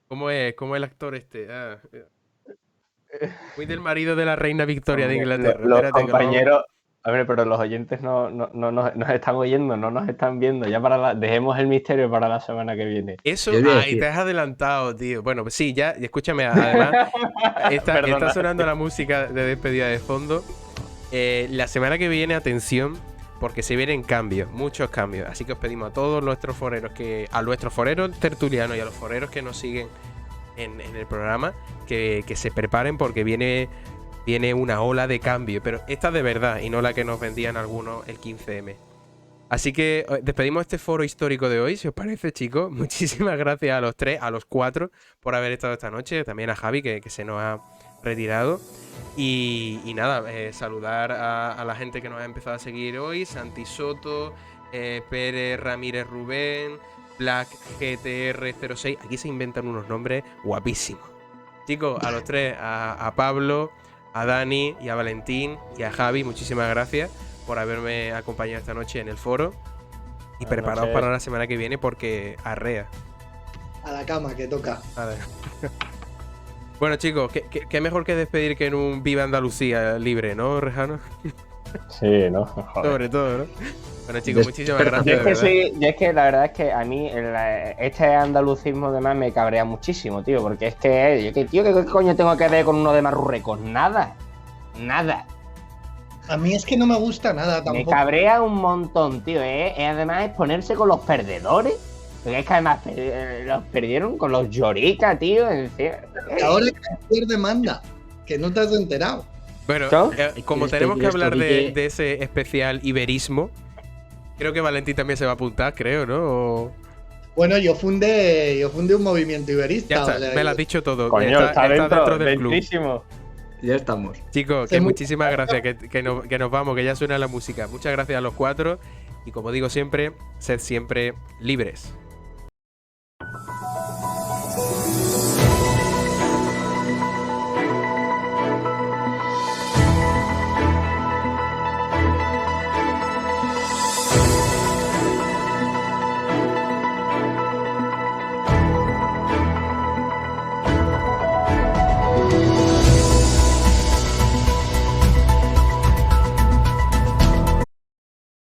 ¿cómo es? ¿Cómo el actor este? Muy del marido de la reina Victoria de Inglaterra. Los compañeros... A ver, pero los oyentes no nos están oyendo, no nos están viendo. Ya dejemos el misterio para la semana que viene. Eso, te has adelantado, tío. Bueno, pues sí, ya, escúchame, además, está sonando la música de despedida de fondo. La semana que viene, atención, porque se vienen cambios, muchos cambios. Así que os pedimos a todos nuestros foreros, a nuestros foreros tertulianos y a los foreros que nos siguen en el programa, que se preparen porque viene una ola de cambio, pero esta de verdad y no la que nos vendían algunos el 15M. Así que despedimos este foro histórico de hoy, si os parece, chicos. Muchísimas gracias a los 3, a los 4 por haber estado esta noche. También a Javi, que se nos ha retirado. Y nada, saludar a la gente que nos ha empezado a seguir hoy. Santi Soto, Pérez Ramírez Rubén, Black GTR06. Aquí se inventan unos nombres guapísimos. Chicos, a los 3, a Pablo, a Dani y a Valentín y a Javi, muchísimas gracias por haberme acompañado esta noche en el foro. Y Buenas preparaos noches. para la semana que viene porque arrea. A la cama, que toca. A ver. Bueno, chicos, ¿qué mejor que despedir que en un Viva Andalucía libre, ¿no, Rejano? Sí, ¿no? Joder. Sobre todo, ¿no? Bueno, chicos, muchísimas gracias. Yo de es, que verdad. yo es que la verdad es que a mí este andalucismo además me cabrea muchísimo, tío, porque es que, tío, ¿qué coño tengo que ver con uno de Marruecos? Nada. A mí es que no me gusta nada tampoco. Me cabrea un montón, tío. Además es ponerse con los perdedores. Porque es que además los perdieron con los Llorica, tío. Y ahora que demanda, que no te has enterado. Bueno, como tenemos que hablar de ese especial iberismo, creo que Valentín también se va a apuntar, creo, ¿no? Bueno, yo fundé un movimiento iberista. Ya está, o sea, me lo has dicho todo. Coño, está dentro del club. dentísimo. Ya estamos. Chicos, que muchísimas gracias, que nos vamos, que ya suena la música. Muchas gracias a los 4 y como digo siempre, sed siempre libres.